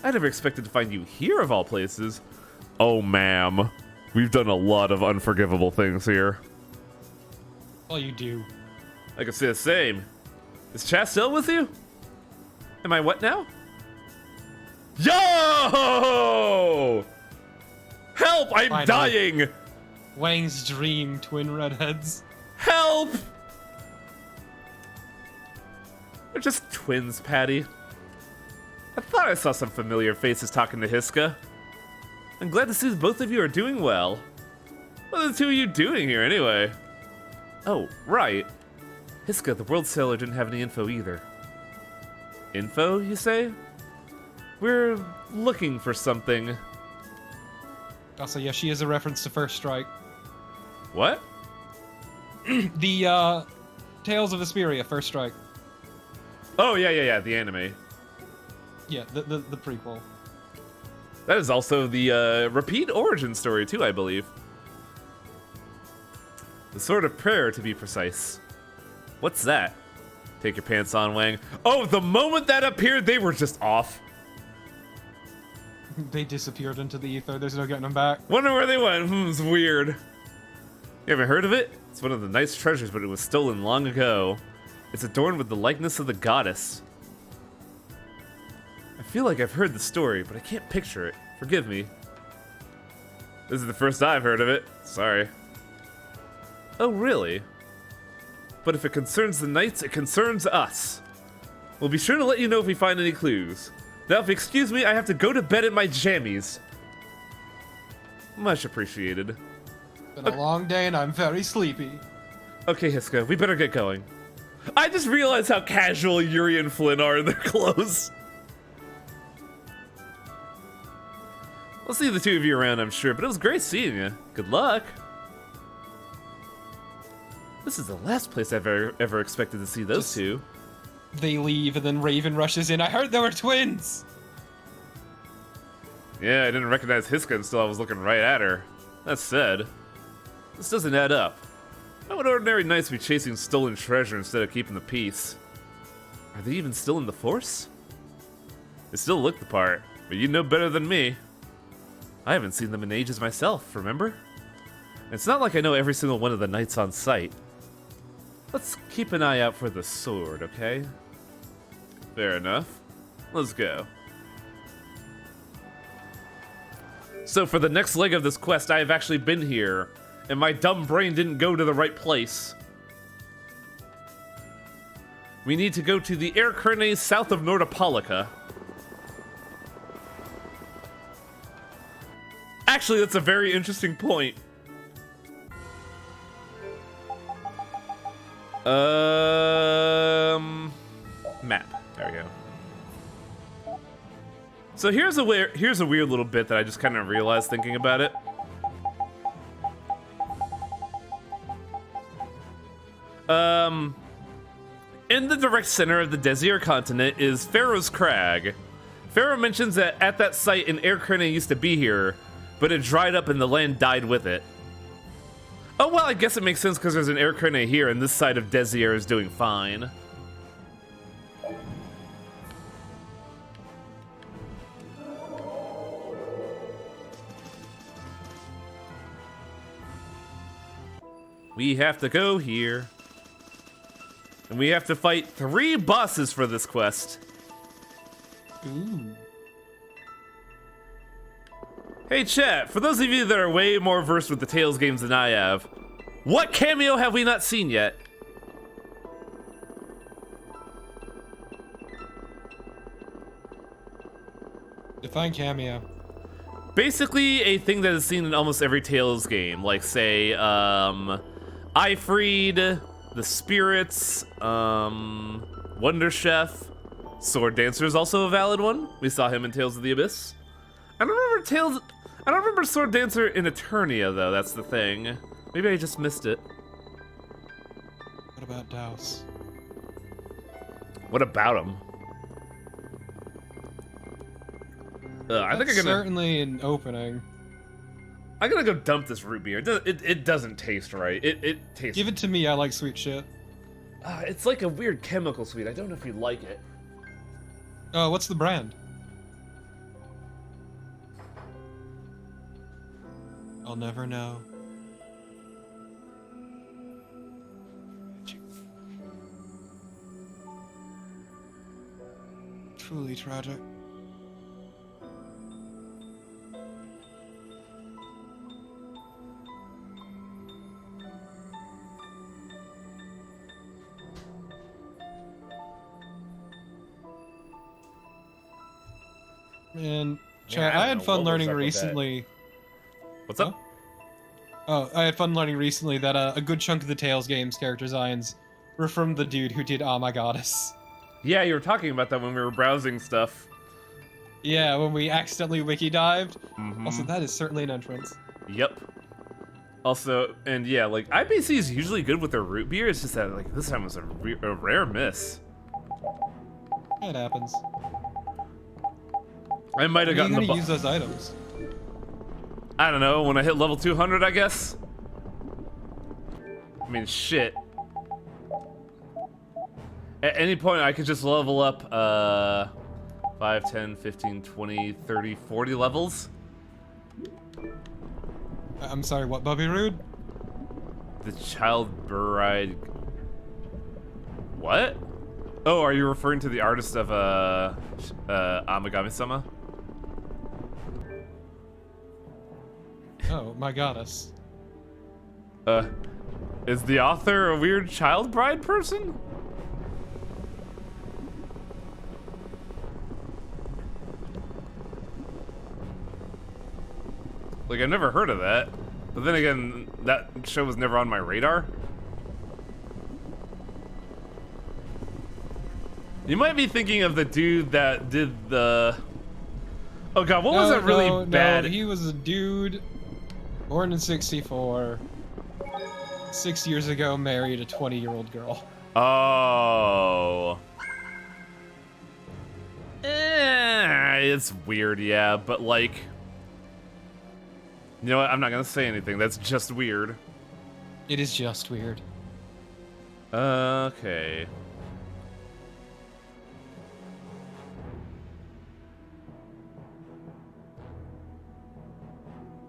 I never expected to find you here, of all places. Oh, ma'am. We've done a lot of unforgivable things here. Well, you do. I can say the same. Is Chastel with you? Am I what now? Yo! Help! I'm Finally. dying! Wang's dream, twin redheads. Help! They're just twins, Patty. I thought I saw some familiar faces talking to Hiska. I'm glad to see both of you are doing well. What are the two of you doing here, anyway? Oh, right. Hiska, the world sailor, didn't have any info either. Info, you say? We're looking for something. Also, yeah, she is a reference to First Strike. What? The, Tales of Vesperia, First Strike. Oh, yeah, the anime. Yeah, the prequel. That is also the repeat origin story, too, I believe. The Sword of Prayer, to be precise. What's that? Take your pants on, Wang. Oh, the moment that appeared, they were just off. They disappeared into the ether. There's no getting them back. Wonder where they went. It's weird. You haven't heard of it? It's one of the nice treasures, but it was stolen long ago. It's adorned with the likeness of the goddess. I feel like I've heard the story, but I can't picture it. Forgive me. This is the first I've heard of it. Sorry. Oh, really? But if it concerns the knights, it concerns us. We'll be sure to let you know if we find any clues. Now, if you excuse me, I have to go to bed in my jammies. Much appreciated. Been a long day and I'm very sleepy. Okay, Hiska, we better get going. I just realized how casual Yuri and Flynn are in their clothes. We'll see the two of you around, I'm sure, but it was great seeing you. Good luck. This is the last place I've ever expected to see those two. They leave and then Raven rushes in. I heard they were twins! Yeah, I didn't recognize Hiska until I was looking right at her. That said, this doesn't add up. How would ordinary knights be chasing stolen treasure instead of keeping the peace? Are they even still in the Force? They still look the part, but But you know better than me. I haven't seen them in ages myself, remember? It's not like I know every single one of the knights on site. Let's keep an eye out for the sword, okay? Fair enough. Let's go. So for the next leg of this quest, I have actually been here, and my dumb brain didn't go to the right place. We need to go to the Air Kernes south of Nordopolica. Actually, that's a very interesting point. Map. There we go. So here's a weird little bit that I just kind of realized thinking about it. In the direct center of the Desir continent is Pharaoh's Crag. Pharaoh mentions that at that site an Air Kernes used to be here, but it dried up and the land died with it. Oh well, I guess it makes sense because there's an Air Kernes here and this side of Desir is doing fine. We have to go here. And we have to fight 3 bosses for this quest. Ooh. Hey chat, for those of you that are way more versed with the Tales games than I have, what cameo have we not seen yet? Define cameo. Basically a thing that is seen in almost every Tales game, like say, Ifreed, the Spirits, Wonder Chef, Sword Dancer is also a valid one. We saw him in Tales of the Abyss. I don't remember Sword Dancer in Eternia though, that's the thing. Maybe I just missed it. What about Douse? What about him? I think I'm gonna certainly an opening. I'm gonna go dump this root beer. It doesn't taste right. It tastes. Give it to me. I like sweet shit. It's like a weird chemical sweet. I don't know if you like it. What's the brand? I'll never know. Truly tragic. Man, chat, I I don't had know fun what was learning up with that. recently. What's up? Oh, I had fun learning recently that a good chunk of the Tales games character designs were from the dude who did Oh My Goddess. Yeah, you were talking about that when we were browsing stuff. Yeah, when we accidentally wiki dived. Mhm. Also, that is certainly an entrance. Yep. Also, and yeah, like IBC is usually good with their root beer. It's just that like this time was a rare miss. It happens. I might have When are gotten you the. gonna use those items? I don't know, when I hit level 200, I guess. I mean, shit. At any point, I could just level up 5, 10, 15, 20, 30, 40 levels. I'm sorry, what, Bubby Rude? The child bride. What? Oh, are you referring to the artist of Amagami-sama? Oh, my goddess. Is the author a weird child bride person? Like, I've never heard of that. But then again, that show was never on my radar. You might be thinking of the dude that did the... Oh god, what was that really bad? No, he was a dude born in 64. 6 years ago, married a 20-year-old girl. Oh. It's weird, yeah, but like... You know what? I'm not gonna say anything. That's just weird. It is just weird.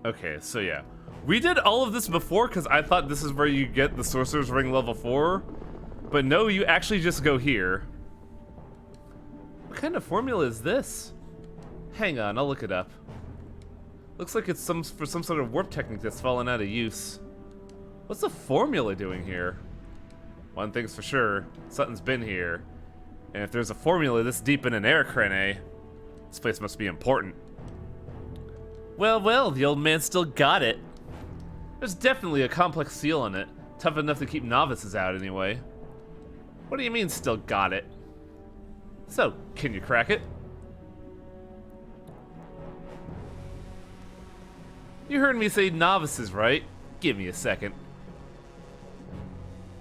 Okay, so yeah. We did all of this before because I thought this is where you get the Sorcerer's Ring level 4. But no, you actually just go here. What kind of formula is this? Hang on, I'll look it up. Looks like it's for some sort of warp technique that's fallen out of use. What's the formula doing here? One thing's for sure, something's been here. And if there's a formula this deep in an air crane, this place must be important. Well, well, the old man still got it. There's definitely a complex seal on it. Tough enough to keep novices out anyway. What do you mean, still got it? So, can you crack it? You heard me say novices, right? Give me a second.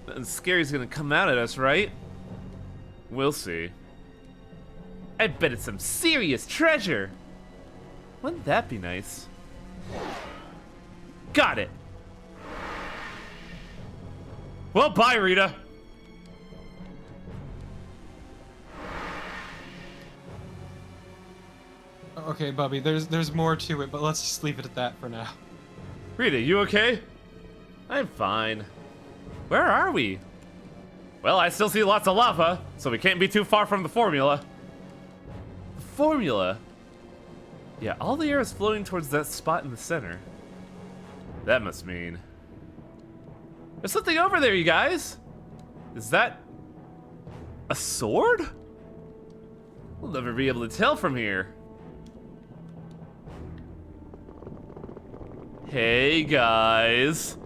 Nothing scary's gonna come out at us, right? We'll see. I bet it's some serious treasure! Wouldn't that be nice? Got it! Well, bye, Rita! Okay, Bubby, there's more to it, but let's just leave it at that for now. Rita, you okay? I'm fine. Where are we? Well, I still see lots of lava, so we can't be too far from the formula. The formula? Yeah, all the air is flowing towards that spot in the center. That must mean... There's something over there, you guys! Is that... a sword? We'll never be able to tell from here. Hey, guys.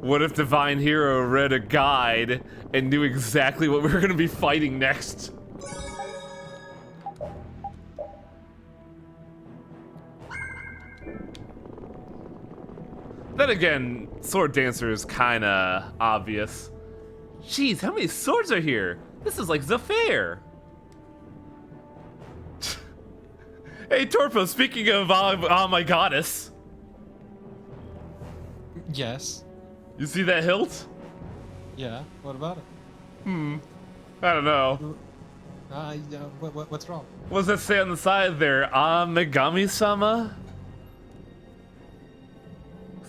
What if Divine Hero read a guide and knew exactly what we were going to be fighting next? Then again, Sword Dancer is kinda obvious. Jeez, how many swords are here? This is like the fair. Hey, Torpo, speaking of my goddess. Yes. You see that hilt? Yeah. What about it? I don't know. What's wrong? What does that say on the side there? Megami-sama?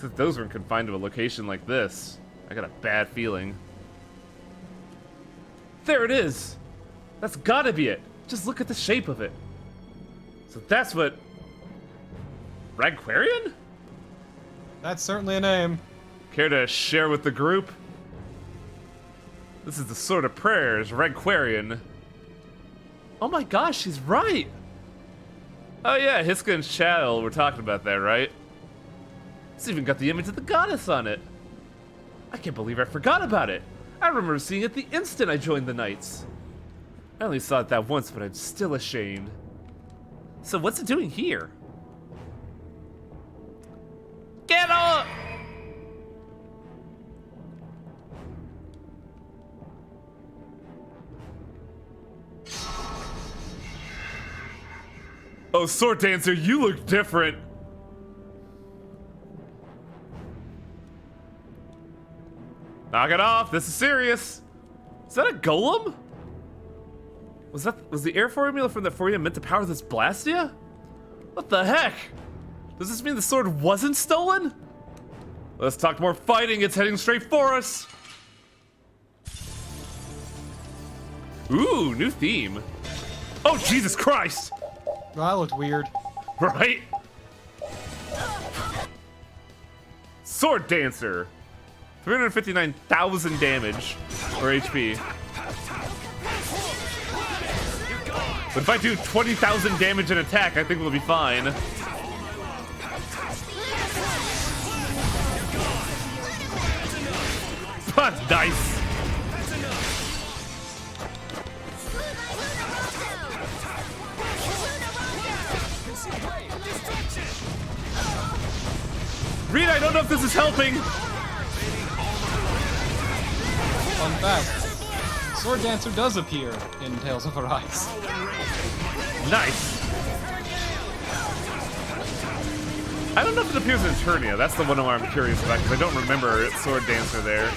If those weren't confined to a location like this, I got a bad feeling. There it is! That's gotta be it! Just look at the shape of it. So that's what... Ragquarian? That's certainly a name. Care to share with the group? This is the Sword of Prayers, Ragquarian. Oh my gosh, she's right! Oh yeah, Hiska and Chattel were talking about that, right? It's even got the image of the goddess on it. I can't believe I forgot about it. I remember seeing it the instant I joined the Knights. I only saw it that once, but I'm still ashamed. So what's it doing here? Get up! Oh, Sword Dancer, you look different. Knock it off, this is serious. Is that a golem? Was the air formula from the Vesperia meant to power this Blastia? What the heck? Does this mean the sword wasn't stolen? Let's talk more fighting, it's heading straight for us. Ooh, new theme. Oh, Jesus Christ! Well, that looked weird. Right? Sword Dancer. 359,000 damage, or HP. But if I do 20,000 damage in attack, I think we'll be fine. That's nice. Reed, I don't know if this is helping. Fun fact, Sword Dancer does appear in Tales of Arise. Nice. I don't know if it appears in Eternia. That's the one where I'm curious about, because I don't remember Sword Dancer there.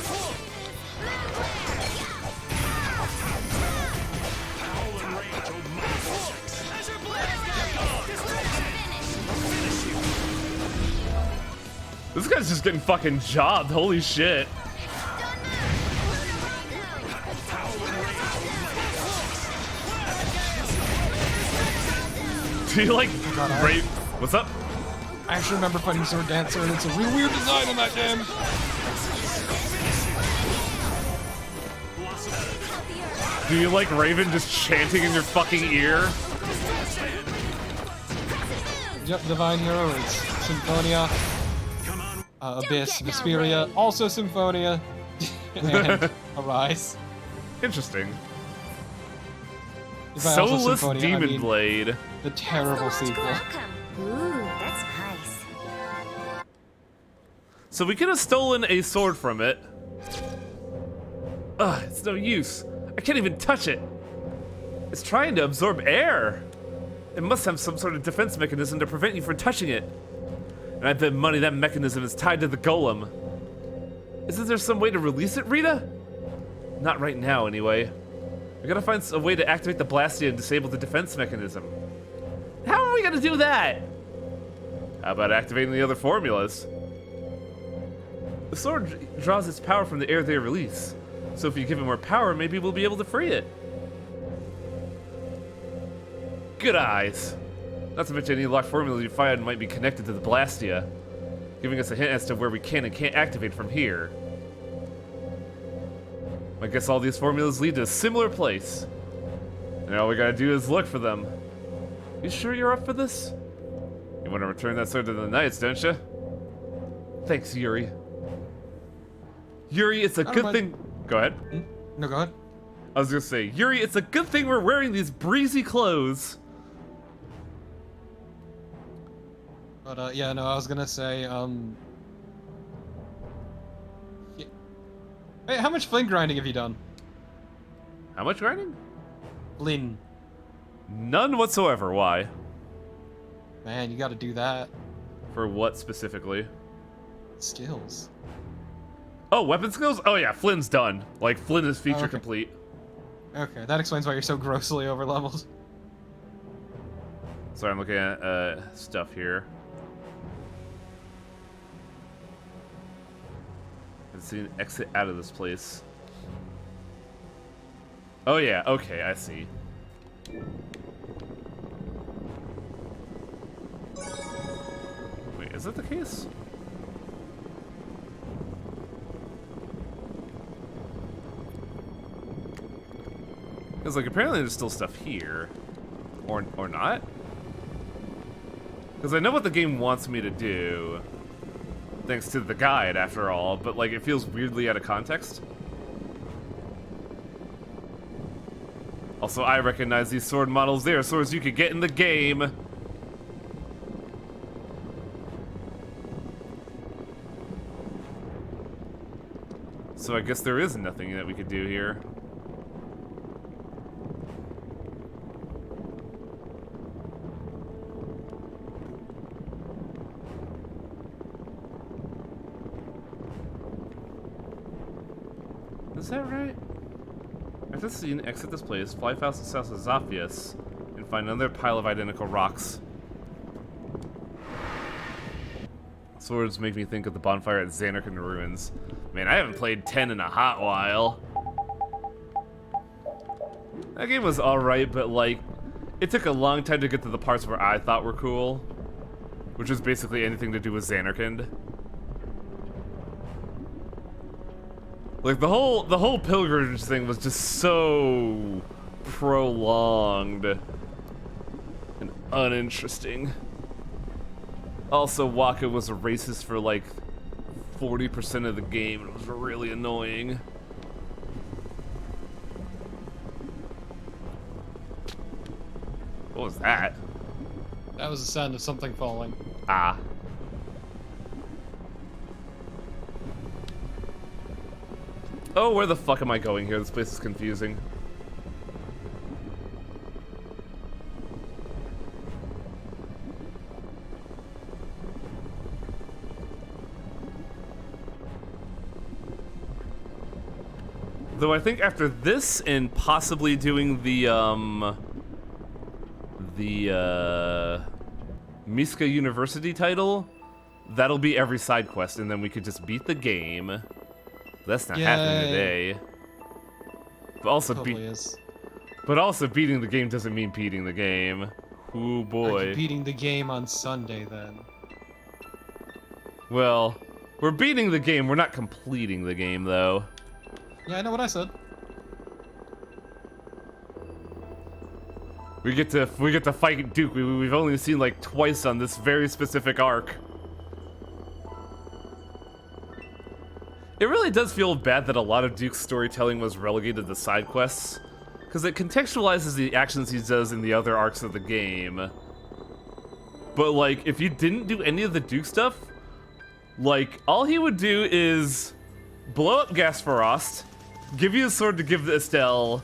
This guy's just getting fucking jobbed. Holy shit. Do you like rape? What's up? I actually remember fighting Sword Dancer, and it's a real weird design in that game. Do you like Raven just chanting in your fucking ear? Yep, Divine Heroes, Symphonia, Abyss, Vesperia, also Symphonia, and Arise. Interesting. If I also Soulless Symphonia, I Demon mean Blade. the terrible sequel. Ooh, that's nice. So we could have stolen a sword from it. Ugh, it's no use. I can't even touch it. It's trying to absorb air. It must have some sort of defense mechanism to prevent you from touching it. And I bet money that mechanism is tied to the golem. Isn't there some way to release it, Rita? Not right now, anyway. We gotta find a way to activate the Blastia and disable the defense mechanism. How are we gonna do that? How about activating the other formulas? The sword draws its power from the air they release. So if you give it more power, maybe we'll be able to free it. Good eyes. Not to mention any locked formula you find might be connected to the Blastia, giving us a hint as to where we can and can't activate from here. I guess all these formulas lead to a similar place. And all we gotta do is look for them. You sure you're up for this? You want to return that sword to the Knights, don't you? Thanks, Yuri. Yuri, it's a good thing. Go ahead. No, go ahead. I was gonna say, Yuri, it's a good thing we're wearing these breezy clothes. But yeah, no, I was gonna say, yeah. Hey, how much flint grinding have you done? How much grinding? Flint. None whatsoever. Why? Man, you gotta do that. For what specifically? Skills. Oh, weapon skills? Oh yeah, Flynn's done. Like, Flynn is feature okay. complete. Okay, that explains why you're so grossly overleveled. Sorry, I'm looking at stuff here. Let's see an exit out of this place. Oh yeah, okay, I see. Wait, is that the case? Because, like, apparently there's still stuff here. Or not? Because I know what the game wants me to do. Thanks to the guide, after all. But, like, it feels weirdly out of context. Also, I recognize these sword models. They are swords you could get in the game. So I guess there is nothing that we could do here. Is that right? After the scene, exit this place, fly fast south of Zaphias, and find another pile of identical rocks. Swords make me think of the bonfire at Xanarkand Ruins. Man, I haven't played 10 in a hot while. That game was alright, but like, it took a long time to get to the parts where I thought were cool. Which was basically anything to do with Xanarkand. Like, the whole pilgrimage thing was just so prolonged and uninteresting. Also, Waka was a racist for like 40% of the game, and it was really annoying. What was that? That was the sound of something falling. Ah. Oh, where the fuck am I going here? This place is confusing. Though I think after this and possibly doing the Miska University title, That'll be every side quest, and then we could just beat the game. That's not happening today. But also, Totally is. but also beating the game doesn't mean beating the game. Ooh Are boy. you beating the game on Sunday then? Well, we're beating the game. We're not completing the game, though. Yeah, I know what I said. We get to fight Duke. We've only seen like twice on this very specific arc. It really does feel bad that a lot of Duke's storytelling was relegated to side quests, because it contextualizes the actions he does in the other arcs of the game. But like, if you didn't do any of the Duke stuff, like, all he would do is blow up Gasparost, give you a sword to give to Estelle,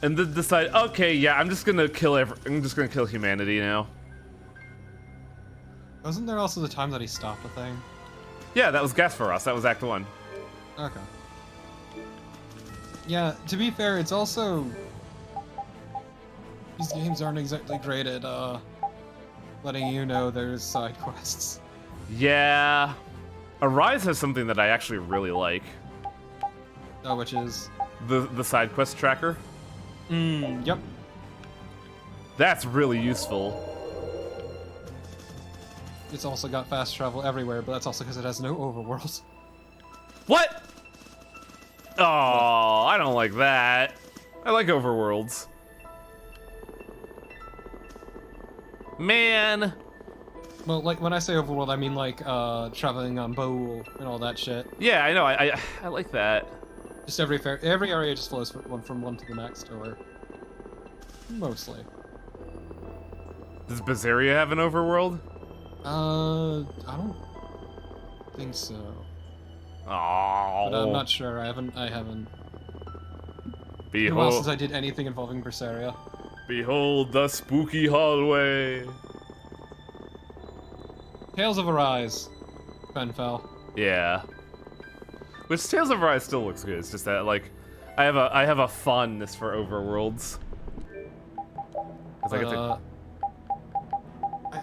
and then decide, okay, yeah, I'm just gonna kill humanity now. Wasn't there also the time that he stopped a thing? Yeah, that was Gasparost. That was Act 1. Okay. Yeah, to be fair, it's also... These games aren't exactly great at, letting you know there's side quests. Yeah. Arise has something that I actually really like. Oh, which is? The side quest tracker. Yep. That's really useful. It's also got fast travel everywhere, but that's also because it has no overworld. What? Oh, I don't like that. I like overworlds. Man. Well, like, when I say overworld, I mean, like, traveling on Bowl and all that shit. Yeah, I know. I like that. Just every area just flows from one to the next, or... Mostly. Does Vesperia have an overworld? I don't think so. Oh. But I'm not sure. I haven't. It's been a while since I did anything involving Vesperia. Behold the spooky hallway. Tales of Arise. Benfell. Yeah. Which Tales of Arise still looks good. It's just that, like, I have a fondness for overworlds. 'Cause I get to...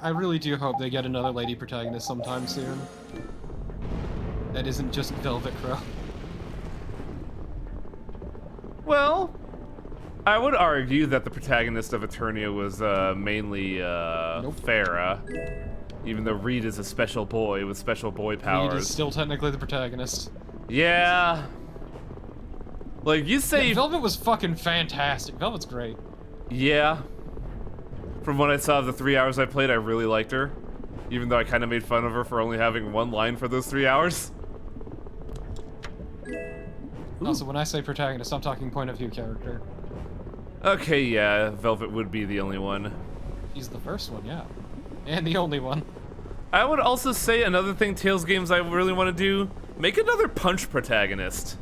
I really do hope they get another lady protagonist sometime soon. That isn't just Velvet Crow. Well, I would argue that the protagonist of Eternia was mainly Farah, even though Reed is a special boy with special boy powers. Reed is still technically the protagonist. Yeah. Like, you say... Yeah, Velvet was fucking fantastic. Velvet's great. Yeah. From what I saw of the 3 hours I played, I really liked her. Even though I kind of made fun of her for only having one line for those 3 hours. Also, when I say protagonist, I'm talking point of view character. Okay, yeah, Velvet would be the only one. He's the first one, yeah. And the only one. I would also say another thing Tales games I really want to do, make another Punch protagonist.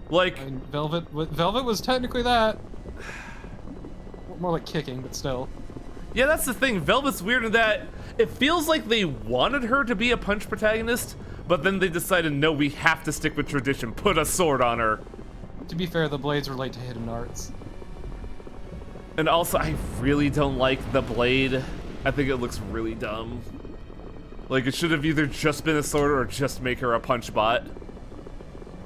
Like... I mean, Velvet was technically that. More like kicking, but still. Yeah, that's the thing. Velvet's weird in that it feels like they wanted her to be a Punch protagonist, but then they decided, no, we have to stick with tradition. Put a sword on her. To be fair, the blades relate to hidden arts. And also, I really don't like the blade. I think it looks really dumb. Like, it should have either just been a sword or just make her a punch bot.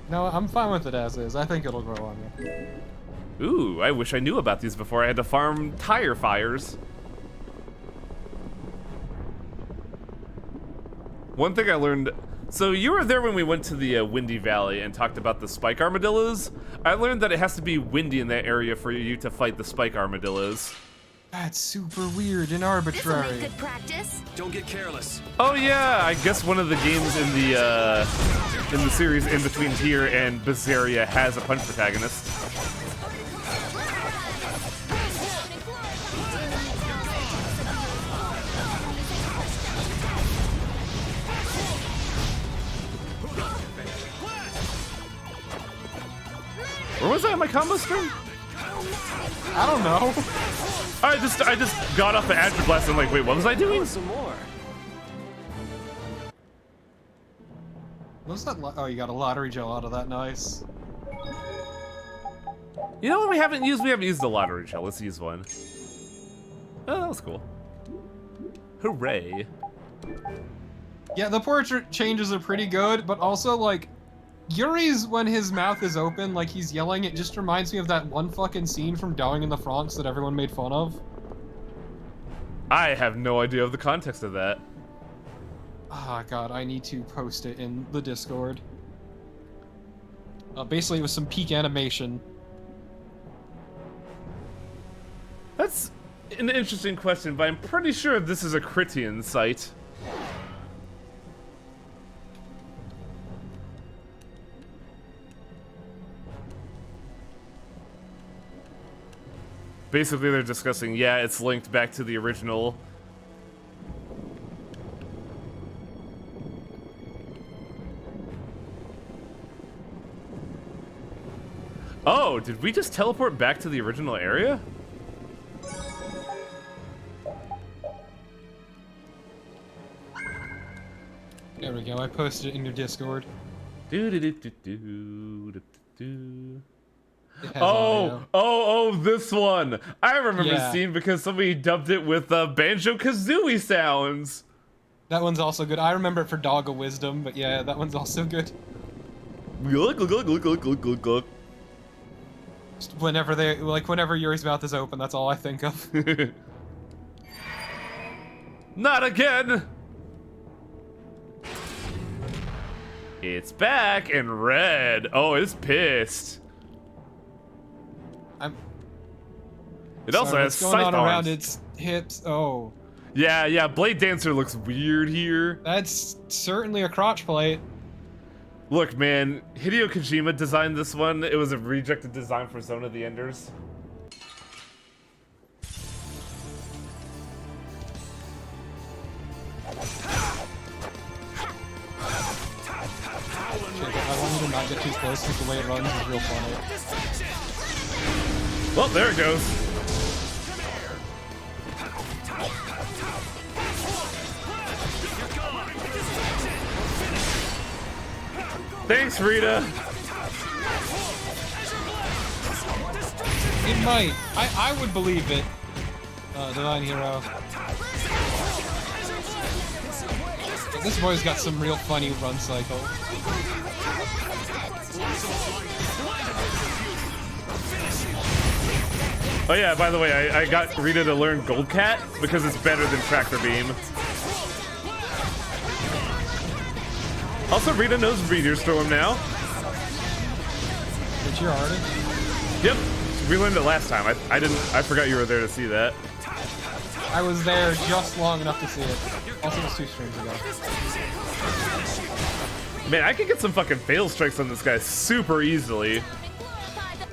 No, I'm fine with it as is. I think it'll grow on you. Ooh, I wish I knew about these before I had to farm tire fires. One thing I learned... So you were there when we went to the Windy Valley and talked about the spike armadillos. I learned that it has to be windy in that area for you to fight the spike armadillos. That's super weird and This'll arbitrary. make good practice. Don't get careless. Oh yeah, I guess one of the games in the series in between here and Vesperia has a punch protagonist. Where was I on my combo stream? I don't know. I just got off an Azure Blast and like, wait, what was I doing? Some more. What's that? Oh, you got a lottery gel out of that. Nice. You know what we haven't used? We haven't used the lottery shell. Let's use one. Oh, that was cool. Hooray. Yeah, the portrait changes are pretty good, but also, like, Yuri's, when his mouth is open, like he's yelling, it just reminds me of that one fucking scene from Darling in the Franxx that everyone made fun of. I have no idea of the context of that. Ah, God, I need to post it in the Discord. Basically, it was some peak animation. That's an interesting question, but I'm pretty sure this is a Critian site. Basically, they're discussing, yeah, it's linked back to the original. Oh, did we just teleport back to the original area? There we go, I posted it in your Discord. It has audio. Oh, this one. I remember Yeah. seeing because somebody dubbed it with Banjo-Kazooie sounds. That one's also good. I remember it for Dog of Wisdom, but yeah, that one's also good. Just whenever Yuri's mouth is open, that's all I think of. Not again! It's back in red. Oh, it's pissed. It also Sorry, has what's going scythe on around arms. its hips. Oh, Yeah, Blade Dancer looks weird here. that's certainly a crotch plate. Look, man, Hideo Kojima designed this one. It was a rejected design for Zone of the Enders. I want you to not get too close because the way it runs is real funny. Well, there it goes. Thanks, Rita. It might. I would believe it. Divine Hero. This boy's got some real funny run cycle. Oh yeah, by the way, I got Rita to learn Gold Cat because it's better than Tractor Beam. Also, Rita knows Meteor Storm now. Did you already? Yep, we learned it last time. I forgot you were there to see that. I was there just long enough to see it. Also, it was 2 streams ago. Man, I can get some fucking fail strikes on this guy super easily.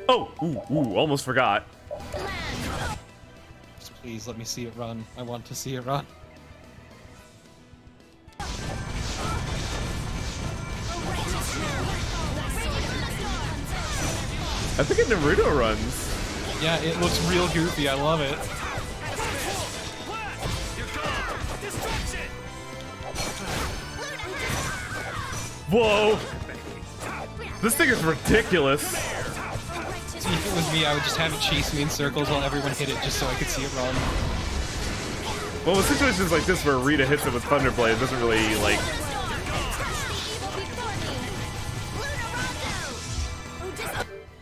Oh, ooh, almost forgot. Just please let me see it run. I want to see it run. I think it Naruto runs. Yeah, it looks real goofy. I love it. Whoa! This thing is ridiculous. See, if it was me, I would just have it chase me in circles while everyone hit it just so I could see it run. Well, with situations like this where Rita hits it with Thunderblade, it doesn't really, like...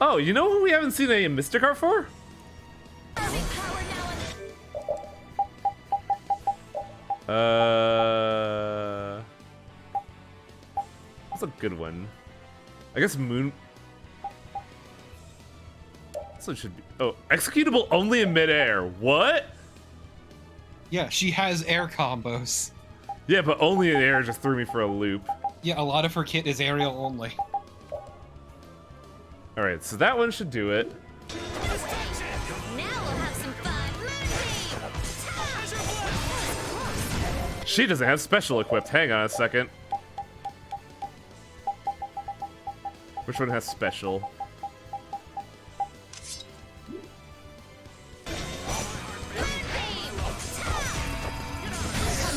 Oh, you know who we haven't seen a Mystic Art for? That's a good one. I guess Moon... This one should be... Oh, executable only in midair. What? Yeah, she has air combos. Yeah, but only in air just threw me for a loop. Yeah, a lot of her kit is aerial only. Alright, so that one should do it. Now we'll have some fun. She doesn't have special equipped. Hang on a second. Which one has special? Come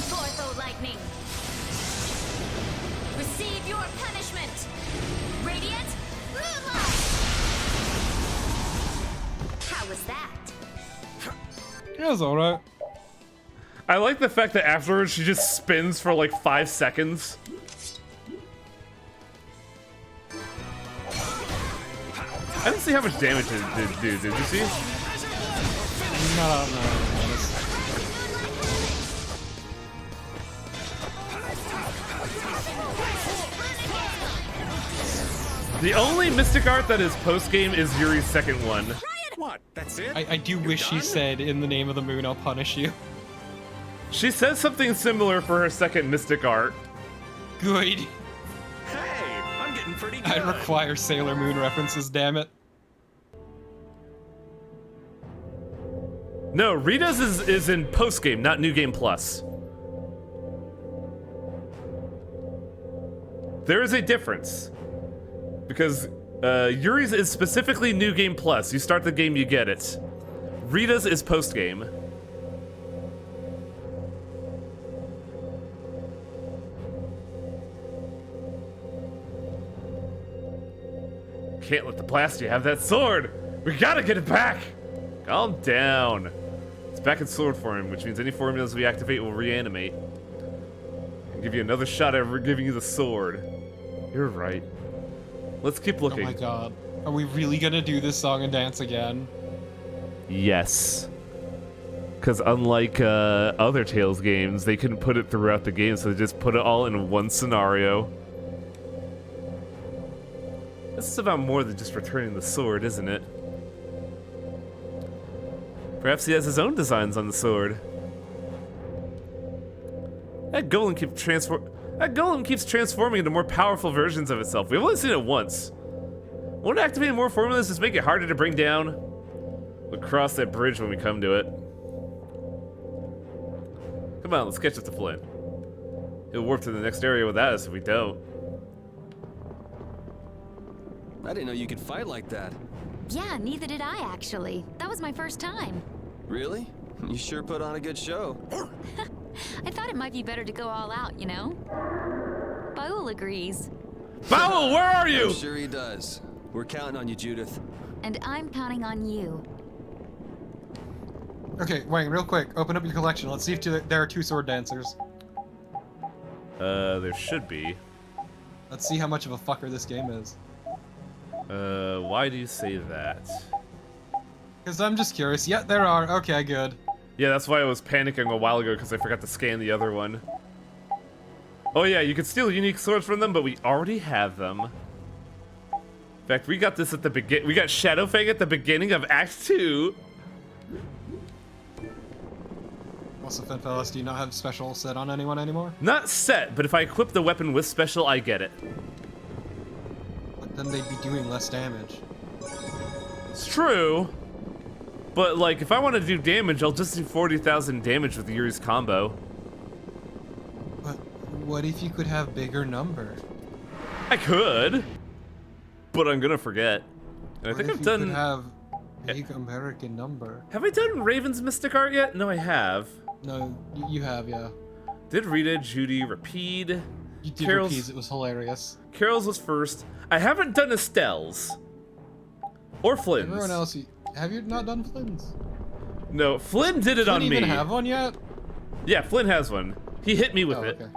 forth, O lightning. Receive your punishment. Radiant moonlight. How was that? It was alright. I like the fact that afterwards she just spins for like 5 seconds. I didn't see how much damage it did do. Did you see? No. The only Mystic Art that is post-game is Yuri's second one. What? That's it? I do You're wish she done? said, "In the name of the moon, I'll punish you." She says something similar for her second Mystic Art. Good. Hey, I'm getting pretty good. I require Sailor Moon references, damn it. No, Rita's is in post-game, not New Game Plus. There is a difference. Because Yuri's is specifically New Game Plus. You start the game, you get it. Rita's is post-game. Can't let the Plasty have that sword! We gotta get it back! Calm down. It's back in sword form, which means any formulas we activate will reanimate. And give you another shot at giving you the sword. You're right. Let's keep Oh looking. my god. Are we really gonna do this song and dance again? Yes. Because unlike other Tales games, they couldn't put it throughout the game, so they just put it all in one scenario. This is about more than just returning the sword, isn't it? Perhaps he has his own designs on the sword. That golem keeps transforming into more powerful versions of itself. We've only seen it once. Won't activating more formulas just make it harder to bring down? We'll cross that bridge when we come to it. Come on, let's catch up to Flynn. He'll warp to the next area without us if we don't. I didn't know you could fight like that. Yeah, neither did I, actually. That was my first time. Really? You sure put on a good show. I thought it might be better to go all out, you know? Baul agrees. Baul, where are you? I'm sure he does. We're counting on you, Judith. And I'm counting on you. Okay, Wayne, real quick, open up your collection. Let's see if there are 2 sword dancers. There should be. Let's see how much of a fucker this game is. Why do you say that? Because I'm just curious. Yeah, there are. Okay, good. Yeah, that's why I was panicking a while ago, because I forgot to scan the other one. Oh yeah, you can steal unique swords from them, but we already have them. In fact, we got this at the begin. We got Shadowfang at the beginning of Act 2. What's the Fellas? Do you not have special set on anyone anymore? Not set, but if I equip the weapon with special, I get it. But then they'd be doing less damage. It's true. But, like, if I want to do damage, I'll just do 40,000 damage with Yuri's combo. But what if you could have bigger number? I could. But I'm gonna forget. And I What think if I've you done... could have big American number? Have I done Raven's Mystic Art yet? No, I have. No, you have, yeah. Did Rita, Judy, Rapide. You did Carol's- repeat, it was hilarious. Carol's was first. I haven't done Estelle's. Or Flynn's. Everyone else, have you not done Flynn's? No, Flynn did it on Flynn me. even have one yet? Yeah, Flynn has one. He hit me with Oh, it. okay.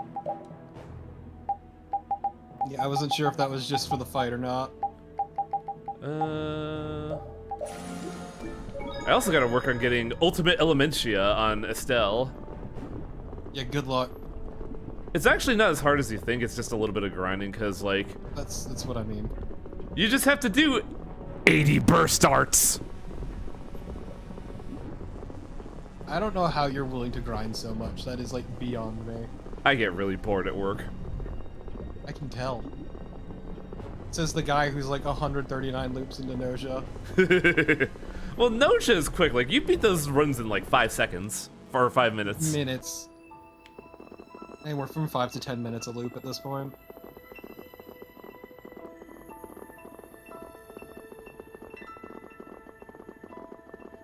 Yeah, I wasn't sure if that was just for the fight or not. I also gotta work on getting Ultimate Elementia on Estelle. Yeah, good luck. It's actually not as hard as you think, it's just a little bit of grinding, because, like, That's what I mean. you just have to do 80 burst arts. I don't know how you're willing to grind so much. That is, like, beyond me. I get really bored at work. I can tell. Says the guy who's like 139 loops into Noja. Well, Noja is quick. Like, you beat those runs in like 5 seconds. Or 5 minutes. Minutes. Anywhere from 5 to 10 minutes a loop at this point.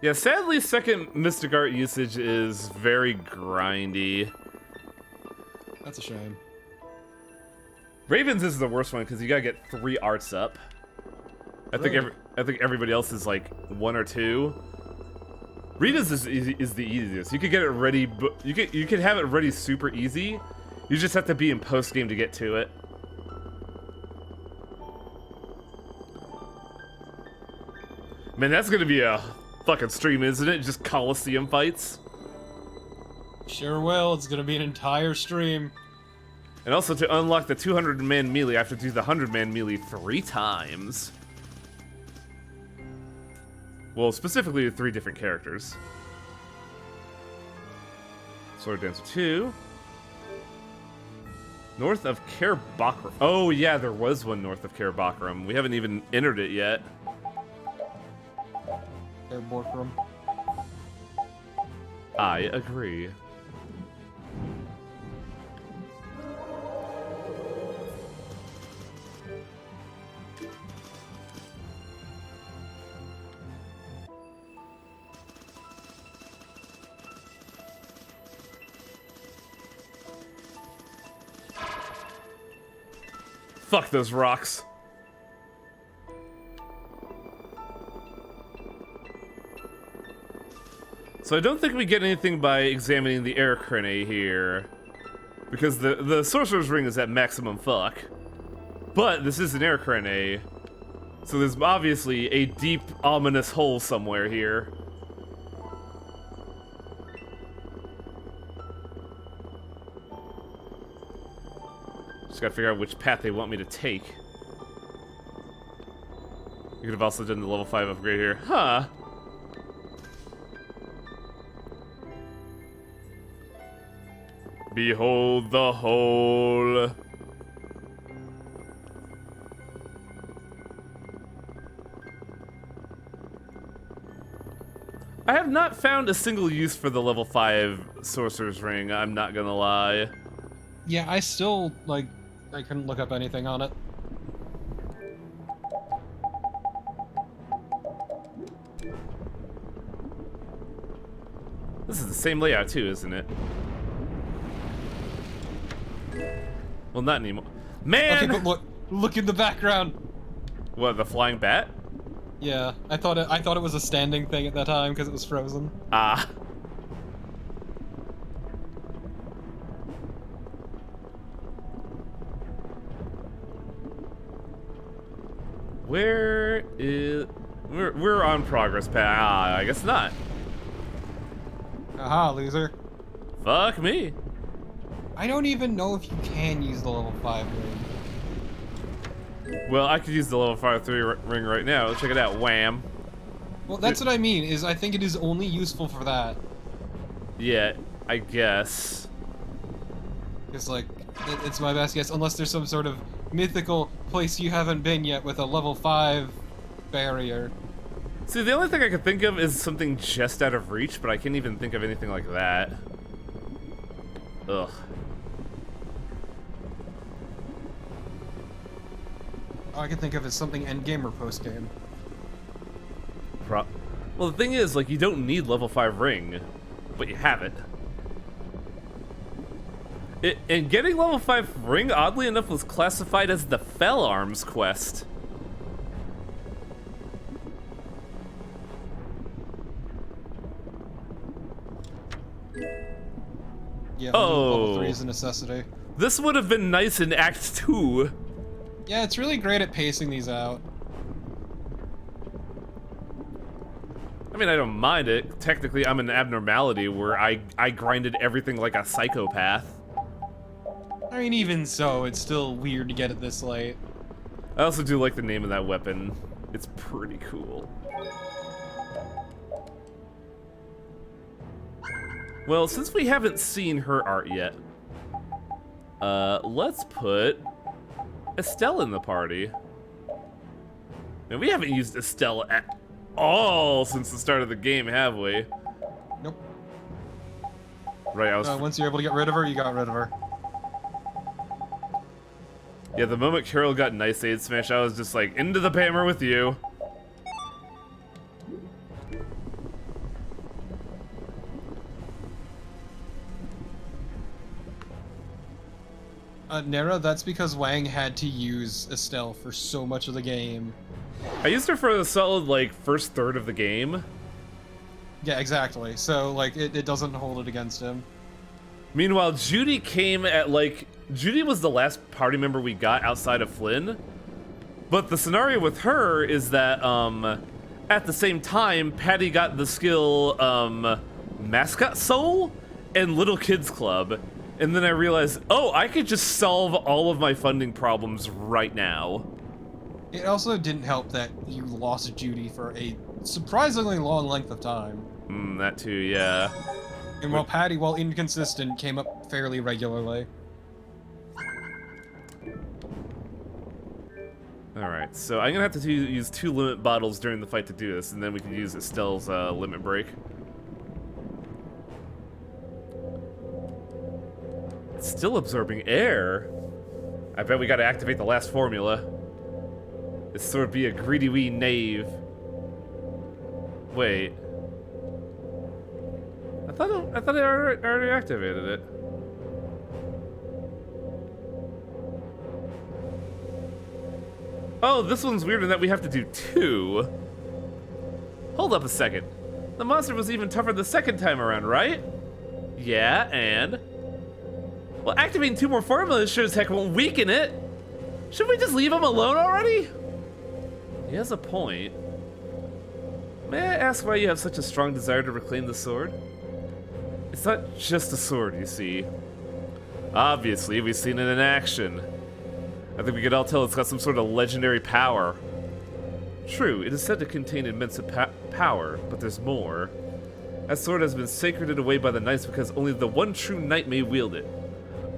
Yeah, sadly, second Mystic Art usage is very grindy. That's a shame. Ravens is the worst one because you gotta get 3 arts up. I think Really? everybody else is like 1 or 2. Rita's is the easiest. You could get it ready, but you could have it ready super easy. You just have to be in post game to get to it. Man, that's gonna be a fucking stream, isn't it? Just Coliseum fights. Sure will. It's gonna be an entire stream. And also to unlock the 200-man melee, I have to do the 100-man melee 3 times. Well, specifically 3 different characters. Sword Dancer 2. North of Caer Bocram. Oh yeah, there was one north of Caer Bocram. We haven't even entered it yet. Borkram. I agree. Fuck those rocks. So I don't think we get anything by examining the air crane here. Because the Sorcerer's Ring is at maximum fuck. But this is an air crane. So there's obviously a deep, ominous hole somewhere here. Just gotta figure out which path they want me to take. You could have also done the level 5 upgrade here. Huh. Behold the hole. I have not found a single use for the level 5 Sorcerer's Ring, I'm not gonna lie. Yeah, I still, like, I couldn't look up anything on it. This is the same layout too, isn't it? Well, not anymore. Man! Okay, but look in the background. What, the flying bat? Yeah, I thought it was a standing thing at that time because it was frozen. Ah. Where is... We're on progress path. Ah, I guess not. Aha, loser. Fuck me. I don't even know if you can use the level 5 ring. Well, I could use the level 3 ring right now. Let's check it out. Wham. Well, that's what I mean, is I think it is only useful for that. Yeah, I guess. It's like, it's my best guess, unless there's some sort of mythical place you haven't been yet with a level 5 barrier. See, the only thing I could think of is something just out of reach, but I can't even think of anything like that. Ugh. All I can think of is something endgame or postgame. Well, the thing is, like, you don't need level 5 ring, but you have it. And getting level 5 ring, oddly enough, was classified as the Fell Arms quest. Yeah, Oh. level 3 is a necessity. This would have been nice in Act 2. Yeah, it's really great at pacing these out. I mean, I don't mind it. Technically, I'm an abnormality where I grinded everything like a psychopath. I mean, even so, it's still weird to get it this late. I also do like the name of that weapon. It's pretty cool. Well, since we haven't seen her art yet, let's put Estelle in the party. And we haven't used Estelle at all since the start of the game, have we? Nope. Right, I was... Once you're able to get rid of her, you got rid of her. Yeah, the moment Carol got Nice Aid Smash, I was just like, into the Pammer with you. Nera, that's because Wang had to use Estelle for so much of the game. I used her for the solid, like, first third of the game. Yeah, exactly. So, like, it doesn't hold it against him. Meanwhile, Judy came at, like... Judy was the last party member we got outside of Flynn. But the scenario with her is that, at the same time, Patty got the skill, Mascot Soul and Little Kids Club. And then I realized, oh, I could just solve all of my funding problems right now. It also didn't help that you lost Judy for a surprisingly long length of time. That too, yeah. And while Patty, while inconsistent, came up fairly regularly. Alright, so I'm gonna have to use 2 limit bottles during the fight to do this, and then we can use Estelle's limit break. It's still absorbing air. I bet we gotta activate the last formula. This sort of be a greedy wee knave. Wait. I thought I already activated it. Oh, this one's weird in that we have to do 2. Hold up a second. The monster was even tougher the second time around, right? Yeah, and? Well, activating 2 more formulas sure as heck won't weaken it. Should we just leave him alone already? He has a point. May I ask why you have such a strong desire to reclaim the sword? It's not just a sword, you see. Obviously, we've seen it in action. I think we could all tell it's got some sort of legendary power. True, it is said to contain immense power, but there's more. That sword has been sacreded away by the knights because only the one true knight may wield it.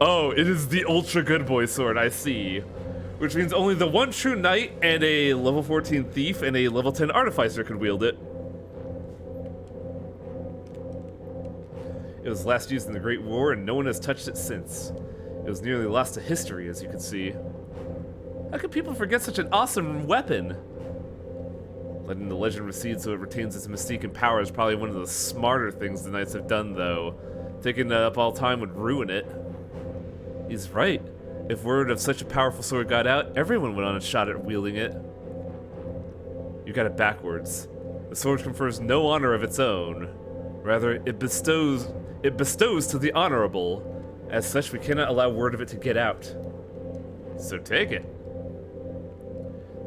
Oh, it is the ultra good boy sword, I see. Which means only the one true knight and a level 14 thief and a level 10 artificer could wield it. It was last used in the Great War and no one has touched it since. It was nearly lost to history, as you can see. How could people forget such an awesome weapon? Letting the legend recede so it retains its mystique and power is probably one of the smarter things the knights have done, though. Taking it up all time would ruin it. He's right. If word of such a powerful sword got out, everyone went on a shot at wielding it. You got it backwards. The sword confers no honor of its own. Rather, it bestows to the honorable. As such, we cannot allow word of it to get out. So take it.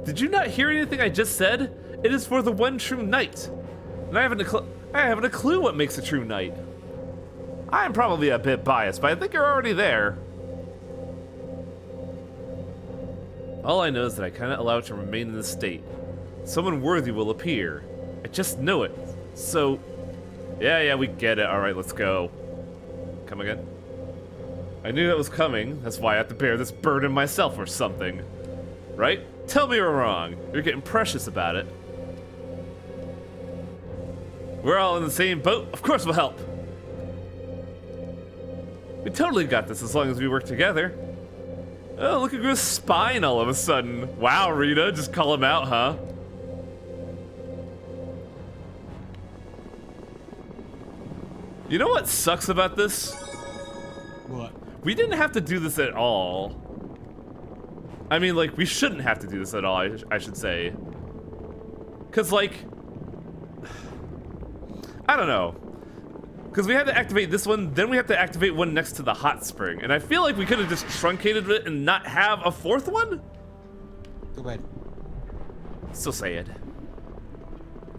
Did you not hear anything I just said? It is for the one true knight. And I haven't a clue what makes a true knight. I'm probably a bit biased, but I think you're already there. All I know is that I cannot allow it to remain in this state. Someone worthy will appear. I just know it. So, yeah, we get it. All right, let's go. Come again? I knew that was coming. That's why I have to bear this burden myself or something. Right? Tell me you're wrong. You're getting precious about it. We're all in the same boat. Of course we'll help. We totally got this as long as we work together. Oh, look at Gro's spine all of a sudden. Wow, Rita, just call him out, huh? You know what sucks about this? What? We didn't have to do this at all. I mean, like, we shouldn't have to do this at all, I should say. Because, like, I don't know. Because we had to activate this one, then we have to activate one next to the hot spring. And I feel like we could have just truncated it and not have a 4th one? Go ahead. So sad.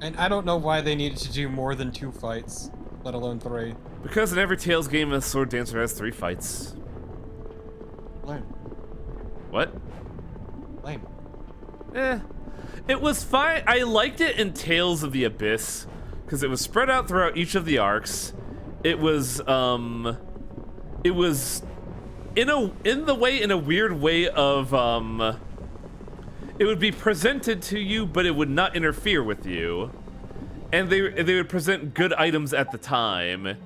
And I don't know why they needed to do more than 2 fights, let alone 3. Because in every Tales game, a sword dancer has 3 fights. Lame. What? Lame. It was fine. I liked it in Tales of the Abyss because it was spread out throughout each of the arcs. It was in a weird way of it would be presented to you, but it would not interfere with you, and they would present good items at the time.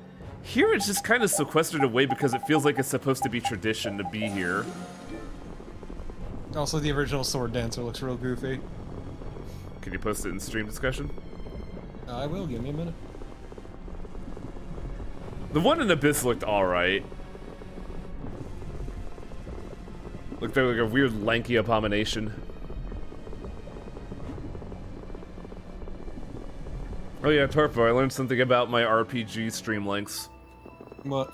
Here it's just kind of sequestered away because it feels like it's supposed to be tradition to be here. Also, the original Sword Dancer looks real goofy. Can you post it in stream discussion? I will, give me a minute. The one in Abyss looked alright. Looked like a weird lanky abomination. Oh yeah, Torpo, I learned something about my RPG stream lengths. What?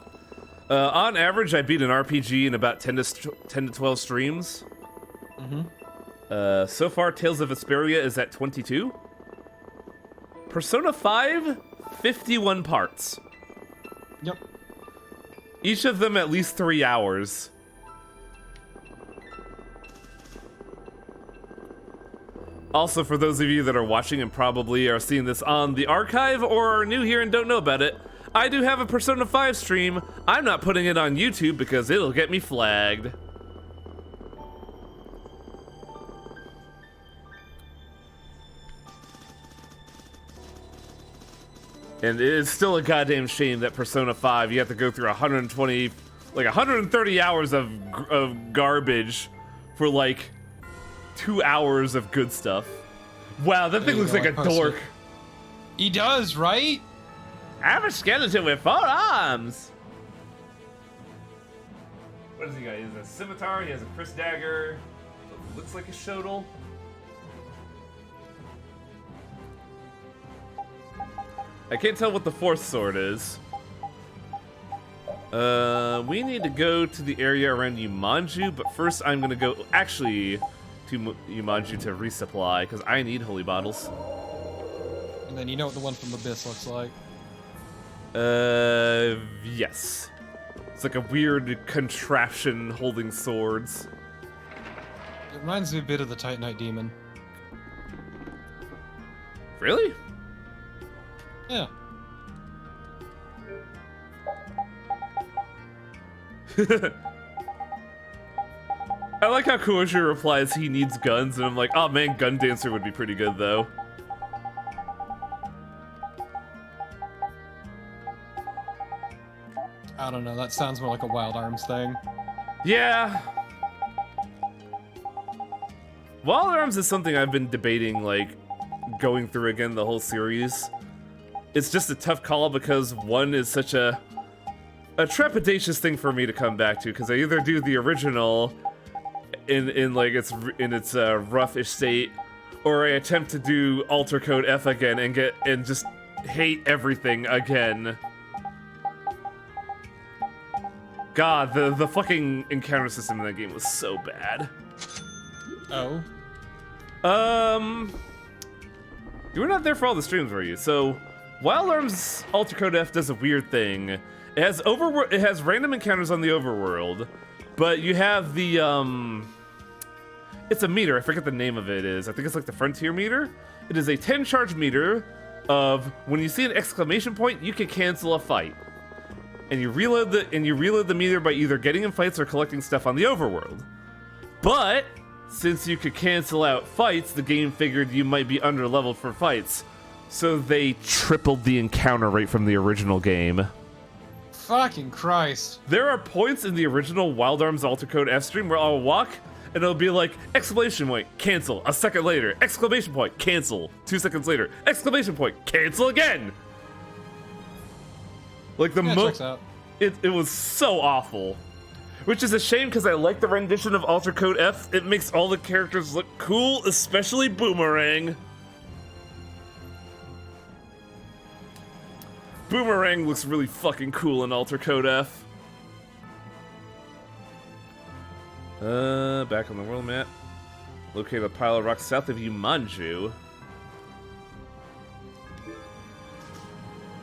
On average, I beat an RPG in about 10 to 12 streams. So far, Tales of Vesperia is at 22. Persona 5, 51 parts. Yep. Each of them at least 3 hours. Also, for those of you that are watching and probably are seeing this on the archive or are new here and don't know about it, I do have a Persona 5 stream. I'm not putting it on YouTube because it'll get me flagged. And it is still a goddamn shame that Persona 5, you have to go through 120, like 130 hours of garbage for like 2 hours of good stuff. Wow, that thing looks like a dork. He does, right? I have a skeleton with 4 arms. What does he got? He has a scimitar, he has a Chris dagger. Looks like a shodel. I can't tell what the fourth sword is. We need to go to the area around Yumanju, but first I'm gonna go actually to Yumanju to resupply, because I need holy bottles. And then you know what the one from Abyss looks like. Yes. It's like a weird contraption holding swords. It reminds me a bit of the Titanite Demon. Really? Yeah. I like how Kuoshu replies he needs guns, and I'm like, oh man, Gun Dancer would be pretty good though. I don't know, that sounds more like a Wild Arms thing. Yeah. Wild Arms is something I've been debating, like, going through again the whole series. It's just a tough call because one is such a trepidatious thing for me to come back to, because I either do the original in like its roughish state, or I attempt to do Alter Code F again and just hate everything again. God, the fucking encounter system in that game was so bad. Oh. You were not there for all the streams, were you? So, Wild Arms Alter Code F does a weird thing. It has random encounters on the overworld, but you have the it's a meter. I forget the name of it is. I think it's like the Frontier meter. It is a 10 charge meter of when you see an exclamation point, you can cancel a fight. And you reload the meter by either getting in fights or collecting stuff on the overworld. But since you could cancel out fights, the game figured you might be underleveled for fights. So they tripled the encounter rate from the original game. Fucking Christ. There are points in the original Wild Arms Alter Code F stream where I'll walk and it'll be like, exclamation point, cancel. A second later, exclamation point, cancel. 2 seconds later, exclamation point, cancel again. Like the checks out. It was so awful. Which is a shame because I like the rendition of Alter Code F. It makes all the characters look cool, especially Boomerang. Boomerang looks really fucking cool in Alter Code F. Back on the world map. Locate a pile of rocks south of Yumanju.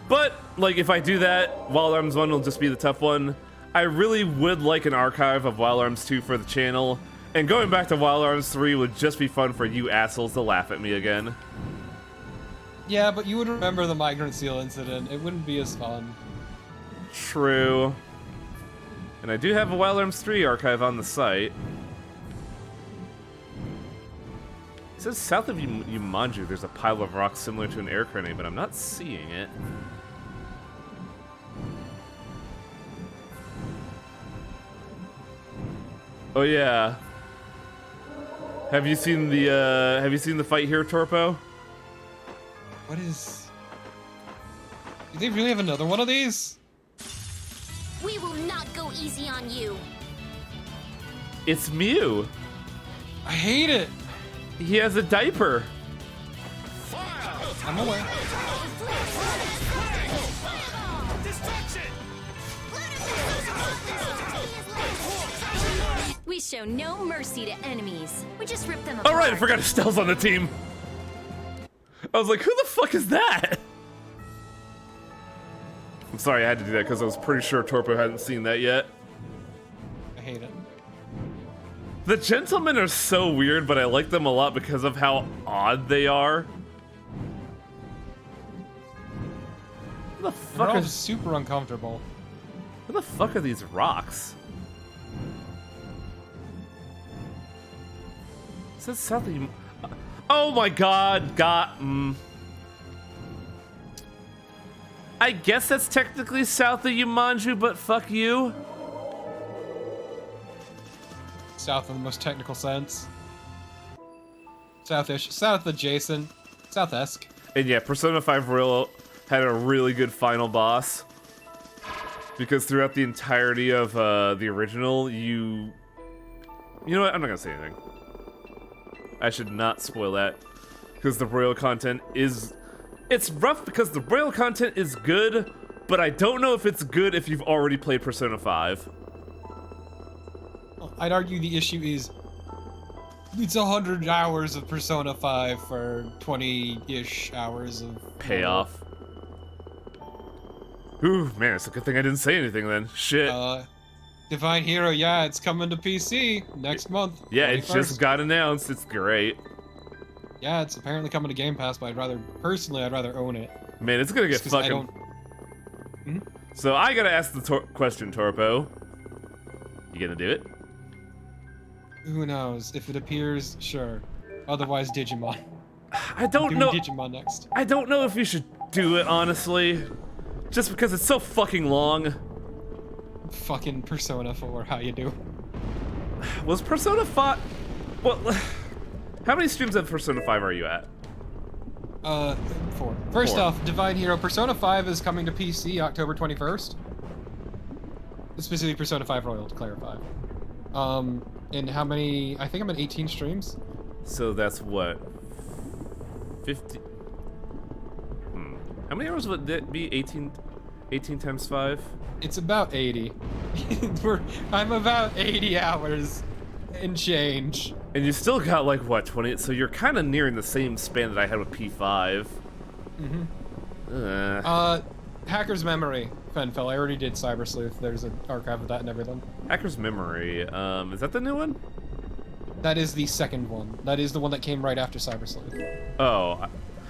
But, like, if I do that, Wild Arms 1 will just be the tough one. I really would like an archive of Wild Arms 2 for the channel. And going back to Wild Arms 3 would just be fun for you assholes to laugh at me again. Yeah, but you would remember the Migrant Seal incident. It wouldn't be as fun. True. And I do have a Wild Arms 3 archive on the site. It says south of Yumanju there's a pile of rocks similar to an air grenade, but I'm not seeing it. Oh yeah. Have you seen the fight here, Torpo? What is... Do they really have another one of these? We will not go easy on you. It's Mew. I hate it. He has a diaper. I'm aware. We show no mercy to enemies. We just rip them apart. All right, I forgot Estelle's on the team. I was like, who the fuck is that? I'm sorry I had to do that because I was pretty sure Torpo hadn't seen that yet. I hate it. The gentlemen are so weird, but I like them a lot because of how odd they are. Who the They're fuck all are, just super uncomfortable. who the fuck are these rocks? It says south of oh my god, I guess that's technically south of Yumanju, but fuck you. South in the most technical sense. Southish. South adjacent. South-esque. And yeah, Persona 5 Royal had a really good final boss. Because throughout the entirety of the original, you know what? I'm not gonna say anything. I should not spoil that. Because the Royal content is... It's rough because the Royal content is good, but I don't know if it's good if you've already played Persona 5. I'd argue the issue is it's 100 hours of Persona 5 for 20-ish hours of Payoff. Ooh, man, it's a good thing I didn't say anything then. Shit. Divine Hero, yeah, it's coming to PC next month. Yeah, it 21st. just got announced. It's great. Yeah, it's apparently coming to Game Pass, but I'd rather own it. Man, it's gonna get Just 'cause I fucking... don't... So I gotta ask the question, Torpo. You gonna do it? Who knows? If it appears, sure. Otherwise, Digimon. I don't Doing know. Digimon next. I don't know if you should do it, honestly. Just because it's so fucking long. Fucking Persona 4, how you do? Was Persona 5... Well, how many streams of Persona 5 are you at? 4. First Four. off, Divine Hero Persona 5 is coming to PC October 21st. Specifically Persona 5 Royal, to clarify. And how many... I think I'm at 18 streams. So that's what? 50... How many hours would that be? 18 times 5? It's about 80. I'm about 80 hours and change. And you still got like, what, 20? So you're kind of nearing the same span that I had with P5. Hacker's Memory, Fenfell. I already did Cyber Sleuth. There's an archive of that and everything. Hacker's Memory, is that the new one? That is the second one. That is the one that came right after Cyber Sleuth. Oh.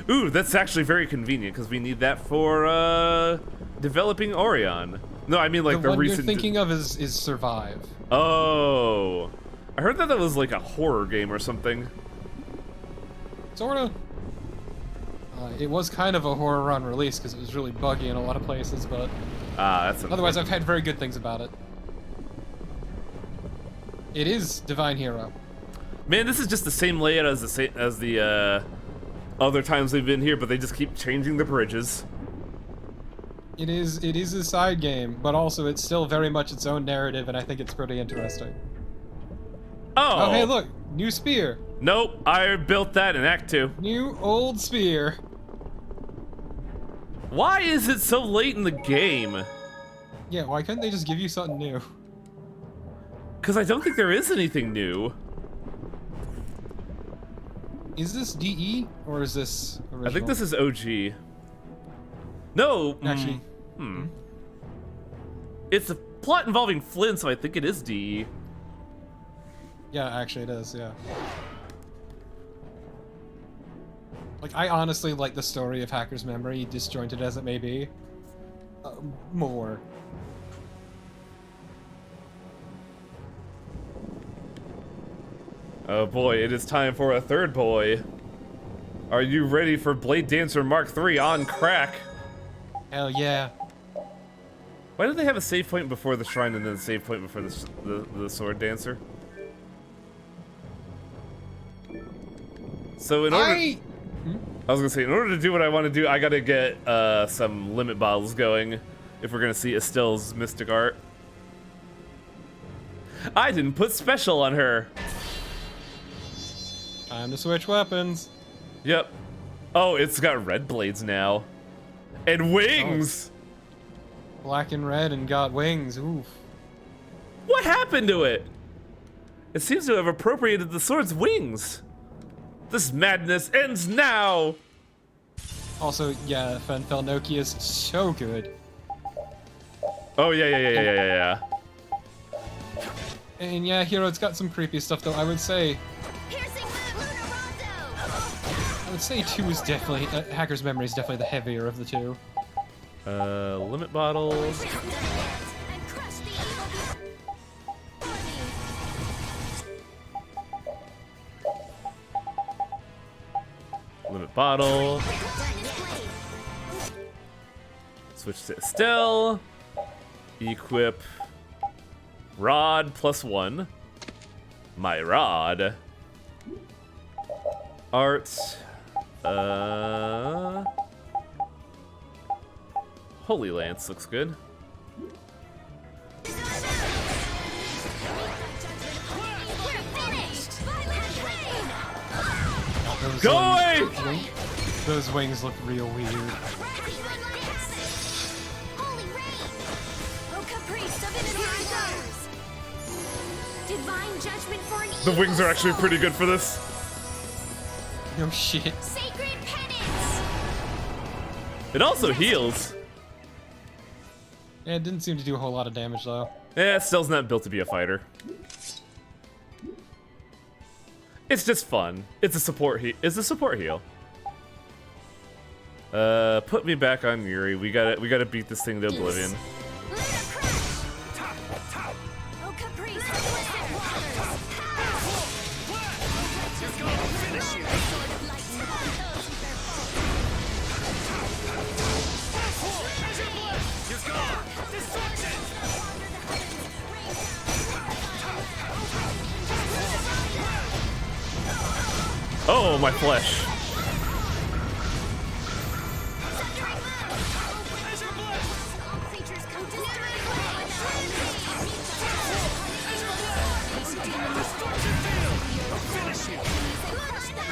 Ooh, that's actually very convenient, because we need that for, developing Orion. No, I mean like the one recent... you're thinking of is Survive. Oh. I heard that was like a horror game or something. Sorta. It was kind of a horror on release because it was really buggy in a lot of places, but That's otherwise I've had very good things about it. It is Divine Hero. Man, this is just the same layout as the other times they've been here, but they just keep changing the bridges. It is a side game, but also it's still very much its own narrative, and I think it's pretty interesting. Oh! Oh, hey, look! New spear! Nope, I built that in Act 2. New old spear. Why is it so late in the game? Yeah, why couldn't they just give you something new? Because I don't think there is anything new. Is this DE, or is this original? I think this is OG. No! Actually... It's a plot involving Flynn, so I think it is DE. Yeah, actually it is, yeah. Like, I honestly like the story of Hacker's Memory, disjointed as it may be, more. Oh boy, it is time for a third boy. Are you ready for Blade Dancer Mark III on crack? Hell yeah. Why did they have a save point before the shrine and then a save point before the sword dancer? So in order... I was gonna say, in order to do what I want to do, I gotta get some limit bottles going if we're gonna see Estelle's mystic art. I didn't put special on her. Time to switch weapons. Yep. Oh, it's got red blades now. And wings! Black and red and got wings. Oof. What happened to it? It seems to have appropriated the sword's wings. This madness ends now! Also, yeah, Fenfel Noki is so good. Oh, yeah. And yeah, Hero, it's got some creepy stuff though. I would say 2 is definitely, Hacker's Memory is definitely the heavier of the two. Limit bottles. Limit bottle. Switch to Estelle. Equip rod +1. My rod. Art. Holy Lance looks good. Those wings look real weird. The wings are actually pretty good for this. No shit. It also heals. Yeah, it didn't seem to do a whole lot of damage though. Yeah, Estelle's not built to be a fighter. It's just fun. It's a support heal. Put me back on Yuri. We gotta beat this thing to oblivion. Oh, my flesh.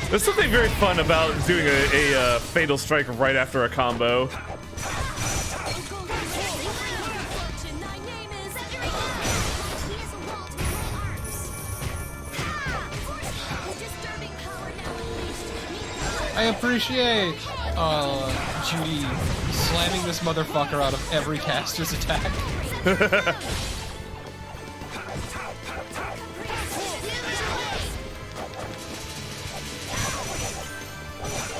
There's something very fun about doing a fatal strike right after a combo. I appreciate Judy slamming this motherfucker out of every caster's attack.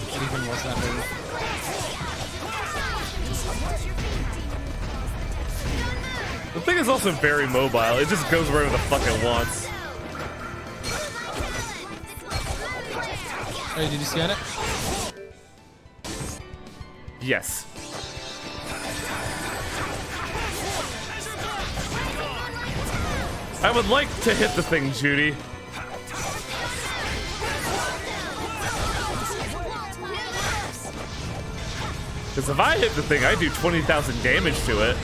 What even was that move? The thing is also very mobile. It just goes wherever the fuck it wants. Hey, did you scan it? Yes. I would like to hit the thing, Judy. Because if I hit the thing, I do 20,000 damage to it.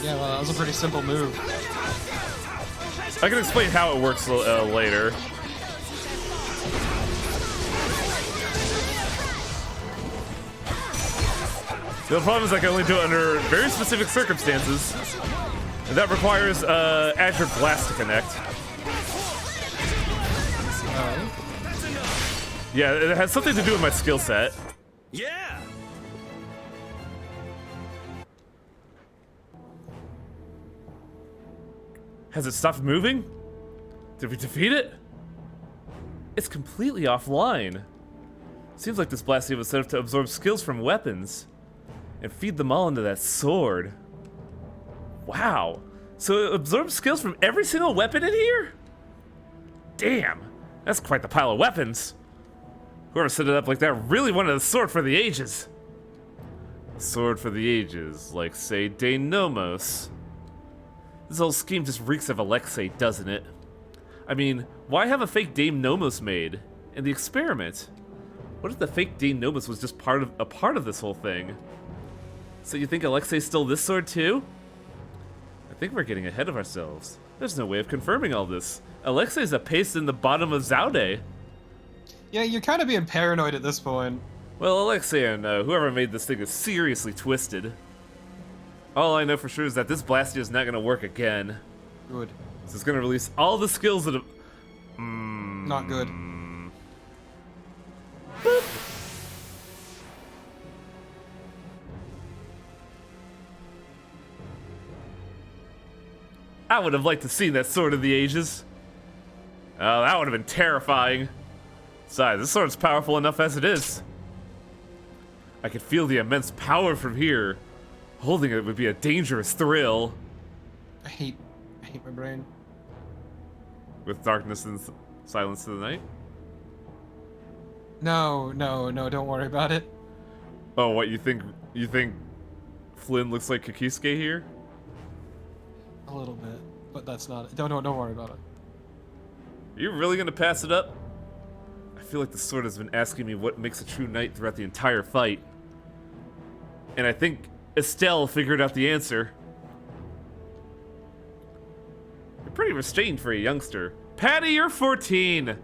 Yeah, well, that was a pretty simple move. I can explain how it works later. The problem is I can only do it under very specific circumstances. And that requires Azure Blast to connect. Yeah, it has something to do with my skill set. Yeah! Has it stopped moving? Did we defeat it? It's completely offline. Seems like this blasting was set up to absorb skills from weapons and feed them all into that sword. Wow. So it absorbs skills from every single weapon in here? Damn. That's quite the pile of weapons. Whoever set it up like that really wanted a sword for the ages. A sword for the ages, like, say, Denomos. This whole scheme just reeks of Alexei, doesn't it? I mean, why have a fake Dame Nomos made? And the experiment? What if the fake Dame Nomos was just a part of this whole thing? So you think Alexei's stole this sword too? I think we're getting ahead of ourselves. There's no way of confirming all this. Alexei's a paste in the bottom of Zaude. Yeah, you're kind of being paranoid at this point. Well, Alexei and whoever made this thing is seriously twisted. All I know for sure is that this Blastia is not going to work again. Good. So it's going to release all the skills that have... Not good. I would have liked to see that Sword of the Ages. Oh, that would have been terrifying. Besides, this sword's powerful enough as it is. I could feel the immense power from here. Holding it would be a dangerous thrill. I hate my brain. With darkness and silence to the night? No, don't worry about it. Oh, what, you think Flynn looks like Kakisuke here? A little bit, but that's not it. Don't worry about it. Are you really gonna pass it up? I feel like the sword has been asking me what makes a true knight throughout the entire fight. And I think Estelle figured out the answer. You're pretty restrained for a youngster. Patty, you're 14!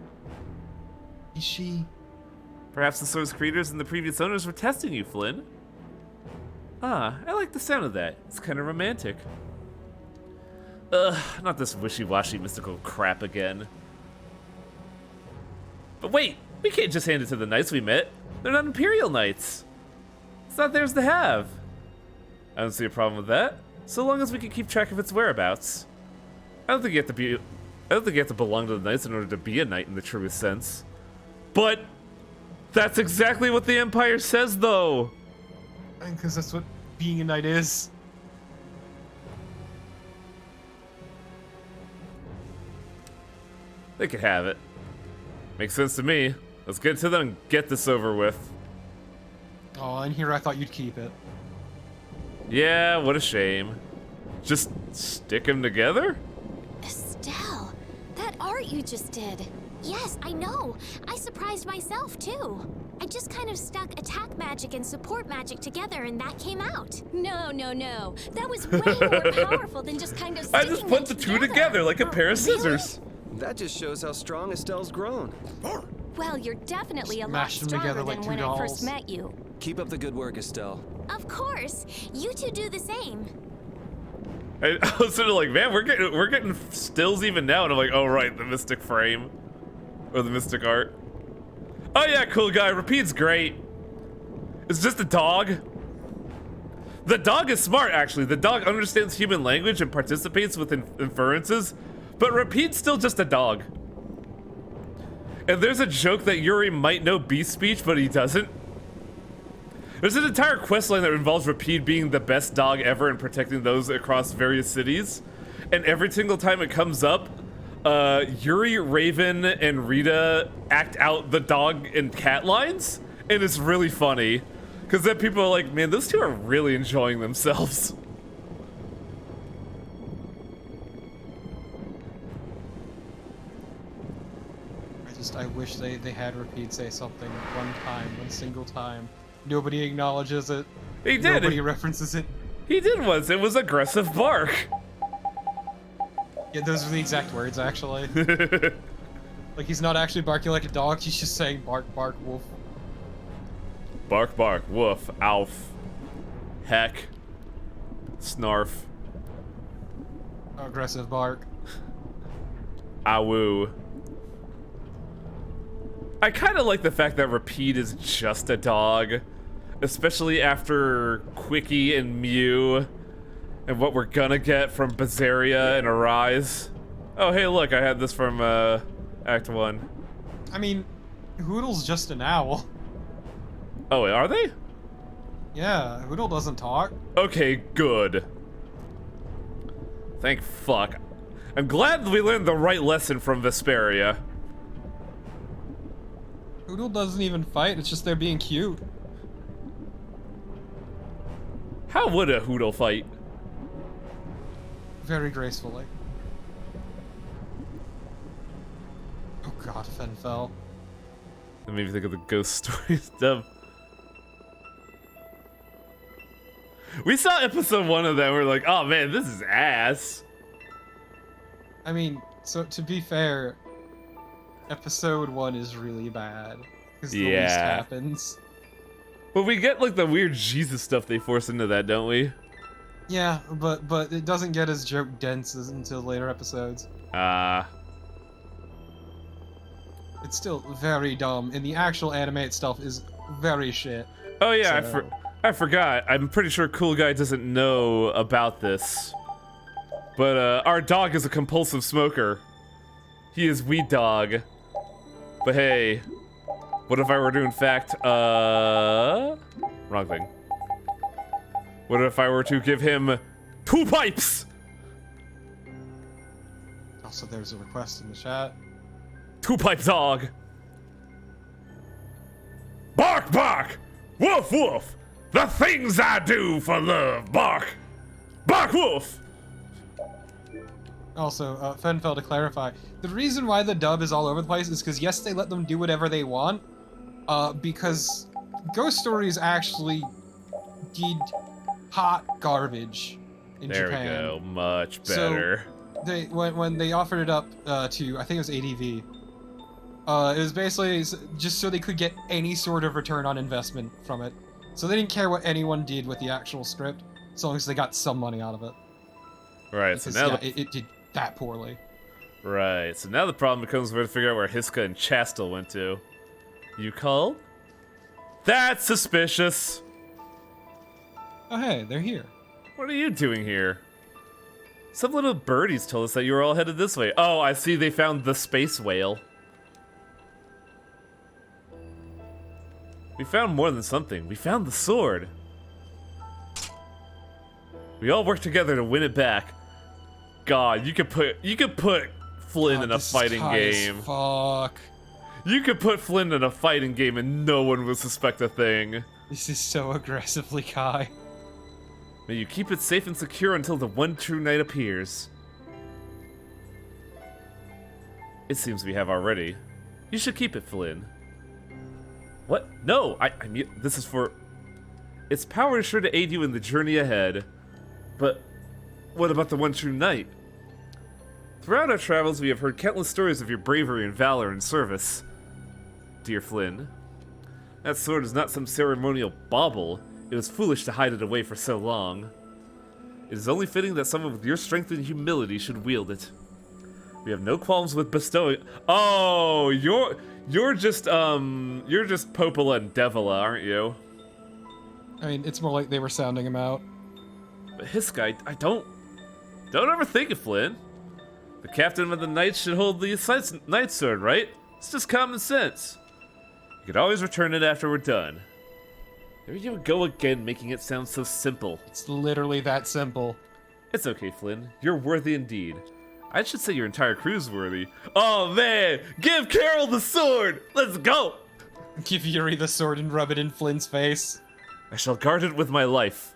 Is she? Perhaps the sword's creators and the previous owners were testing you, Flynn. Ah, I like the sound of that. It's kind of romantic. Ugh, not this wishy-washy mystical crap again. But wait, we can't just hand it to the knights we met. They're not Imperial Knights. It's not theirs to have. I don't see a problem with that, so long as we can keep track of its whereabouts. I don't think you have to belong to the knights in order to be a knight in the truest sense. But that's exactly what the Empire says, though. Because that's what being a knight is. They could have it. Makes sense to me. Let's get to them and get this over with. Oh, and here I thought you'd keep it. Yeah, what a shame. Just stick them together? Estelle, that art you just did. Yes, I know. I surprised myself, too. I just kind of stuck attack magic and support magic together and that came out. No. That was way more powerful than just kind of I sticking just put the them two together like a pair of Really? scissors. That just shows how strong Estelle's grown. Well, you're definitely a lot Smash them stronger together like than two when I dolls. first met you. Keep up the good work, Estelle. Of course. You two do the same. I was sort of like, man, we're getting stills even now, and I'm like, oh right, the mystic frame. Or the mystic art. Oh yeah, cool guy, Repeat's great. It's just a dog. The dog is smart, actually. The dog understands human language and participates with inferences, but Repeat's still just a dog. And there's a joke that Yuri might know beast speech, but he doesn't. There's an entire questline that involves Repeat being the best dog ever and protecting those across various cities. And every single time it comes up, Yuri, Raven, and Rita act out the dog and cat lines, and it's really funny. Because then people are like, man, those two are really enjoying themselves. I wish they had Repeat say something one single time. Nobody acknowledges it. He did. Nobody references it. He did once. It was aggressive bark. Yeah, those are the exact words, actually. Like, he's not actually barking like a dog, he's just saying bark, bark, wolf. Bark, bark, woof, alf, heck, snarf, Aggressive bark. awoo. I kind of like the fact that Repeat is just a dog, especially after Quickie and Mew, and what we're gonna get from Vesperia and Arise. Oh, hey, look, I had this from Act 1. I mean, Hoodle's just an owl. Oh, are they? Yeah, Hoodle doesn't talk. Okay, good. Thank fuck. I'm glad we learned the right lesson from Vesperia. Hoodle doesn't even fight, it's just they're being cute. How would a Hoodle fight? Very gracefully. Oh god, Fen fell. That made me think of the ghost stories. Dumb. We saw episode 1 of that. We're like, oh man, this is ass. I mean, so to be fair, episode 1 is really bad because the least happens. But we get like the weird Jesus stuff they force into that, don't we? Yeah, but it doesn't get as joke dense until later episodes. It's still very dumb, and the actual anime itself is very shit. Oh yeah, So- I forgot. I'm pretty sure Cool Guy doesn't know about this. But our dog is a compulsive smoker. He is Weed Dog. But hey, what if I were to in fact, wrong thing. What if I were to give him 2 pipes? Also, there's a request in the chat. 2 pipe dog. Bark, bark! Woof, woof! The things I do for love, bark! Bark, woof! Also, Fenfel, to clarify, the reason why the dub is all over the place is because, yes, they let them do whatever they want, because Ghost Stories actually did hot garbage in Japan. There we go, much better. So, when they offered it up to, I think it was ADV, it was basically just so they could get any sort of return on investment from it. So they didn't care what anyone did with the actual script, as long as they got some money out of it. Right, Because, so now it did that poorly. right, so now the problem becomes we're to figure out where Hiska and Chastel went to. You called? That's suspicious. Oh hey, they're here. What are you doing here? Some little birdies told us that you were all headed this way. Oh, I see they found the space whale. We found more than something. We found the sword. We all worked together to win it back. God, you could put Flynn God, in a this is fighting high as game. Fuck. You could put Flynn in a fighting game and no one would suspect a thing. This is so aggressively Kai. May you keep it safe and secure until the one true night appears. It seems we have already. You should keep it, Flynn. What? No, I mean, this is for... Its power is sure to aid you in the journey ahead. But what about the one true knight? Throughout our travels, we have heard countless stories of your bravery and valor and service. Dear Flynn, that sword is not some ceremonial bauble. It was foolish to hide it away for so long. It is only fitting that someone with your strength and humility should wield it. We have no qualms with bestowing... Oh, you're just Popola and Devila, aren't you? I mean, it's more like they were sounding him out. But Hiska, I don't overthink it, Flynn. The captain of the knights should hold the knight sword, right? It's just common sense. You could always return it after we're done. There you go again, making it sound so simple. It's literally that simple. It's okay, Flynn. You're worthy indeed. I should say your entire crew's worthy. Oh man, give Carol the sword! Let's go! Give Yuri the sword and rub it in Flynn's face. I shall guard it with my life.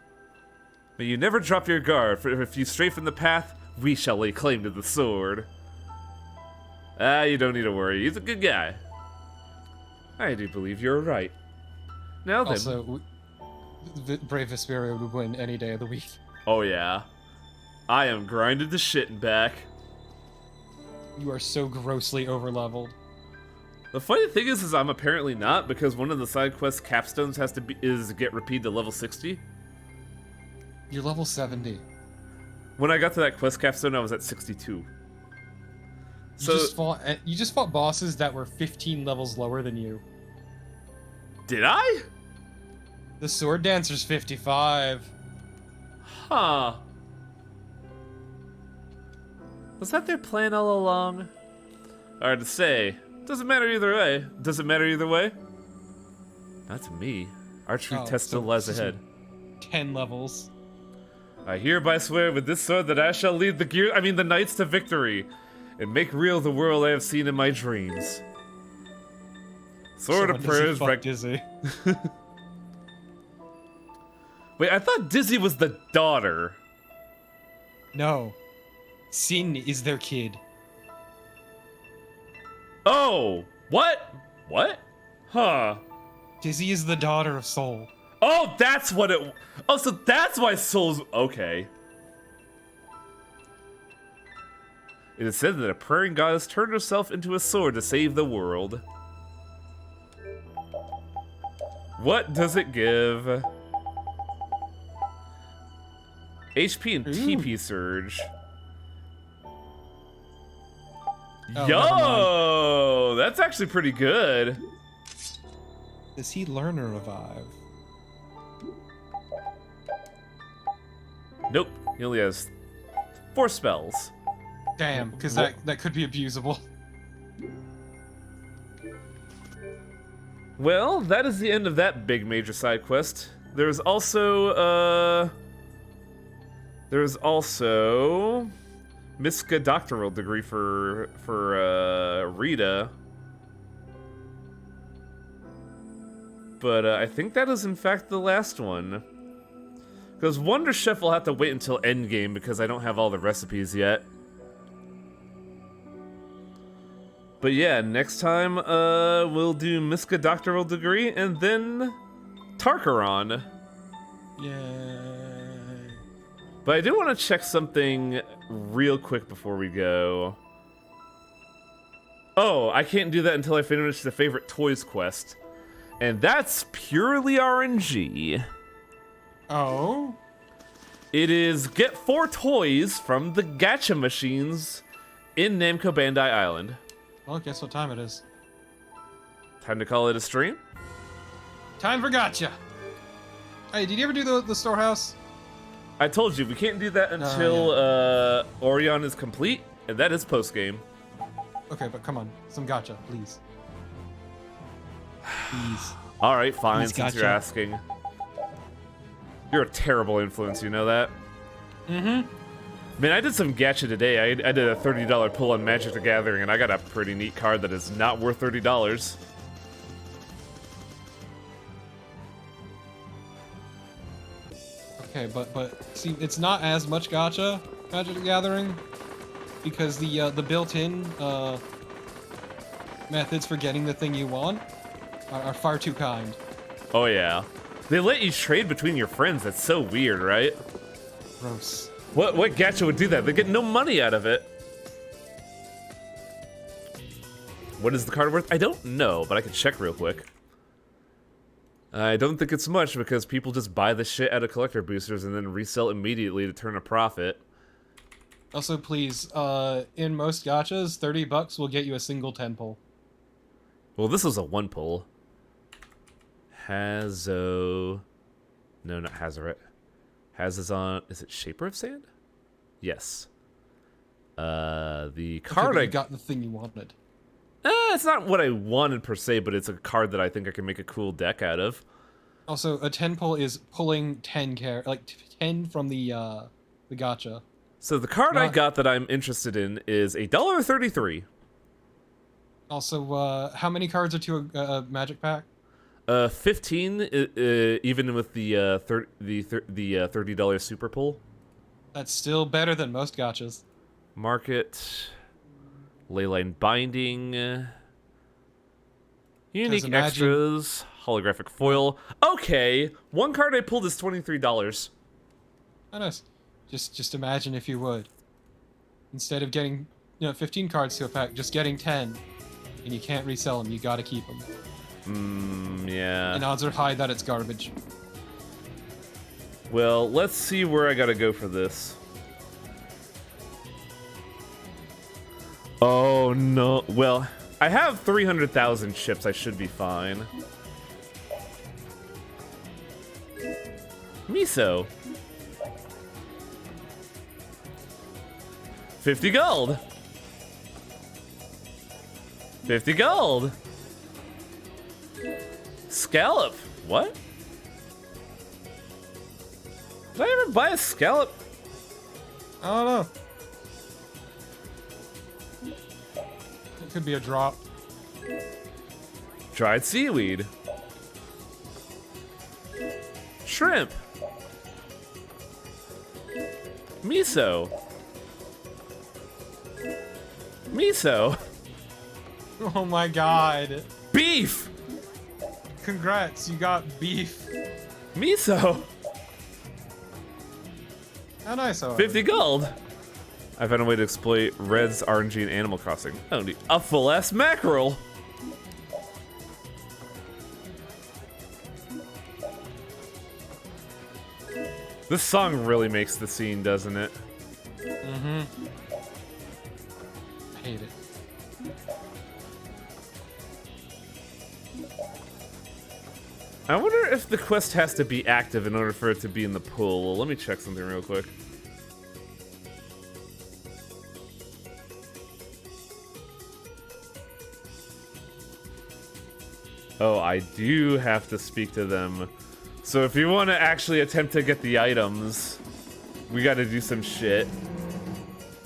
May you never drop your guard, for if you stray from the path, we shall lay claim to the sword. Ah, you don't need to worry. He's a good guy. I do believe you're right. Now then. Also, Brave Vesperia would win any day of the week. Oh yeah. I am grinded to shit and back. You are so grossly overleveled. The funny thing is I'm apparently not, because one of the side quest capstones is get repeated to level 60. You're level 70. When I got to that quest capstone, I was at 62. You just fought bosses that were 15 levels lower than you. Did I? The Sword Dancer's 55. Huh. Was that their plan all along? Hard to say. Doesn't matter either way. Does it matter either way? Not to me. Our true test still lies ahead. 10 levels. I hereby swear with this sword that I shall lead the knights to victory, and make real the world I have seen in my dreams. Sword of prayers, Dizzy. Wait, I thought Dizzy was the daughter. No. Sin is their kid. Oh, what? What? Huh. Dizzy is the daughter of Soul. Oh, that's what it... Oh, so that's why souls... Okay. It is said that a praying goddess turned herself into a sword to save the world. What does it give? HP and TP surge. Oh, Yo! That's actually pretty good. Does he learn or revive? Nope. He only has 4 spells. Damn, because that could be abusable. Well, that is the end of that big major side quest. There's also, Miska doctoral degree for Rita. But I think that is in fact the last one. Because Wonder Chef will have to wait until endgame because I don't have all the recipes yet. But yeah, next time we'll do Miska doctoral degree and then Tarkaron. Yay. But I do want to check something real quick before we go. Oh, I can't do that until I finish the favorite toys quest. And that's purely RNG. Oh? It is get 4 toys from the gacha machines in Namco Bandai Island. Well, guess what time it is? Time to call it a stream? Time for gotcha! Hey, did you ever do the storehouse? I told you, we can't do that until Orion is complete, and that is post-game. Okay, but come on. Some gotcha, please. Please. Alright, fine, Please, since you're gotcha. asking. You're a terrible influence, you know that? Mm-hmm. Man, I did some gacha today. I did a $30 pull on Magic the Gathering, and I got a pretty neat card that is not worth $30. Okay, but see, it's not as much gotcha, Magic the Gathering, because the built-in methods for getting the thing you want are far too kind. Oh yeah. They let you trade between your friends. That's so weird, right? Gross. What gacha would do that? They get no money out of it. What is the card worth? I don't know, but I can check real quick. I don't think it's much because people just buy the shit out of collector boosters and then resell immediately to turn a profit. Also, please, in most gachas, $30 will get you a single 10 pull. Well, this was a 1 pull. Hazo... No, not Hazoret. Hazazon... Is it Shaper of Sand? Yes. The card Okay, but I you got the thing you wanted. It's not what I wanted per se, but it's a card that I think I can make a cool deck out of. Also, a 10 pull is pulling 10 10 from the gacha. So the card I Not- got that I'm interested in is $1.33. Also, how many cards are to a magic pack? 15, even with the $30 super pull. That's still better than most gachas. Market, Leyline Binding, unique imagine- extras, holographic foil. Okay, one card I pulled is $23. Oh, nice. Just imagine if you would. Instead of getting 15 cards to a pack, just getting 10, and you can't resell them. You gotta keep them. Yeah. And odds are high that it's garbage. Well, let's see where I gotta go for this. Oh no. Well, I have 300,000 chips. I should be fine. Miso. 50 gold. 50 gold. Scallop. What? Did I ever buy a scallop? I don't know. It could be a drop. Dried seaweed. Shrimp. Miso. Miso. Oh my god. Beef. Congrats, you got beef. Miso. How nice. 50 gold. I found a way to exploit Red's RNG in Animal Crossing. Oh, neat. A full-ass mackerel. This song really makes the scene, doesn't it? Mm-hmm. I hate it. I wonder if the quest has to be active in order for it to be in the pool. Well, let me check something real quick. Oh, I do have to speak to them. So if you want to actually attempt to get the items, we got to do some shit.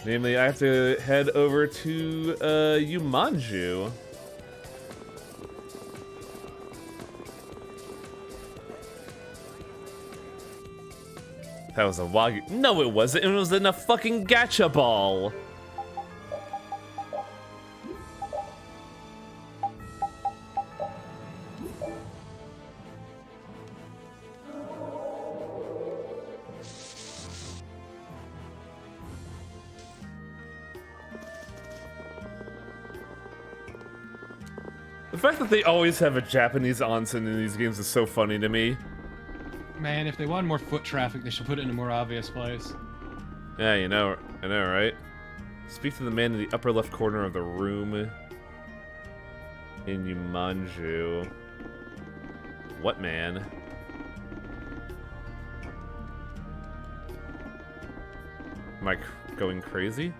Namely, I have to head over to Yumanju. That was a Wagyu. No, it wasn't. It was in a fucking gacha ball. The fact that they always have a Japanese onsen in these games is so funny to me. Man, if they wanted more foot traffic, they should put it in a more obvious place. Yeah, I know, right? Speak to the man in the upper left corner of the room in Yumanju. What man? Am I going crazy?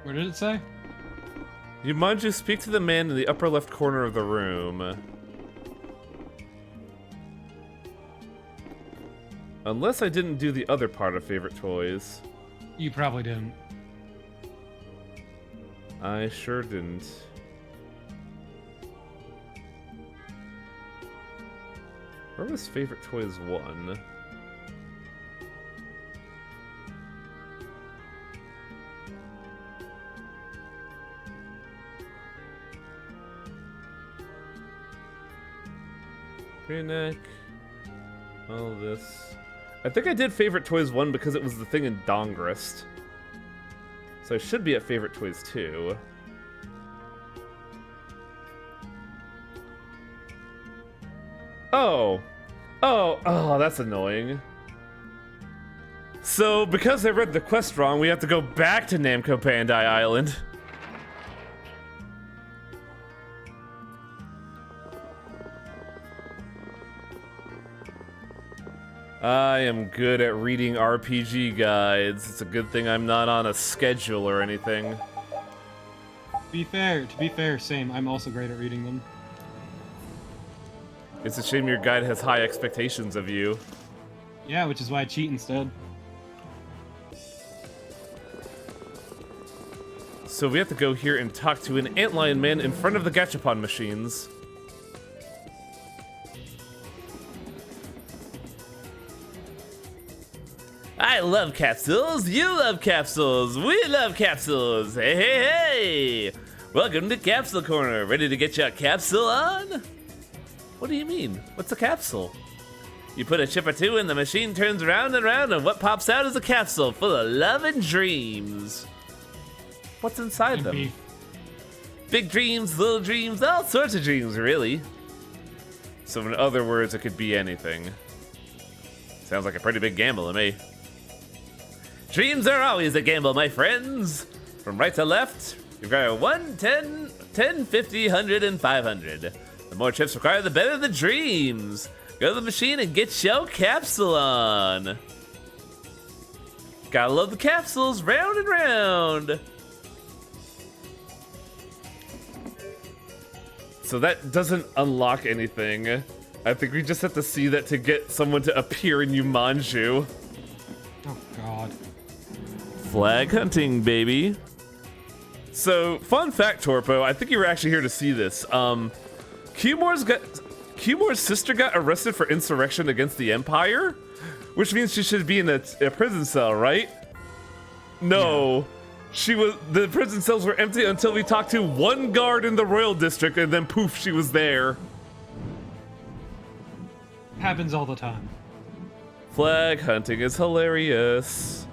Where did it say? Yumanju, speak to the man in the upper left corner of the room. Unless I didn't do the other part of favorite toys. You probably didn't. I sure didn't. Where was favorite toys 1? Green neck. All this. I think I did favorite toys 1 because it was the thing in Dongrist. So I should be at favorite toys 2. Oh, that's annoying. So, because I read the quest wrong, we have to go back to Namco Bandai Island. I am good at reading RPG guides. It's a good thing I'm not on a schedule or anything. To be fair, same. I'm also great at reading them. It's a shame your guide has high expectations of you. Yeah, which is why I cheat instead. So we have to go here and talk to an antlion man in front of the gachapon machines. I love capsules, you love capsules, we love capsules, hey, hey, hey! Welcome to Capsule Corner, ready to get your capsule on? What do you mean? What's a capsule? You put a chip or two in, the machine turns around and around, and what pops out is a capsule full of love and dreams. What's inside them? Big dreams, little dreams, all sorts of dreams, really. So in other words, it could be anything. Sounds like a pretty big gamble to me. Dreams are always a gamble, my friends. From right to left, you've got a 1, 10, 10, 50, 100, and 500. The more chips required, the better the dreams. Go to the machine and get your capsule on. Gotta love the capsules, round and round. So that doesn't unlock anything. I think we just have to see that to get someone to appear in Yumanju. Oh, God. Flag hunting, baby. So, fun fact, Torpo, I think you were actually here to see this. Cumor's sister got arrested for insurrection against the Empire, which means she should be in a prison cell, right? No. Yeah. The prison cells were empty until we talked to one guard in the Royal District, and then poof, she was there. Happens all the time. Flag hunting is hilarious.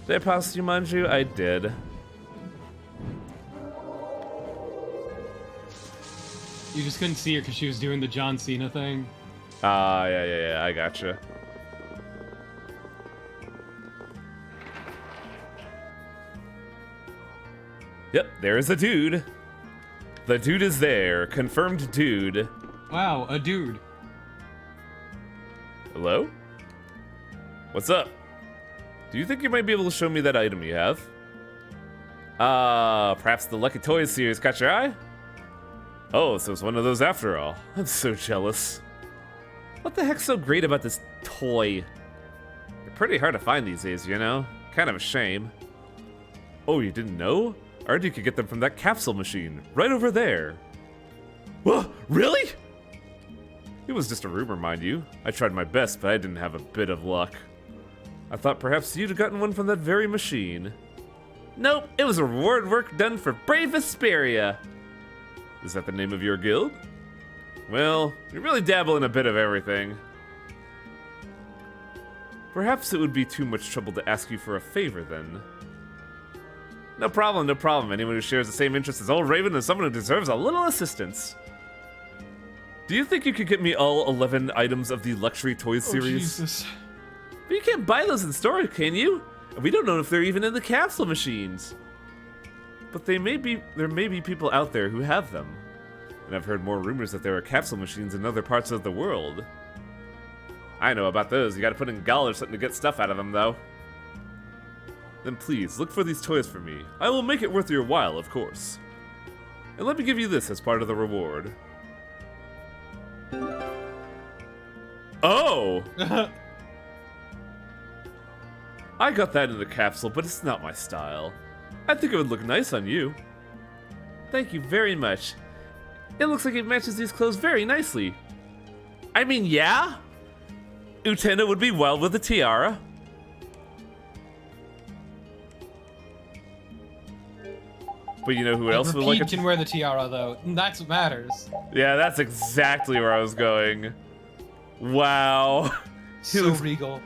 Did I pass you, Manju? I did. You just couldn't see her because she was doing the John Cena thing. Ah, yeah, I gotcha. Yep, there's a dude. The dude is there. Confirmed dude. Wow, a dude. Hello? What's up? Do you think you might be able to show me that item you have? Perhaps the Lucky Toys series caught your eye? Oh, so it's one of those after all. I'm so jealous. What the heck's so great about this toy? They're pretty hard to find these days, you know? Kind of a shame. Oh, you didn't know? I heard you could get them from that capsule machine, right over there. Whoa, really? It was just a rumor, mind you. I tried my best, but I didn't have a bit of luck. I thought perhaps you'd have gotten one from that very machine. Nope, it was reward work done for brave Vesperia. Is that the name of your guild? Well, you really dabble in a bit of everything. Perhaps it would be too much trouble to ask you for a favor then. No problem, no problem. Anyone who shares the same interests as Old Raven is someone who deserves a little assistance. Do you think you could get me all 11 items of the Luxury Toys series? Jesus. But you can't buy those in store, can you? And we don't know if they're even in the capsule machines. But there may be people out there who have them. And I've heard more rumors that there are capsule machines in other parts of the world. I know about those. You gotta put in gall or something to get stuff out of them, though. Then please, look for these toys for me. I will make it worth your while, of course. And let me give you this as part of the reward. Oh! I got that in the capsule, but it's not my style. I think it would look nice on you. Thank you very much. It looks like it matches these clothes very nicely. I mean, yeah? Utena would be wild with a tiara. But you know who else would like Repeat can wear the tiara, though. That's what matters. Yeah, that's exactly where I was going. Wow. So regal.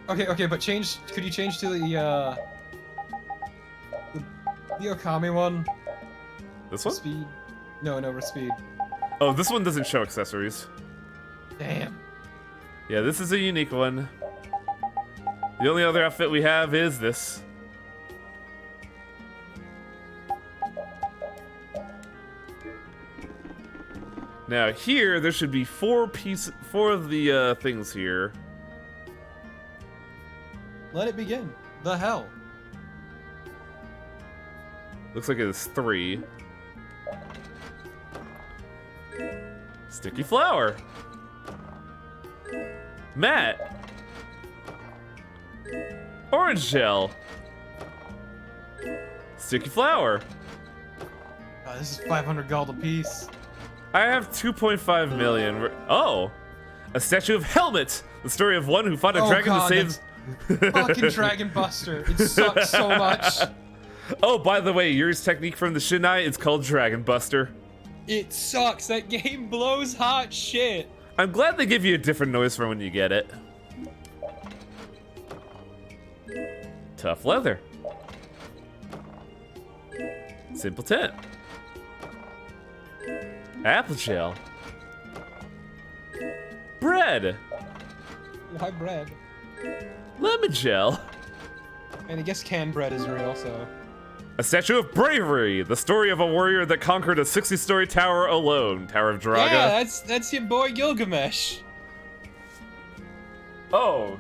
Okay, but change. Could you change to the Okami one? This one? Speed. No, speed. Oh, this one doesn't show accessories. Damn. Yeah, this is a unique one. The only other outfit we have is this. Now here, there should be four of the things here. Let it begin. The hell. Looks like it's 3. Sticky flower. Matt. Orange gel. Sticky flower. Oh, this is 500 gold apiece. I have 2.5 million. Oh, a statue of Helmet. The story of one who fought a dragon to save. Fucking Dragon Buster. It sucks so much. Oh, by the way, Yuri's technique from the Shinai is called Dragon Buster. It sucks. That game blows hot shit. I'm glad they give you a different noise for when you get it. Tough leather. Simple tent. Apple shell. Bread. Why bread? Lemon gel. And I guess canned bread is real, so. A statue of bravery. The story of a warrior that conquered a 60-story tower alone. Tower of Draga. Yeah, that's your boy Gilgamesh. Oh.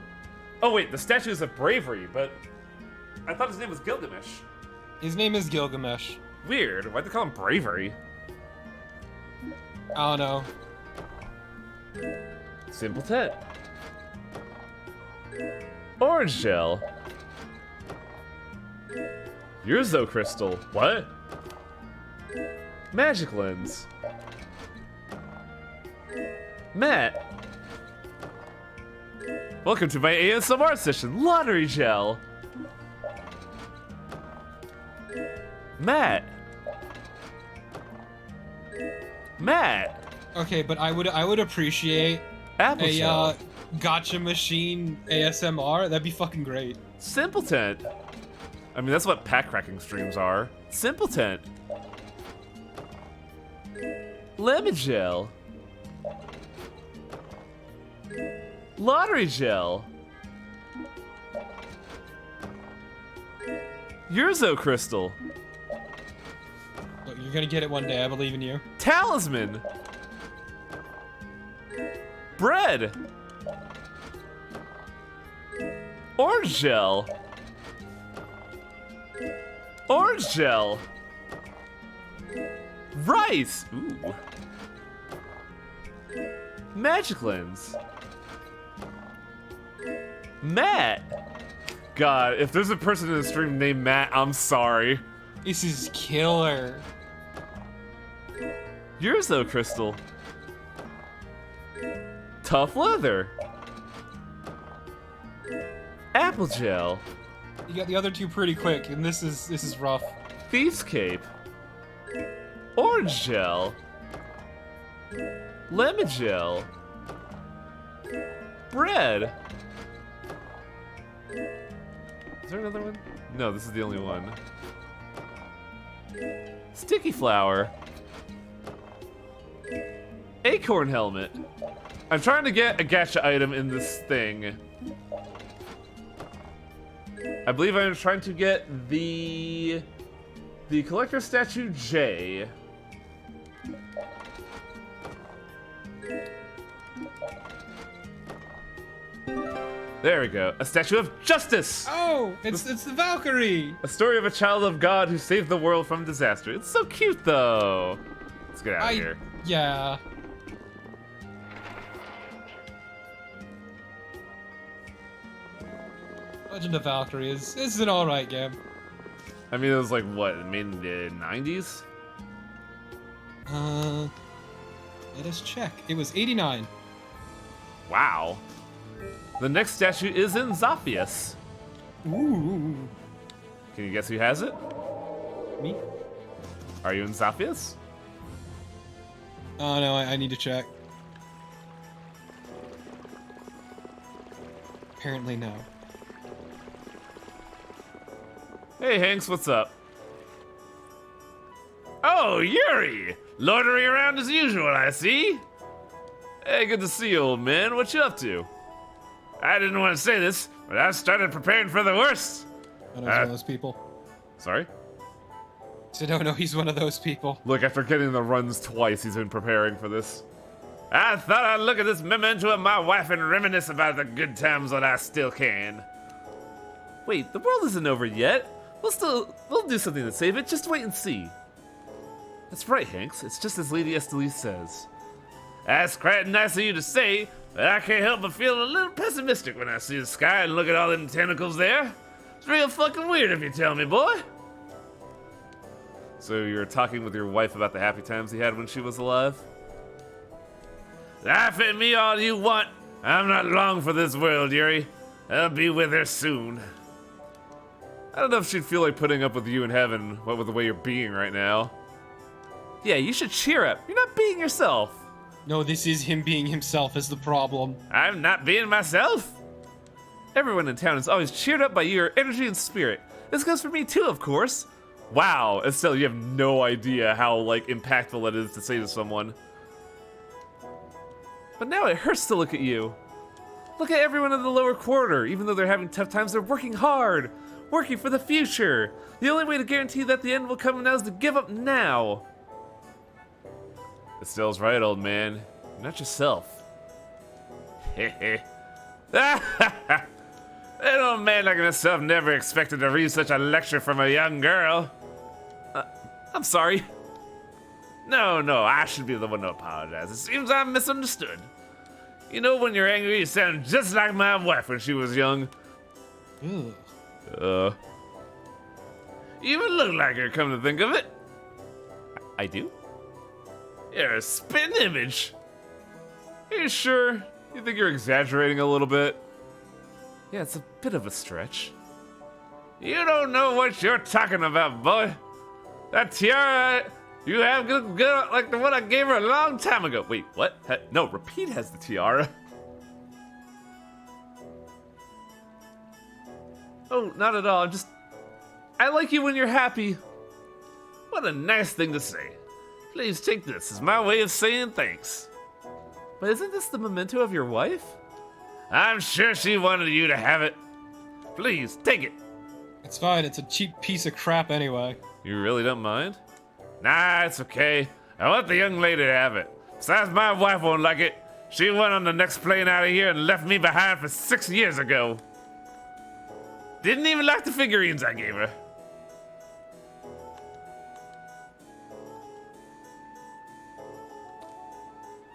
Oh wait, the statue is of bravery, but I thought his name was Gilgamesh. His name is Gilgamesh. Weird. Why'd they call him bravery? I don't know. Simple tent. Orange gel. Urzo crystal. What? Magic lens. Matt. Welcome to my ASMR session. Lottery gel. Matt. Matt. Okay, but I would appreciate Apple a Shell. gotcha machine ASMR. That'd be fucking great. Simpleton. I mean, that's what pack cracking streams are. Simpleton. Lemon gel. Lottery gel. Urzo crystal. Look, you're gonna get it one day. I believe in you. Talisman. Bread. Orange gel. Orange gel. Rice. Ooh. Magic lens. Matt. God, if there's a person in the stream named Matt, I'm sorry. This is killer. Urzo crystal. Tough leather. Apple gel. You got the other two pretty quick, and this is rough. Thieves cape. Orange gel. Lemon gel. Bread. Is there another one? No, this is the only one. Sticky flour. Acorn helmet. I'm trying to get a gacha item in this thing. I believe I'm trying to get the collector statue J. There we go. A statue of justice! Oh, it's the Valkyrie. A story of a child of God who saved the world from disaster. It's so cute, though. Let's get out of here. Yeah. Legend of Valkyrie is an alright game. I mean, it was like, what, made in the 90s? Let us check. It was 89. Wow. The next statue is in Zaphius. Ooh. Can you guess who has it? Me? Are you in Zaphius? Oh no, I need to check. Apparently no. Hey, Hanks, what's up? Oh, Yuri! Loitering around as usual, I see. Hey, good to see you, old man. What you up to? I didn't want to say this, but I started preparing for the worst. I know he's one of those people. Sorry? So no, he's one of those people. Look, after getting the runs twice, he's been preparing for this. I thought I'd look at this memento of my wife and reminisce about the good times that I still can. Wait, the world isn't over yet. We'll do something to save it. Just wait and see. That's right, Hanks. It's just as Lady Estelle says. That's quite nice of you to say, but I can't help but feel a little pessimistic when I see the sky and look at all them tentacles there. It's real fucking weird if you tell me, boy. So you're talking with your wife about the happy times he had when she was alive? Laugh at me all you want. I'm not long for this world, Yuri. I'll be with her soon. I don't know if she'd feel like putting up with you in heaven, what with the way you're being right now. Yeah, you should cheer up. You're not being yourself. No, this is him being himself is the problem. I'm not being myself. Everyone in town is always cheered up by your energy and spirit. This goes for me too, of course. Wow, Estelle, you have no idea how, impactful it is to say to someone. But now it hurts to look at you. Look at everyone in the lower quarter. Even though they're having tough times, they're working hard. Working for the future. The only way to guarantee that the end will come now is to give up now. Estelle's right, old man. You're not yourself. Heh That old man like myself never expected to read such a lecture from a young girl. I'm sorry. No, I should be the one to apologize. It seems I'm misunderstood. You know, when you're angry, you sound just like my wife when she was young. Ugh. You even look like her, come to think of it. I do? You're a spitting image. Are you sure? You think you're exaggerating a little bit? Yeah, it's a bit of a stretch. You don't know what you're talking about, boy. That tiara you have good like the one I gave her a long time ago. Wait, what? No, Repeat has the tiara. Oh, not at all. I like you when you're happy. What a nice thing to say. Please take this as my way of saying thanks. But isn't this the memento of your wife? I'm sure she wanted you to have it. Please, take it. It's fine, it's a cheap piece of crap anyway. You really don't mind? Nah, it's okay. I want the young lady to have it. Besides, my wife won't like it. She went on the next plane out of here and left me behind for 6 years ago. Didn't even like the figurines I gave her.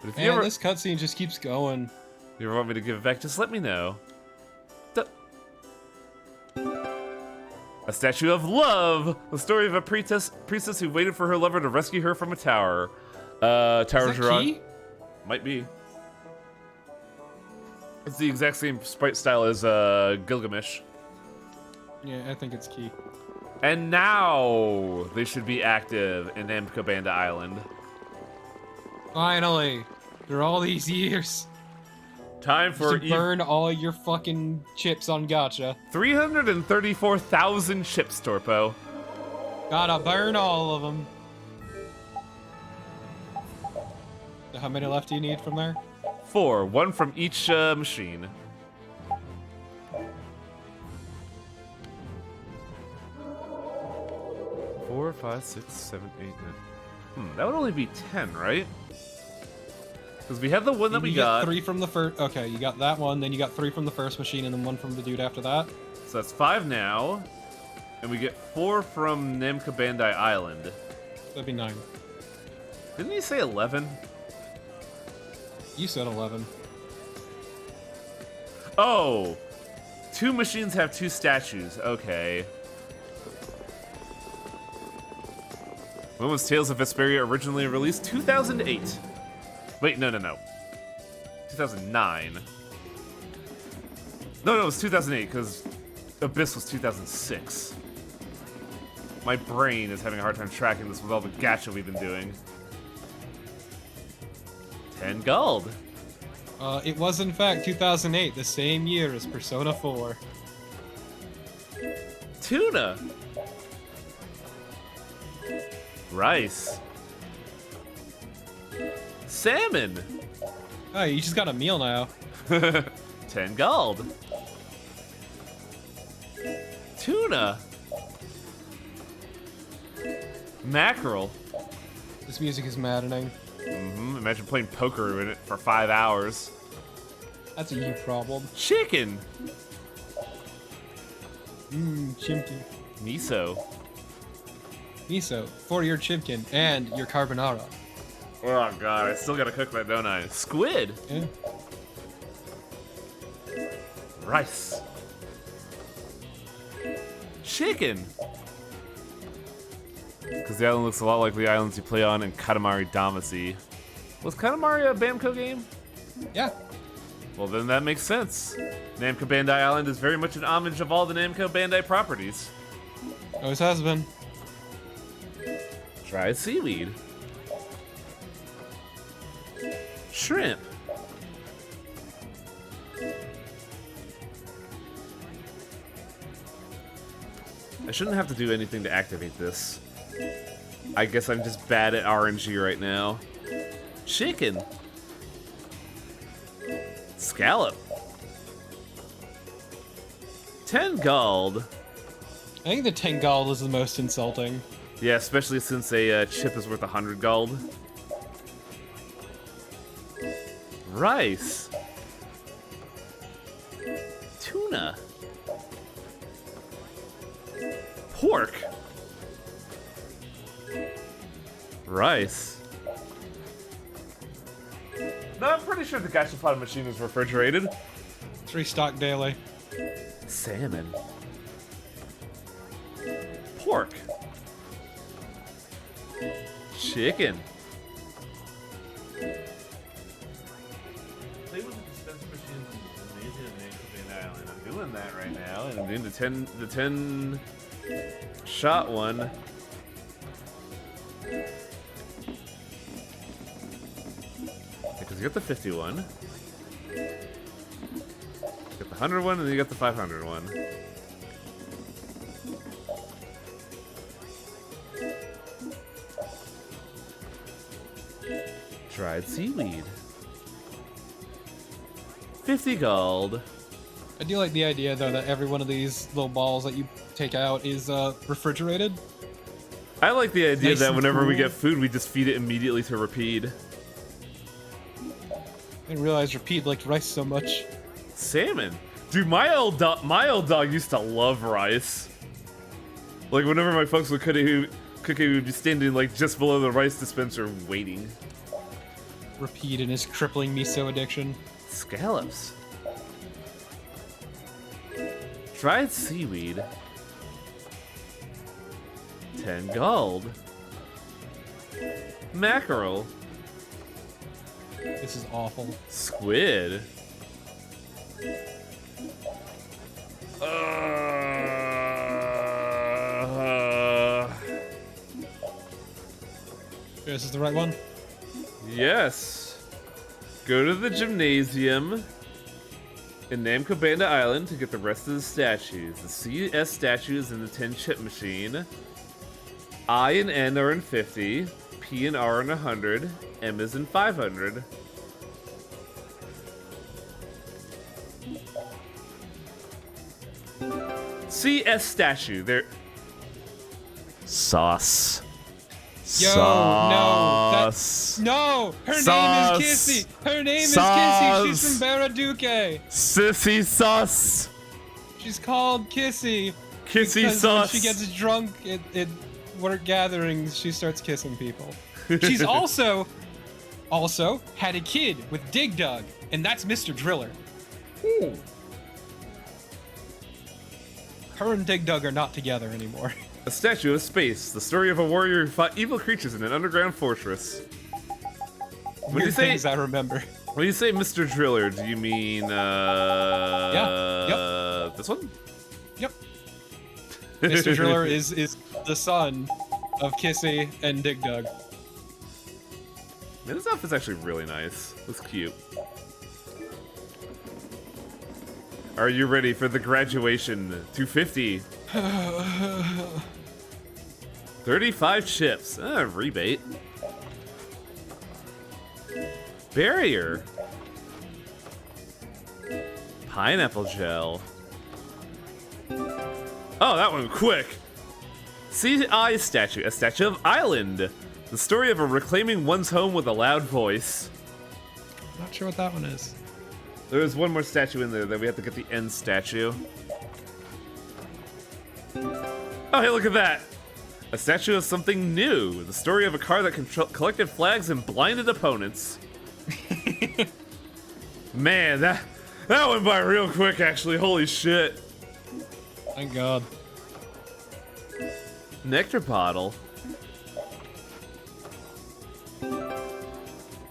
But if Man, this cutscene just keeps going. you ever want me to give it back, just let me know. A statue of love! The story of a priestess who waited for her lover to rescue her from a tower. Tower Is that Gerard. key? Might be. It's the exact same sprite style as Gilgamesh. Yeah, I think it's key. And now they should be active in Namco Bandai Island. Finally! After all these years. Time for To burn all your fucking chips on gacha. 334,000 chips, Torpo. Gotta burn all of them. So how many left do you need from there? 4, 1 from each machine. Four, 5, 6, 7, 8, 9. That would only be 10, right? Because we have the one that we You get got. 3 from the first. Okay, you got that one, then you got 3 from the first machine, and then 1 from the dude after that. So that's 5 now. And we get 4 from Namco Bandai Island. That'd be 9. Didn't you say 11? You said 11. Oh! 2 machines have 2 statues. Okay. When was Tales of Vesperia originally released? 2008. Wait, no. 2009. No, it was 2008, because Abyss was 2006. My brain is having a hard time tracking this with all the gacha we've been doing. 10 gold. It was in fact 2008, the same year as Persona 4. Tuna. Rice. Salmon. Oh, you just got a meal now. 10 gold. Tuna. Mackerel. This music is maddening. Imagine playing poker in it for 5 hours. That's a you problem. Chicken. Chimkin. Miso. Miso, for your chimkin and your carbonara. Oh god, I still gotta cook that, don't I? Squid. Yeah. Rice. Chicken. Because the island looks a lot like the islands you play on in Katamari Damacy. Was Katamari a Bamco game? Yeah. Well, then that makes sense. Namco Bandai Island is very much an homage of all the Namco Bandai properties. Always has been. Dried seaweed. Shrimp. I shouldn't have to do anything to activate this. I guess I'm just bad at RNG right now. Chicken. Scallop. 10 gold. I think the 10 gold is the most insulting. Yeah, especially since a chip is worth 100 gold. Rice. Tuna. Pork. Rice. No, I'm pretty sure the gachapon machine is refrigerated. 3 stock daily. Salmon. Pork. Chicken. Play with the dispenser machine is amazing and Namco Island. I'm doing that right now, and I'm doing the 10 shot one. Because you got the 51. You got the 100 one, and then you got the 500 one. Dried seaweed. 50 gold. I do like the idea, though, that every one of these little balls that you take out is refrigerated. I like the idea Nice that and whenever we cool. get food, we just feed it immediately to Rapide. I didn't realize Rapide liked rice so much. Salmon. Dude, my old dog used to love rice. Like, whenever my folks would cook it, he would be standing, like, just below the rice dispenser waiting. Rapide and his crippling miso addiction. Scallops. Dried seaweed. 10 gold. Mackerel. This is awful. Squid. This is the right one? Yes. Go to the gymnasium in Namco Island to get the rest of the statues. The CS statue is in the 10 chip machine. I and N are in 50. P and R in 100. M is in 500. CS statue. There. Sauce. Yo, Sauce. no! Her Sauce. name is Kissy! Her name Sauce. is Kissy! She's from Baraduke! Sissy sauce. She's called Kissy! Kissy Because sauce. when she gets drunk at work gatherings, she starts kissing people. She's also had a kid with Dig Dug, and that's Mr. Driller. Her and Dig Dug are not together anymore. A statue of space. The story of a warrior who fought evil creatures in an underground fortress. When you Weird say things I remember. when you say Mr. Driller, do you mean this one? Yep. Mr. Driller is the son of Kissy and Dig Dug. Man, this outfit's actually really nice. It's cute. Are you ready for the graduation? 250. 35 chips. Rebate. Barrier. Pineapple gel. Oh, that one quick. CI statue. A statue of Island. The story of a reclaiming one's home with a loud voice. Not sure what that one is. There's one more statue in there that we have to get the end statue. Oh, hey, look at that. A statue of something new. The story of a car that collected flags and blinded opponents. Man, that went by real quick, actually. Holy shit. Thank God. Nectar bottle.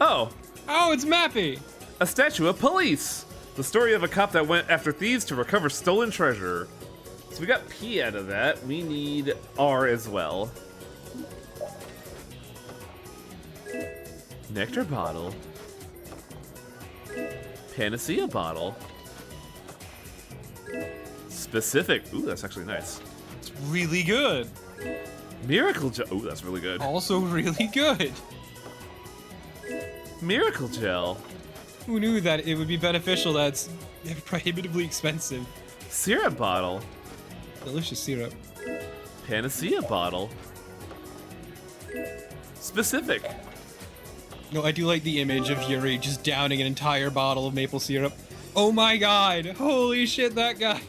Oh, Oh, it's Mappy! a statue of police. The story of a cop that went after thieves to recover stolen treasure. So we got P out of that. We need R as well. Nectar bottle. Panacea bottle. Specific. Ooh, that's actually nice. It's really good. Miracle gel. Ooh, that's really good. Also really good. Miracle gel. Who knew that it would be beneficial that's prohibitively expensive? Syrup bottle. Delicious syrup. Panacea bottle. Specific. No, I do like the image of Yuri just downing an entire bottle of maple syrup. Oh my god! Holy shit, that guy!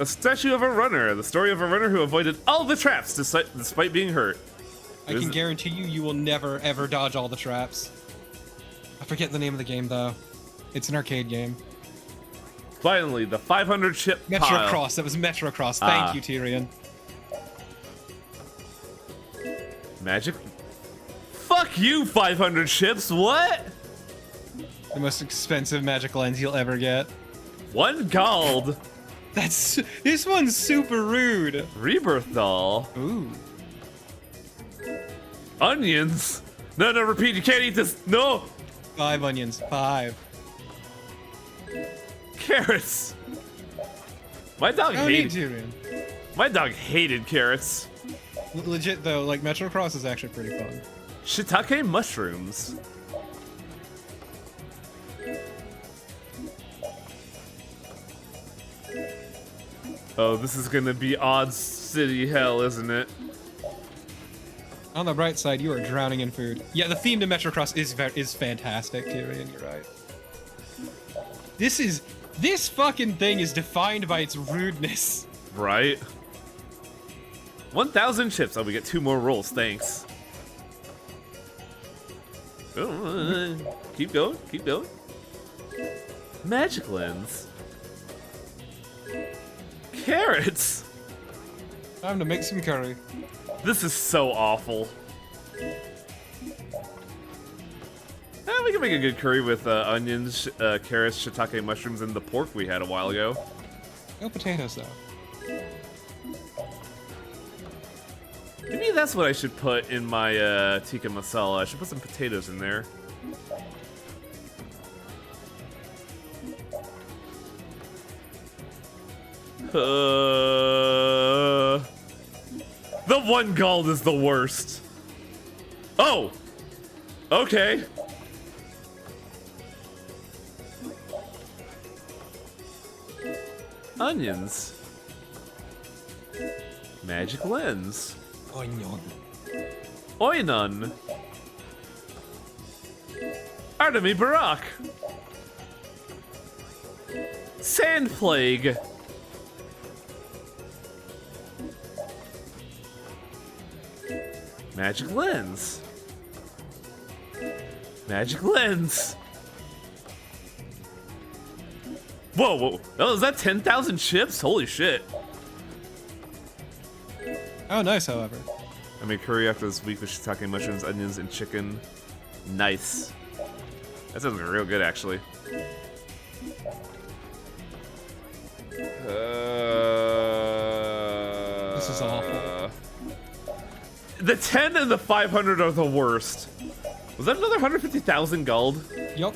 A statue of a runner. The story of a runner who avoided all the traps despite being hurt. I can guarantee you will never ever dodge all the traps. I forget the name of the game though. It's an arcade game. Finally, the 500 chip Metro pile. Cross. That was Metro Cross. Thank you, Tyrion. Magic. Fuck you, 500 chips. What? The most expensive magic lens you'll ever get. 1 gold. This one's super rude. Rebirth doll. Ooh. Onions. No, repeat. You can't eat this. No. 5 onions. 5. Carrots. My dog I don't need hated. Tyrion. My dog hated carrots. Legit though, like Metro Cross is actually pretty fun. Shiitake mushrooms. Oh, this is gonna be odd city hell, isn't it? On the bright side, you are drowning in food. Yeah, the theme to Metrocross is fantastic, Tyrion, you're right. This fucking thing is defined by its rudeness. Right? 1,000 chips. Oh, we get 2 more rolls. Thanks. Oh, keep going. Keep going. Magic lens. Carrots. Time to make some curry. This is so awful. We can make a good curry with onions, carrots, shiitake mushrooms, and the pork we had a while ago. No potatoes, though. Maybe that's what I should put in my tikka masala. I should put some potatoes in there. The one gold is the worst. Oh! Okay. Onions. Magic lens. Onion. Oinon. Artemy Barak. Sand Plague. Magic lens. Magic lens. Whoa, whoa. Oh, is that 10,000 chips? Holy shit. Oh, nice, however. I made curry after this week with shiitake mushrooms, onions, and chicken. Nice. That sounds real good, actually. This is awful. The 10 and the 500 are the worst. Was that another 150,000 gold? Yup.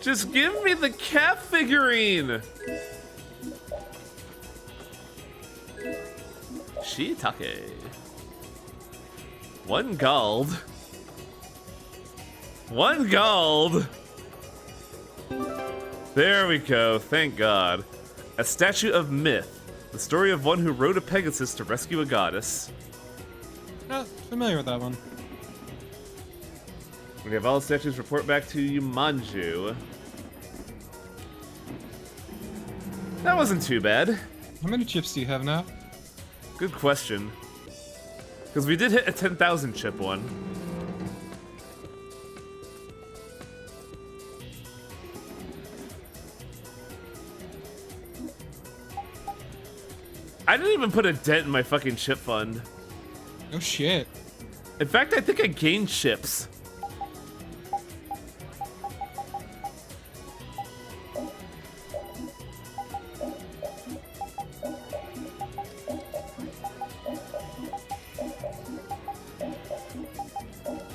Just give me the cat figurine! Shiitake. 1 gold. 1 gold! There we go, thank God. A statue of myth. The story of one who rode a Pegasus to rescue a goddess. Not familiar with that one. We have all the statues report back to Yumanju. That wasn't too bad. How many chips do you have now? Good question. Because we did hit a 10,000 chip one. I didn't even put a dent in my fucking chip fund. Oh shit. In fact, I think I gained chips.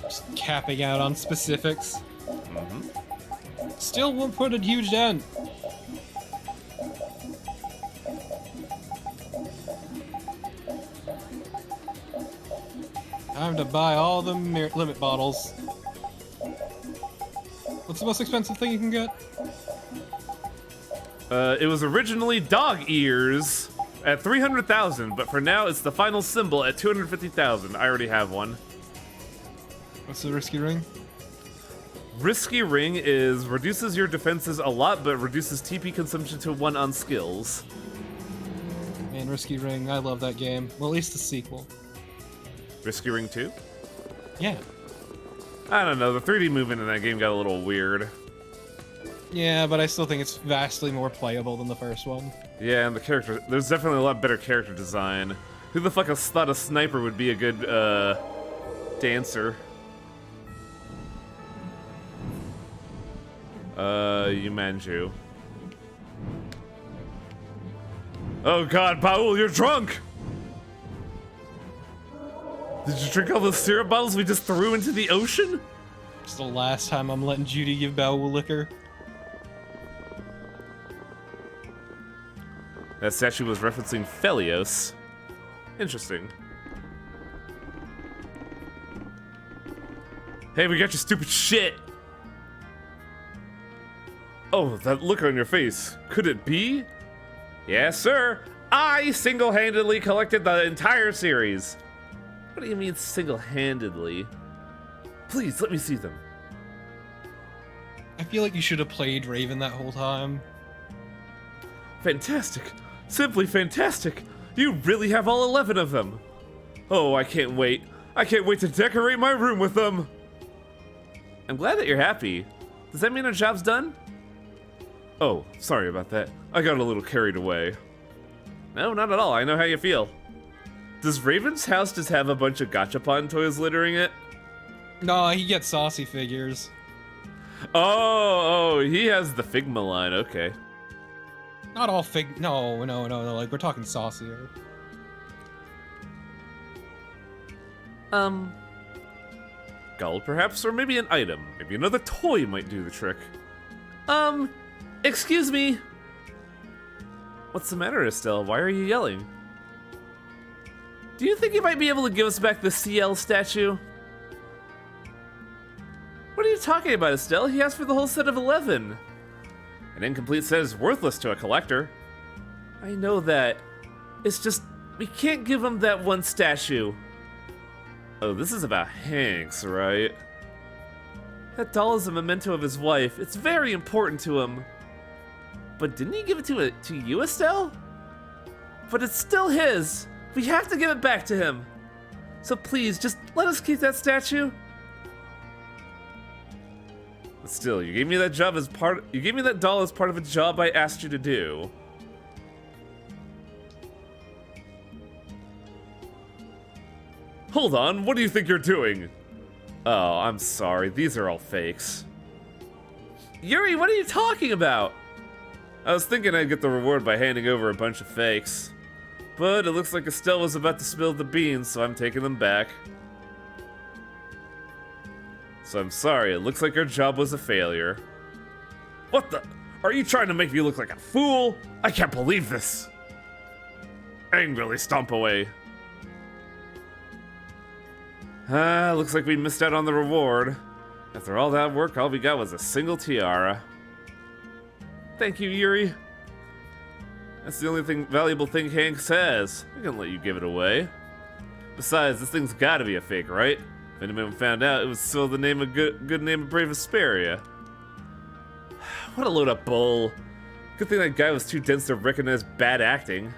Just capping out on specifics. Still won't put a huge dent. Time to buy all the limit bottles. What's the most expensive thing you can get? It was originally dog ears at 300,000, but for now it's the final symbol at 250,000. I already have one. What's the risky ring? Risky ring is reduces your defenses a lot, but reduces TP consumption to 1 on skills. Man, risky ring. I love that game. Well, at least the sequel. Risky ring 2? Yeah. I don't know, the 3D movement in that game got a little weird. Yeah, but I still think it's vastly more playable than the first one. Yeah, and the character, there's definitely a lot better character design. Who the fuck thought a sniper would be a good, dancer? Yumanju. Oh god, Paul, you're drunk! Did you drink all those syrup bottles we just threw into the ocean? It's the last time I'm letting Judy give Baowu liquor. That statue was referencing Phelios. Interesting. Hey, we got your stupid shit! Oh, that look on your face. Could it be? Yes, sir. I single-handedly collected the entire series. What do you mean single-handedly? Please, let me see them. I feel like you should have played Raven that whole time. Fantastic. Simply fantastic. You really have all 11 of them. Oh, I can't wait. I can't wait to decorate my room with them. I'm glad that you're happy. Does that mean our job's done? Oh, sorry about that. I got a little carried away. No, not at all. I know how you feel. Does Raven's house just have a bunch of gachapon toys littering it? No, he gets saucy figures. Oh, he has the Figma line. Okay. Not all fig. No. Like, we're talking saucier. Gold perhaps, or maybe an item. Maybe another toy might do the trick. Excuse me. What's the matter, Estelle? Why are you yelling? Do you think you might be able to give us back the CL statue? What are you talking about, Estelle? He asked for the whole set of 11. An incomplete set is worthless to a collector. I know that. It's just, we can't give him that one statue. Oh, this is about Hanks, right? That doll is a memento of his wife. It's very important to him. But didn't he give it to you, Estelle? But it's still his. We have to give it back to him. So please, just let us keep that statue. But still, you gave me that job as you gave me that doll as part of a job I asked you to do. Hold on, what do you think you're doing? Oh, I'm sorry, these are all fakes. Yuri, what are you talking about? I was thinking I'd get the reward by handing over a bunch of fakes. But it looks like Estelle was about to spill the beans, so I'm taking them back. So I'm sorry, it looks like our job was a failure. What the? Are you trying to make me look like a fool? I can't believe this. Angrily stomp away. Looks like we missed out on the reward. After all that work, all we got was a single tiara. Thank you, Yuri. That's the only valuable thing Hank says. I can let you give it away. Besides, this thing's gotta be a fake, right? If anyone found out, it was still the name of good name of brave Vesperia. What a load of bull. Good thing that guy was too dense to recognize bad acting.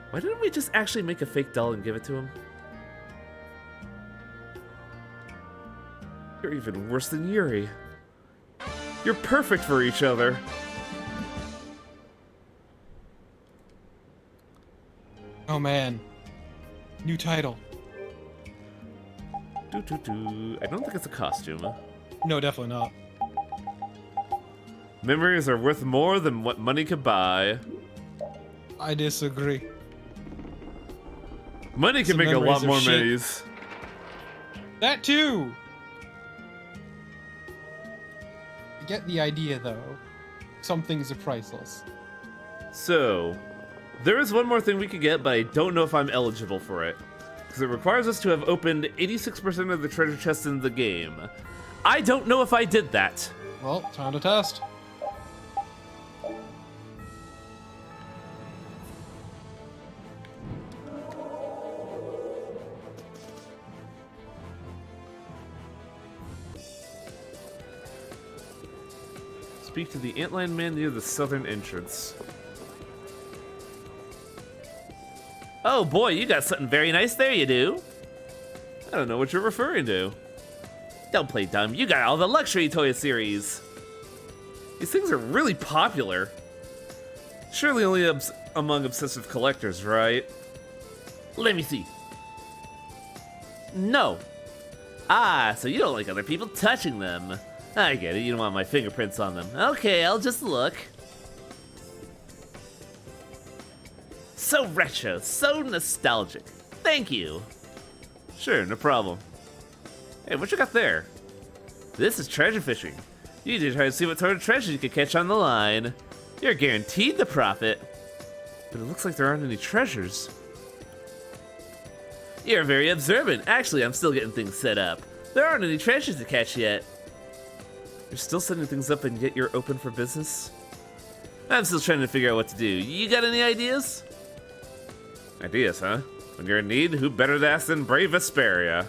Why didn't we just actually make a fake doll and give it to him? You're even worse than Yuri. You're perfect for each other. Oh man. New title. I don't think it's a costume. No, definitely not. Memories are worth more than what money could buy. I disagree. Money can Some make a lot memories are more shit. memories. That too! I get the idea though. Some things are priceless. So, there is one more thing we could get, but I don't know if I'm eligible for it. Because it requires us to have opened 86% of the treasure chests in the game. I don't know if I did that. Well, time to test. Speak to the antlion man near the southern entrance. Oh boy, you got something very nice there, you do. I don't know what you're referring to. Don't play dumb, you got all the luxury toy series. These things are really popular. Surely only among obsessive collectors, right? Let me see. No. Ah, so you don't like other people touching them. I get it, you don't want my fingerprints on them. Okay, I'll just look. So retro, so nostalgic. Thank you. Sure, no problem. Hey, what you got there? This is treasure fishing. You need to try to see what sort of treasure you can catch on the line. You're guaranteed the profit. But it looks like there aren't any treasures. You're very observant. Actually, I'm still getting things set up. There aren't any treasures to catch yet. You're still setting things up and yet you're open for business? I'm still trying to figure out what to do. You got any ideas? Ideas, huh? When you're in need, who better to ask than brave Vesperia?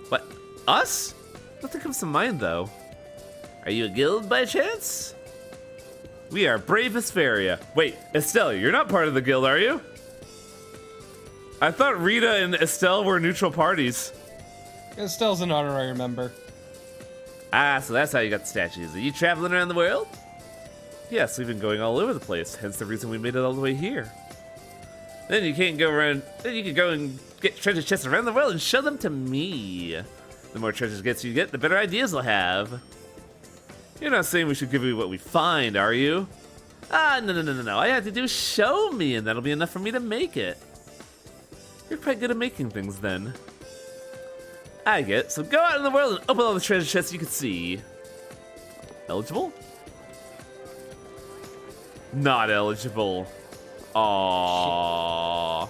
What? Us? Nothing comes to mind, though. Are you a guild by chance? We are brave Vesperia. Wait, Estelle, you're not part of the guild, are you? I thought Rita and Estelle were neutral parties. Estelle's an honorary member. Ah, so that's how you got the statues. Are you traveling around the world? Yes, we've been going all over the place, hence the reason we made it all the way here. Then you can't go around, then you can go and get treasure chests around the world and show them to me. The more treasure gets you get, the better ideas we'll have. You're not saying we should give you what we find, are you? Ah, no. All I have to do is show me, and that'll be enough for me to make it. You're quite good at making things, then. I get it. So go out in the world and open all the treasure chests you can see. Eligible? Not eligible. Aww.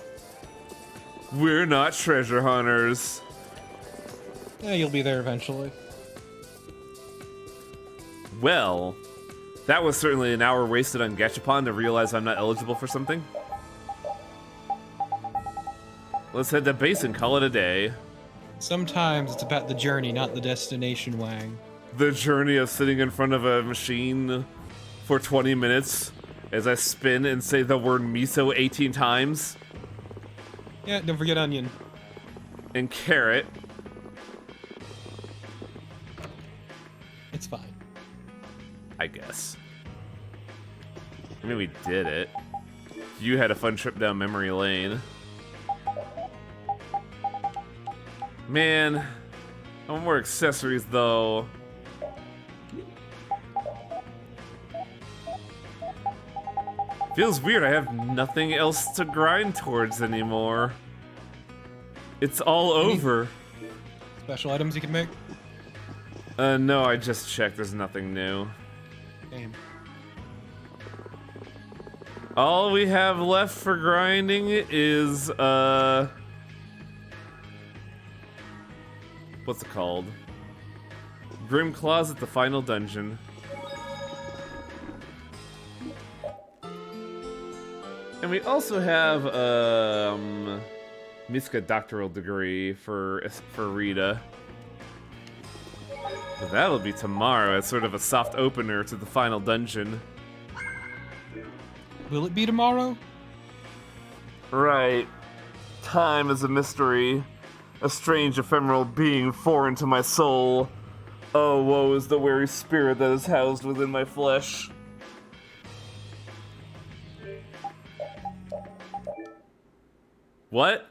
We're not treasure hunters. Yeah, you'll be there eventually. Well, that was certainly an hour wasted on Gachapon to realize I'm not eligible for something. Let's head to base and call it a day. Sometimes it's about the journey, not the destination, Wang. The journey of sitting in front of a machine for 20 minutes as I spin and say the word miso 18 times. Yeah, don't forget onion. And carrot. It's fine. I guess. I mean, we did it. You had a fun trip down memory lane. Man, I want more accessories though. Feels weird, I have nothing else to grind towards anymore. It's all over. Special items you can make? No, I just checked, there's nothing new. Damn. All we have left for grinding is, what's it called? Grim Closet, the final dungeon. And we also have, Miska doctoral degree for Rita. But that'll be tomorrow as sort of a soft opener to the final dungeon. Will it be tomorrow? Right. Time is a mystery. A strange ephemeral being foreign to my soul. Oh, woe is the weary spirit that is housed within my flesh. What?